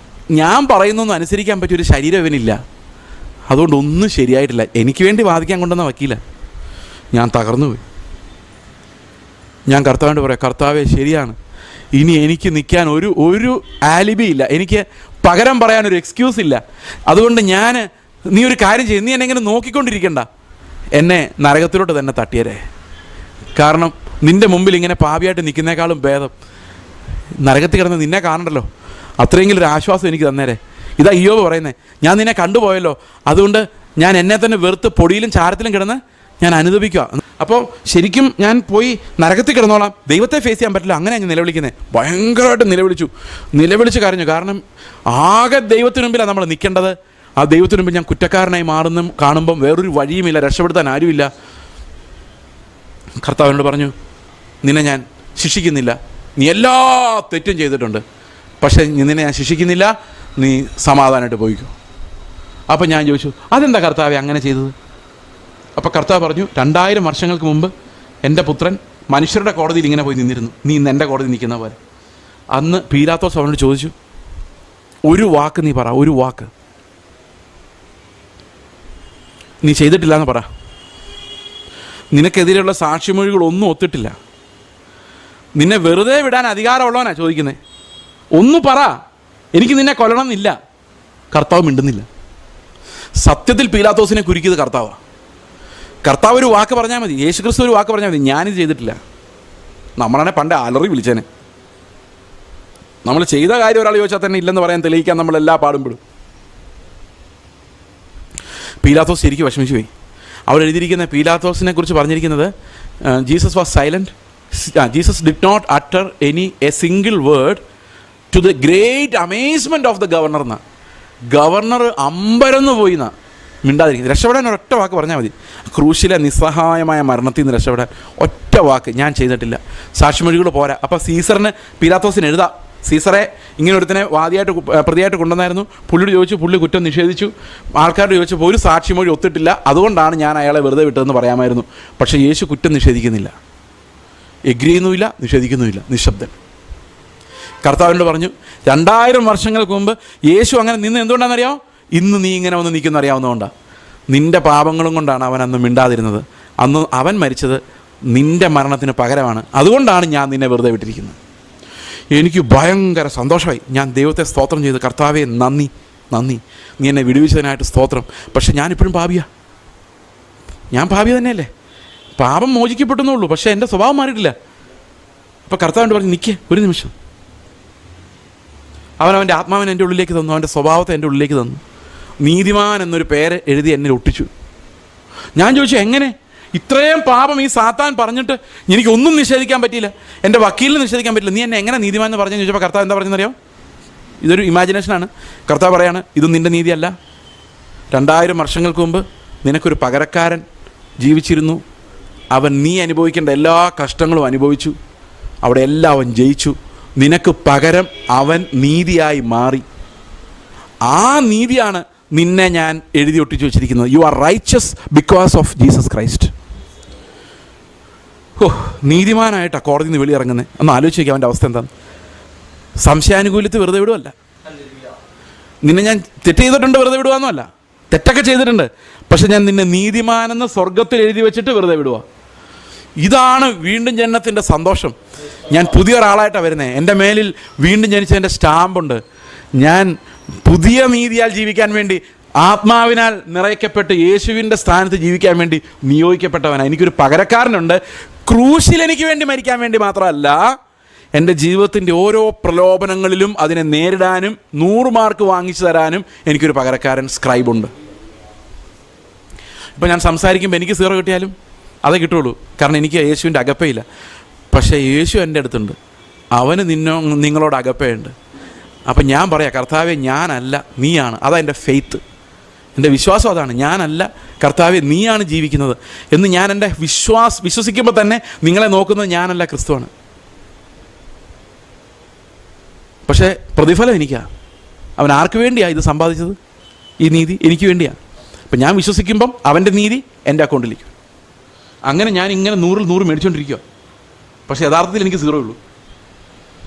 ഞാൻ പറയുന്നൊന്നും അനുസരിക്കാൻ പറ്റിയൊരു ശരീരം ഇവനില്ല. അതുകൊണ്ട് ഒന്നും ശരിയായിട്ടില്ല. എനിക്ക് വേണ്ടി വാദിക്കാൻ കൊണ്ടുവന്ന വക്കീല. ഞാൻ തകർന്നുപോയി. ഞാൻ കർത്താവിനോട് പറയാം, കർത്താവേ ശരിയാണ്, ഇനി എനിക്ക് നിൽക്കാൻ ഒരു ആലിബി ഇല്ല, എനിക്ക് പകരം പറയാനൊരു എക്സ്ക്യൂസ് ഇല്ല. അതുകൊണ്ട് നീ ഒരു കാര്യം ചെയ്യും, നീ എന്നെ ഇങ്ങനെ നോക്കിക്കൊണ്ടിരിക്കണ്ട, എന്നെ നരകത്തിലോട്ട് തന്നെ തട്ടിയരേ. കാരണം നിൻ്റെ മുമ്പിൽ ഇങ്ങനെ പാപിയായിട്ട് നിൽക്കുന്നേക്കാളും ഭേദം നരകത്തിൽ കിടന്ന് നിന്നെ കാണണ്ടല്ലോ, അത്രയെങ്കിലും ഒരു ആശ്വാസം എനിക്ക് തന്നേരെ. ഇതാ ഇയ്യോബ് പറയുന്നത്, ഞാൻ നിന്നെ കണ്ടുപോയല്ലോ, അതുകൊണ്ട് ഞാൻ എന്നെ തന്നെ വെറുത്ത് പൊടിയിലും ചാരത്തിലും കിടന്ന് ഞാൻ അനുദപിക്കുക. അപ്പോൾ ശരിക്കും ഞാൻ പോയി നരകത്തിൽ കിടന്നോളാം, ദൈവത്തെ ഫേസ് ചെയ്യാൻ പറ്റില്ല. അങ്ങനെ ഞാൻ നിലവിളിക്കുന്നത്, ഭയങ്കരമായിട്ട് നിലവിളിച്ച് കരഞ്ഞു. കാരണം ആകെ ദൈവത്തിന് മുമ്പിലാണ് നമ്മൾ നിൽക്കേണ്ടത്. ആ ദൈവത്തിന് മുമ്പിൽ ഞാൻ കുറ്റക്കാരനായി കാണുമ്പം വേറൊരു വഴിയുമില്ല, രക്ഷപ്പെടുത്താൻ ആരുമില്ല. കർത്താവിനോട് പറഞ്ഞു, നിന്നെ ഞാൻ ശിക്ഷിക്കുന്നില്ല, നീ എല്ലാ തെറ്റും ചെയ്തിട്ടുണ്ട്, പക്ഷേ നിന്നെ ഞാൻ ശിക്ഷിക്കുന്നില്ല, നീ സമാധാനമായിട്ട് പോയിക്കോ. അപ്പം ഞാൻ ചോദിച്ചു, അതെന്താ കർത്താവെ അങ്ങനെ ചെയ്തത്? അപ്പോൾ കർത്താവ് പറഞ്ഞു, 2000 വർഷങ്ങൾക്ക് മുമ്പ് എൻ്റെ പുത്രൻ മനുഷ്യരുടെ കോടതിയിൽ ഇങ്ങനെ പോയി നിന്നിരുന്നു, നീ ഇന്ന് എൻ്റെ കോടതി നിൽക്കുന്ന പോലെ. അന്ന് പീലാത്തോസ് അവനോട് ചോദിച്ചു, ഒരു വാക്ക് നീ പറ, ഒരു വാക്ക് നീ ചെയ്തിട്ടില്ല എന്ന് പറ. നിനക്കെതിരെയുള്ള സാക്ഷിമൊഴികളൊന്നും ഒത്തിട്ടില്ല, നിന്നെ വെറുതെ വിടാൻ അധികാരമുള്ളവനാ ചോദിക്കുന്നത്, ഒന്ന് പറ, എനിക്ക് നിന്നെ കൊല്ലണം എന്നില്ല. കർത്താവ് മിണ്ടുന്നില്ല. സത്യത്തിൽ പീലാത്തോസിനെ കുരുക്കിയത് കർത്താവാണ്. കർത്താവ് ഒരു വാക്ക് പറഞ്ഞാൽ മതി, യേശുക്രിസ്തു ഒരു വാക്ക് പറഞ്ഞാൽ മതി, ഞാനിത് ചെയ്തിട്ടില്ല. നമ്മളാണെ പണ്ട് അലറി വിളിച്ചേനെ. നമ്മൾ ചെയ്ത കാര്യം ഒരാൾ ചോദിച്ചാൽ തന്നെ ഇല്ലെന്ന് പറയാൻ തെളിയിക്കാൻ നമ്മളെല്ലാ പാടും പെടും. പീലാത്തോസ് ശരിക്കും വിഷമിച്ചു പോയി. അവിടെ എഴുതിയിരിക്കുന്ന പീലാത്തോസിനെ കുറിച്ച് പറഞ്ഞിരിക്കുന്നത്, Jesus was silent, Jesus did not utter a single word to the great amazement of the governor എന്നാണ്. ഗവർണർ അമ്പരന്ന് പോയി എന്നാ, മിണ്ടാതിരിക്കുന്നത്. രക്ഷപ്പെടാൻ ഒരൊറ്റ വാക്ക് പറഞ്ഞാൽ മതി, ക്രൂശിലെ നിസ്സഹായമായ മരണത്തിൽ നിന്ന് രക്ഷപ്പെടാൻ ഒറ്റ വാക്ക്, ഞാൻ ചെയ്തിട്ടില്ല. സാക്ഷിമൊഴികൾ പോരാ. അപ്പോൾ സീസറിന് പീലാത്തോസിന് എഴുതാം, സീസറെ ഇങ്ങനെ ഒരുത്തനെ പ്രതിയായിട്ട് കൊണ്ടുവന്നായിരുന്നു, പുള്ളിയോട് ചോദിച്ചു, പുള്ളി കുറ്റം നിഷേധിച്ചു. ആൾക്കാരോട് ചോദിച്ചപ്പോൾ ഒരു സാക്ഷിമൊഴി ഒത്തിട്ടില്ല, അതുകൊണ്ടാണ് ഞാൻ അയാളെ വെറുതെ വിട്ടതെന്ന് പറയാമായിരുന്നു. പക്ഷേ യേശു കുറ്റം നിഷേധിക്കുന്നില്ല, എഗ്രി ചെയ്യുന്നുമില്ല, നിഷേധിക്കുന്നുമില്ല, നിശബ്ദൻ. കർത്താവിനോട് പറഞ്ഞു, 2000 വർഷങ്ങൾക്ക് മുമ്പ് യേശു അങ്ങനെ നിന്ന് എന്തുകൊണ്ടാണെന്നറിയാമോ? ഇന്ന് നീ ഇങ്ങനെ വന്ന് നിൽക്കുന്ന അറിയാവുന്നതുകൊണ്ടാണ്. നിൻ്റെ പാപങ്ങളും കൊണ്ടാണ് അവൻ അന്ന് മിണ്ടാതിരുന്നത്. അന്ന് അവൻ മരിച്ചത് നിൻ്റെ മരണത്തിന് പകരമാണ്. അതുകൊണ്ടാണ് ഞാൻ നിന്നെ വെറുതെ വിട്ടിരിക്കുന്നത്. എനിക്ക് ഭയങ്കര സന്തോഷമായി. ഞാൻ ദൈവത്തെ സ്തോത്രം ചെയ്ത്, കർത്താവേ നന്ദി, നീ എന്നെ വിടുവിച്ചതിനായിട്ട് സ്തോത്രം. പക്ഷേ ഞാനിപ്പോഴും ഞാൻ പാപിയ തന്നെയല്ലേ, പാപം മോചിക്കപ്പെട്ടെന്നുള്ളൂ, പക്ഷേ എൻ്റെ സ്വഭാവം മാറിയിട്ടില്ല. അപ്പോൾ കർത്താവിനോട് പറഞ്ഞു, നിൽക്കേ ഒരു നിമിഷം. അവൻ്റെ ആത്മാവിനെ എൻ്റെ ഉള്ളിലേക്ക് തന്നു, അവൻ്റെ സ്വഭാവത്തെ എൻ്റെ ഉള്ളിലേക്ക് തന്നു. നീതിമാൻ എന്നൊരു പേര് എഴുതി എന്നെ ഒട്ടിച്ചു. ഞാൻ ചോദിച്ചു, എങ്ങനെ ഇത്രയും പാപം ഈ സാത്താൻ പറഞ്ഞിട്ട് എനിക്കൊന്നും നിഷേധിക്കാൻ പറ്റിയില്ല, എൻ്റെ വക്കീലിന് നിഷേധിക്കാൻ പറ്റില്ല, നീ എന്നെ എങ്ങനെ നീതിമാൻ എന്ന് പറഞ്ഞു ചോദിച്ചപ്പോൾ കർത്താവ് എന്താ പറഞ്ഞെന്നറിയോ? ഇതൊരു ഇമാജിനേഷനാണ്. കർത്താവ് പറയാണ്, ഇത് നിൻ്റെ നീതിയല്ല. 2000 വർഷങ്ങൾക്ക് മുമ്പ് നിനക്കൊരു പകരക്കാരൻ ജീവിച്ചിരുന്നു. അവൻ നീ അനുഭവിക്കേണ്ട എല്ലാ കഷ്ടങ്ങളും അനുഭവിച്ചു, അവിടെ എല്ലാം അവൻ ജയിച്ചു. നിനക്ക് പകരം അവൻ നീതിയായി മാറി. ആ നീതിയാണ് നിന്നെ ഞാൻ എഴുതി ഒട്ടിച്ചു വെച്ചിരിക്കുന്നത്. You are riches because of Jesus Christ. നീതിമാനായിട്ടാണ് കോടതിയിൽ നിന്ന് വെളിയിറങ്ങുന്നത്. ഒന്ന് ആലോചിച്ച് നോക്കി അവൻ്റെ അവസ്ഥ എന്താണ്. സംശയാനുകൂല്യത്തിൽ വെറുതെ വിടുവല്ല. നിന്നെ ഞാൻ തെറ്റ് ചെയ്തിട്ടുണ്ട്, വെറുതെ വിടുവാന്നല്ല, തെറ്റൊക്കെ ചെയ്തിട്ടുണ്ട്, പക്ഷെ ഞാൻ നിന്നെ നീതിമാനെന്ന് സ്വർഗത്തിൽ എഴുതി വെച്ചിട്ട് വെറുതെ വിടുക. ഇതാണ് വീണ്ടും ജനനത്തിൻ്റെ സന്തോഷം. ഞാൻ പുതിയൊരാളായിട്ടാണ് വരുന്നത്. എൻ്റെ മേലിൽ വീണ്ടും ജനിച്ചതിൻ്റെ സ്റ്റാമ്പുണ്ട്. ഞാൻ പുതിയ നീതിയാൽ ജീവിക്കാൻ വേണ്ടി, ആത്മാവിനാൽ നിറയ്ക്കപ്പെട്ട് യേശുവിൻ്റെ സ്ഥാനത്ത് ജീവിക്കാൻ വേണ്ടി നിയോഗിക്കപ്പെട്ടവനാണ്. എനിക്കൊരു പകരക്കാരനുണ്ട്. ക്രൂശിൽ എനിക്ക് വേണ്ടി മരിക്കാൻ വേണ്ടി മാത്രമല്ല, എൻ്റെ ജീവിതത്തിൻ്റെ ഓരോ പ്രലോഭനങ്ങളിലും അതിനെ നേരിടാനും 100 മാർക്ക് വാങ്ങിച്ചു തരാനും എനിക്കൊരു പകരക്കാരൻ, സ്ക്രൈബുണ്ട്. ഇപ്പോൾ ഞാൻ സംസാരിക്കുമ്പോൾ എനിക്ക് 0 കിട്ടിയാലും അതേ കിട്ടുള്ളൂ, കാരണം എനിക്ക് യേശുവിൻ്റെ അകപ്പയില്ല. പക്ഷേ യേശു എൻ്റെ അടുത്തുണ്ട്, അവന് നിങ്ങളോട് അകപ്പയുണ്ട്. അപ്പം ഞാൻ പറയാം, കർത്താവെ ഞാനല്ല, നീയാണ്. അതാ എൻ്റെ ഫെയ്ത്ത്, എൻ്റെ വിശ്വാസം അതാണ്. ഞാനല്ല, കർത്താവെ നീയാണ് ജീവിക്കുന്നത് എന്ന് ഞാൻ എൻ്റെ വിശ്വസിക്കുമ്പോൾ തന്നെ നിങ്ങളെ നോക്കുന്നത് ഞാനല്ല, ക്രിസ്തുവാണ്. പക്ഷേ പ്രതിഫലം എനിക്കാണ്. അവൻ ആർക്ക് വേണ്ടിയാണ് ഇത് സമ്പാദിച്ചത്? ഈ നീതി എനിക്ക് വേണ്ടിയാണ്. അപ്പം ഞാൻ വിശ്വസിക്കുമ്പം അവൻ്റെ നീതി എൻ്റെ അക്കൗണ്ടിലേക്ക്. അങ്ങനെ ഞാൻ ഇങ്ങനെ 100 മേടിച്ചുകൊണ്ടിരിക്കുക. പക്ഷേ യഥാർത്ഥത്തിൽ എനിക്ക് 0 ഉള്ളൂ.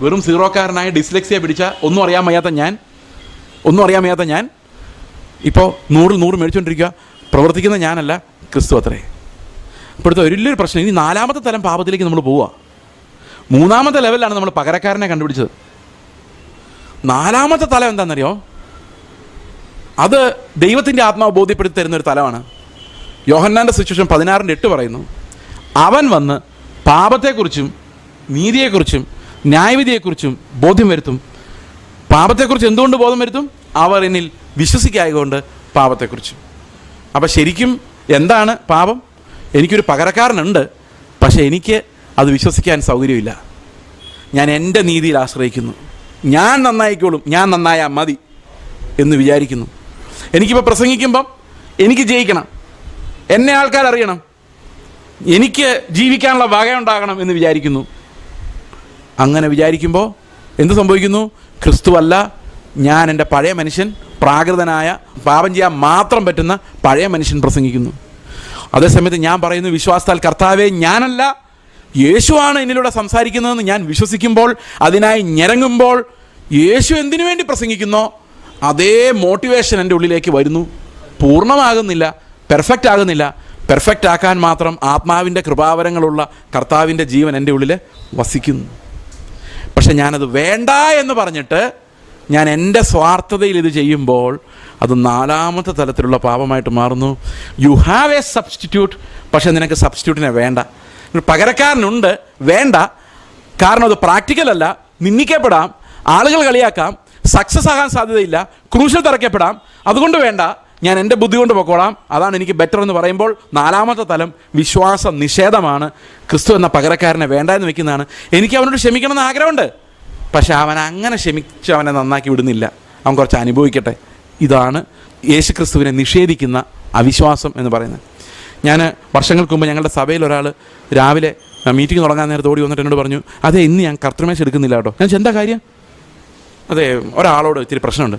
വെറും 0കാരനായ ഡിസ്ലെക്സിയ പിടിച്ച ഒന്നും അറിയാൻ വയ്യാത്ത ഞാൻ ഇപ്പോൾ 100 മേടിച്ചുകൊണ്ടിരിക്കുക. പ്രവർത്തിക്കുന്ന ഞാനല്ല, ക്രിസ്തു അത്രേ. ഇപ്പോഴത്തെ വലിയൊരു പ്രശ്നം, ഇനി 4ാമത്തെ തലം പാപത്തിലേക്ക് നമ്മൾ പോവുക. 3ാമത്തെ ലെവലിലാണ് നമ്മൾ പകരക്കാരനെ കണ്ടുപിടിച്ചത്. 4ാമത്തെ തലം എന്താണെന്നറിയോ? അത് ദൈവത്തിൻ്റെ ആത്മാവ് ബോധ്യപ്പെടുത്തി തരുന്നൊരു തലമാണ്. യോഹന്നാൻ്റെ സുവിശേഷം 16:8 പറയുന്നു, അവൻ വന്ന് പാപത്തെക്കുറിച്ചും നീതിയെക്കുറിച്ചും ന്യായവിധിയെക്കുറിച്ചും ബോധ്യം വരുത്തും. പാപത്തെക്കുറിച്ച് എന്തുകൊണ്ട് ബോധം വരുത്തും? അവർ എന്നിൽ വിശ്വസിക്കായതുകൊണ്ട് പാപത്തെക്കുറിച്ചും. അപ്പോൾ ശരിക്കും എന്താണ് പാപം? എനിക്കൊരു പകരക്കാരനുണ്ട്, പക്ഷേ എനിക്ക് അത് വിശ്വസിക്കാൻ സൗകര്യമില്ല. ഞാൻ എൻ്റെ നീതിയിൽ ആശ്രയിക്കുന്നു. ഞാൻ നന്നായിക്കോളും, ഞാൻ നന്നായാൽ മതി എന്ന് വിചാരിക്കുന്നു. എനിക്കിപ്പോൾ പ്രസംഗിക്കുമ്പം എനിക്ക് ജയിക്കണം, എന്നെ ആൾക്കാരറിയണം, എനിക്ക് ജീവിക്കാനുള്ള വകയുണ്ടാകണം എന്ന് വിചാരിക്കുന്നു. അങ്ങനെ വിചാരിക്കുമ്പോൾ എന്ത് സംഭവിക്കുന്നു? ക്രിസ്തുവല്ല, ഞാൻ എൻ്റെ പഴയ മനുഷ്യൻ, പ്രാകൃതനായ പാപം ചെയ്യാൻ മാത്രം പറ്റുന്ന പഴയ മനുഷ്യൻ പ്രസംഗിക്കുന്നു. അതേസമയത്ത് ഞാൻ പറയുന്നു, വിശ്വാസത്താൽ കർത്താവേ ഞാനല്ല, യേശുവാണ് എന്നിലൂടെ സംസാരിക്കുന്നതെന്ന് ഞാൻ വിശ്വസിക്കുമ്പോൾ, അതിനായി ഞെരങ്ങുമ്പോൾ, യേശു എന്തിനു വേണ്ടി പ്രസംഗിക്കുന്നോ അതേ മോട്ടിവേഷൻ എൻ്റെ ഉള്ളിലേക്ക് വരുന്നു. പൂർണ്ണമാകുന്നില്ല, പെർഫെക്റ്റ് ആക്കാൻ മാത്രം ആത്മാവിൻ്റെ കൃപാവരങ്ങളുള്ള കർത്താവിൻ്റെ ജീവൻ എൻ്റെ ഉള്ളിൽ വസിക്കുന്നു. പക്ഷെ ഞാനത് വേണ്ട എന്ന് പറഞ്ഞിട്ട് ഞാൻ എൻ്റെ സ്വാർത്ഥതയിൽ ഇത് ചെയ്യുമ്പോൾ അത് 4ാമത്തെ തലത്തിലുള്ള പാപമായിട്ട് മാറുന്നു. യു ഹാവ് എ സബ്സ്റ്റിറ്റ്യൂട്ട്, പക്ഷെ നിനക്ക് സബ്സ്റ്റിറ്റ്യൂട്ടിനെ വേണ്ട. പകരക്കാരനുണ്ട്, വേണ്ട. കാരണം അത് പ്രാക്ടിക്കലല്ല, നിന്ദിക്കപ്പെടാം, ആളുകൾ കളിയാക്കാം, സക്സസ് ആകാൻ സാധ്യതയില്ല, ക്രൂശിൽ തറയ്ക്കപ്പെടാം, അതുകൊണ്ട് വേണ്ട, ഞാൻ എൻ്റെ ബുദ്ധി കൊണ്ട് പൊക്കോളാം, അതാണ് എനിക്ക് ബെറ്റർ എന്ന് പറയുമ്പോൾ 4ാമത്തെ തലം വിശ്വാസ നിഷേധമാണ്. ക്രിസ്തു എന്ന പകരക്കാരനെ വേണ്ട എന്ന് വെക്കുന്നതാണ്. എനിക്ക് അവനോട് ക്ഷമിക്കണമെന്ന് ആഗ്രഹമുണ്ട്, പക്ഷെ അവൻ അങ്ങനെ ക്ഷമിച്ച് അവനെ നന്നാക്കി വിടുന്നില്ല, അവൻ കുറച്ച് അനുഭവിക്കട്ടെ. ഇതാണ് യേശു ക്രിസ്തുവിനെ നിഷേധിക്കുന്ന അവിശ്വാസം എന്ന് പറയുന്നത്. ഞാൻ വർഷങ്ങൾക്ക് മുമ്പ് ഞങ്ങളുടെ സഭയിൽ ഒരാൾ രാവിലെ മീറ്റിംഗ് തുടങ്ങാൻ നേരത്തെ ഓടി വന്നിട്ട് എന്നോട് പറഞ്ഞു, അതെ ഇന്ന് ഞാൻ കർത്തൃമേശ എടുക്കുന്നില്ല കേട്ടോ. ഞാൻ എന്താ കാര്യം? അതെ ഒരാളോട് ഇത്തിരി പ്രശ്നമുണ്ട്.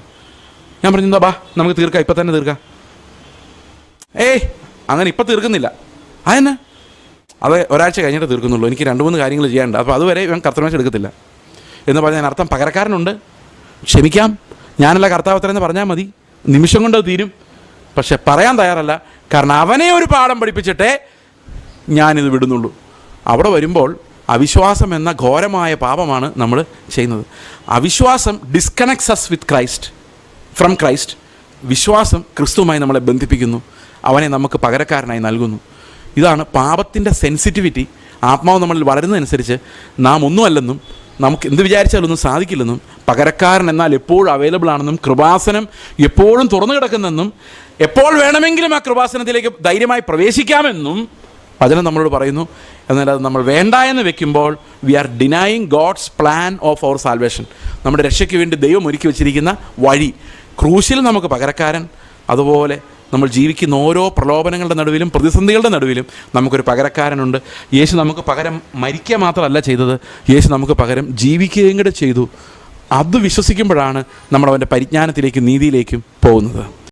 ഞാൻ പറഞ്ഞു, എന്താ ബാ നമുക്ക് തീർക്കാം, ഇപ്പം തന്നെ തീർക്കാം. അങ്ങനെ ഇപ്പം തീർക്കുന്നില്ല. അതെന്നെ? അത് ഒരാഴ്ച കഴിഞ്ഞിട്ട് തീർക്കുന്നുള്ളൂ, എനിക്ക് 2-3 കാര്യങ്ങൾ ചെയ്യാനുണ്ട്, അപ്പോൾ അതുവരെ ഇവൻ കർത്തൃമേശ എടുക്കത്തില്ല എന്ന് പറഞ്ഞാൽ അർത്ഥം പകരക്കാരനുണ്ട്, ക്ഷമിക്കാം, ഞാനല്ല കർത്താവ് അത്രയെന്ന് പറഞ്ഞാൽ മതി, നിമിഷം കൊണ്ട് അത് തീരും. പക്ഷെ പറയാൻ തയ്യാറല്ല, കാരണം അവനെ ഒരു പാഠം പഠിപ്പിച്ചിട്ടേ ഞാനിത് വിടുന്നുള്ളൂ. അവിടെ വരുമ്പോൾ അവിശ്വാസം എന്ന ഘോരമായ പാപമാണ് നമ്മൾ ചെയ്യുന്നത്. അവിശ്വാസം disconnects us with Christ, from Christ. വിശ്വാസം ക്രിസ്തുവുമായി നമ്മളെ ബന്ധിപ്പിക്കുന്നു, അവനെ നമുക്ക് പകരക്കാരനായി നൽകുന്നു. ഇതാണ് പാപത്തിൻ്റെ സെൻസിറ്റിവിറ്റി. ആത്മാവ് നമ്മളിൽ വളരുന്നതനുസരിച്ച് നാം ഒന്നുമല്ലെന്നും നമുക്ക് എന്ത് വിചാരിച്ചാലൊന്നും സാധിക്കില്ലെന്നും, പകരക്കാരൻ എന്നാൽ എപ്പോഴും അവൈലബിൾ ആണെന്നും, കൃപാസനം എപ്പോഴും തുറന്നു കിടക്കുന്നെന്നും, എപ്പോൾ വേണമെങ്കിലും ആ കൃപാസനത്തിലേക്ക് ധൈര്യമായി പ്രവേശിക്കാമെന്നും വചനം നമ്മളോട് പറയുന്നു. എന്നാൽ അത് നമ്മൾ വേണ്ട എന്ന് വെക്കുമ്പോൾ we are denying God's plan of our salvation. നമ്മുടെ രക്ഷയ്ക്ക് വേണ്ടി ദൈവം ഒരുക്കി വച്ചിരിക്കുന്ന വഴി. ക്രൂശിൽ നമുക്ക് പകരക്കാരൻ, അതുപോലെ നമ്മൾ ജീവിക്കുന്ന ഓരോ പ്രലോഭനങ്ങളുടെ നടുവിലും പ്രതിസന്ധികളുടെ നടുവിലും നമുക്കൊരു പകരക്കാരനുണ്ട്. യേശു നമുക്ക് പകരം മരിക്കുക മാത്രമല്ല ചെയ്തത്, യേശു നമുക്ക് പകരം ജീവിക്കുകയും കൂടെ ചെയ്തു. അത് വിശ്വസിക്കുമ്പോഴാണ് നമ്മൾ അവൻ്റെ പരിജ്ഞാനത്തിലേക്കും നീതിയിലേക്കും പോകുന്നത്.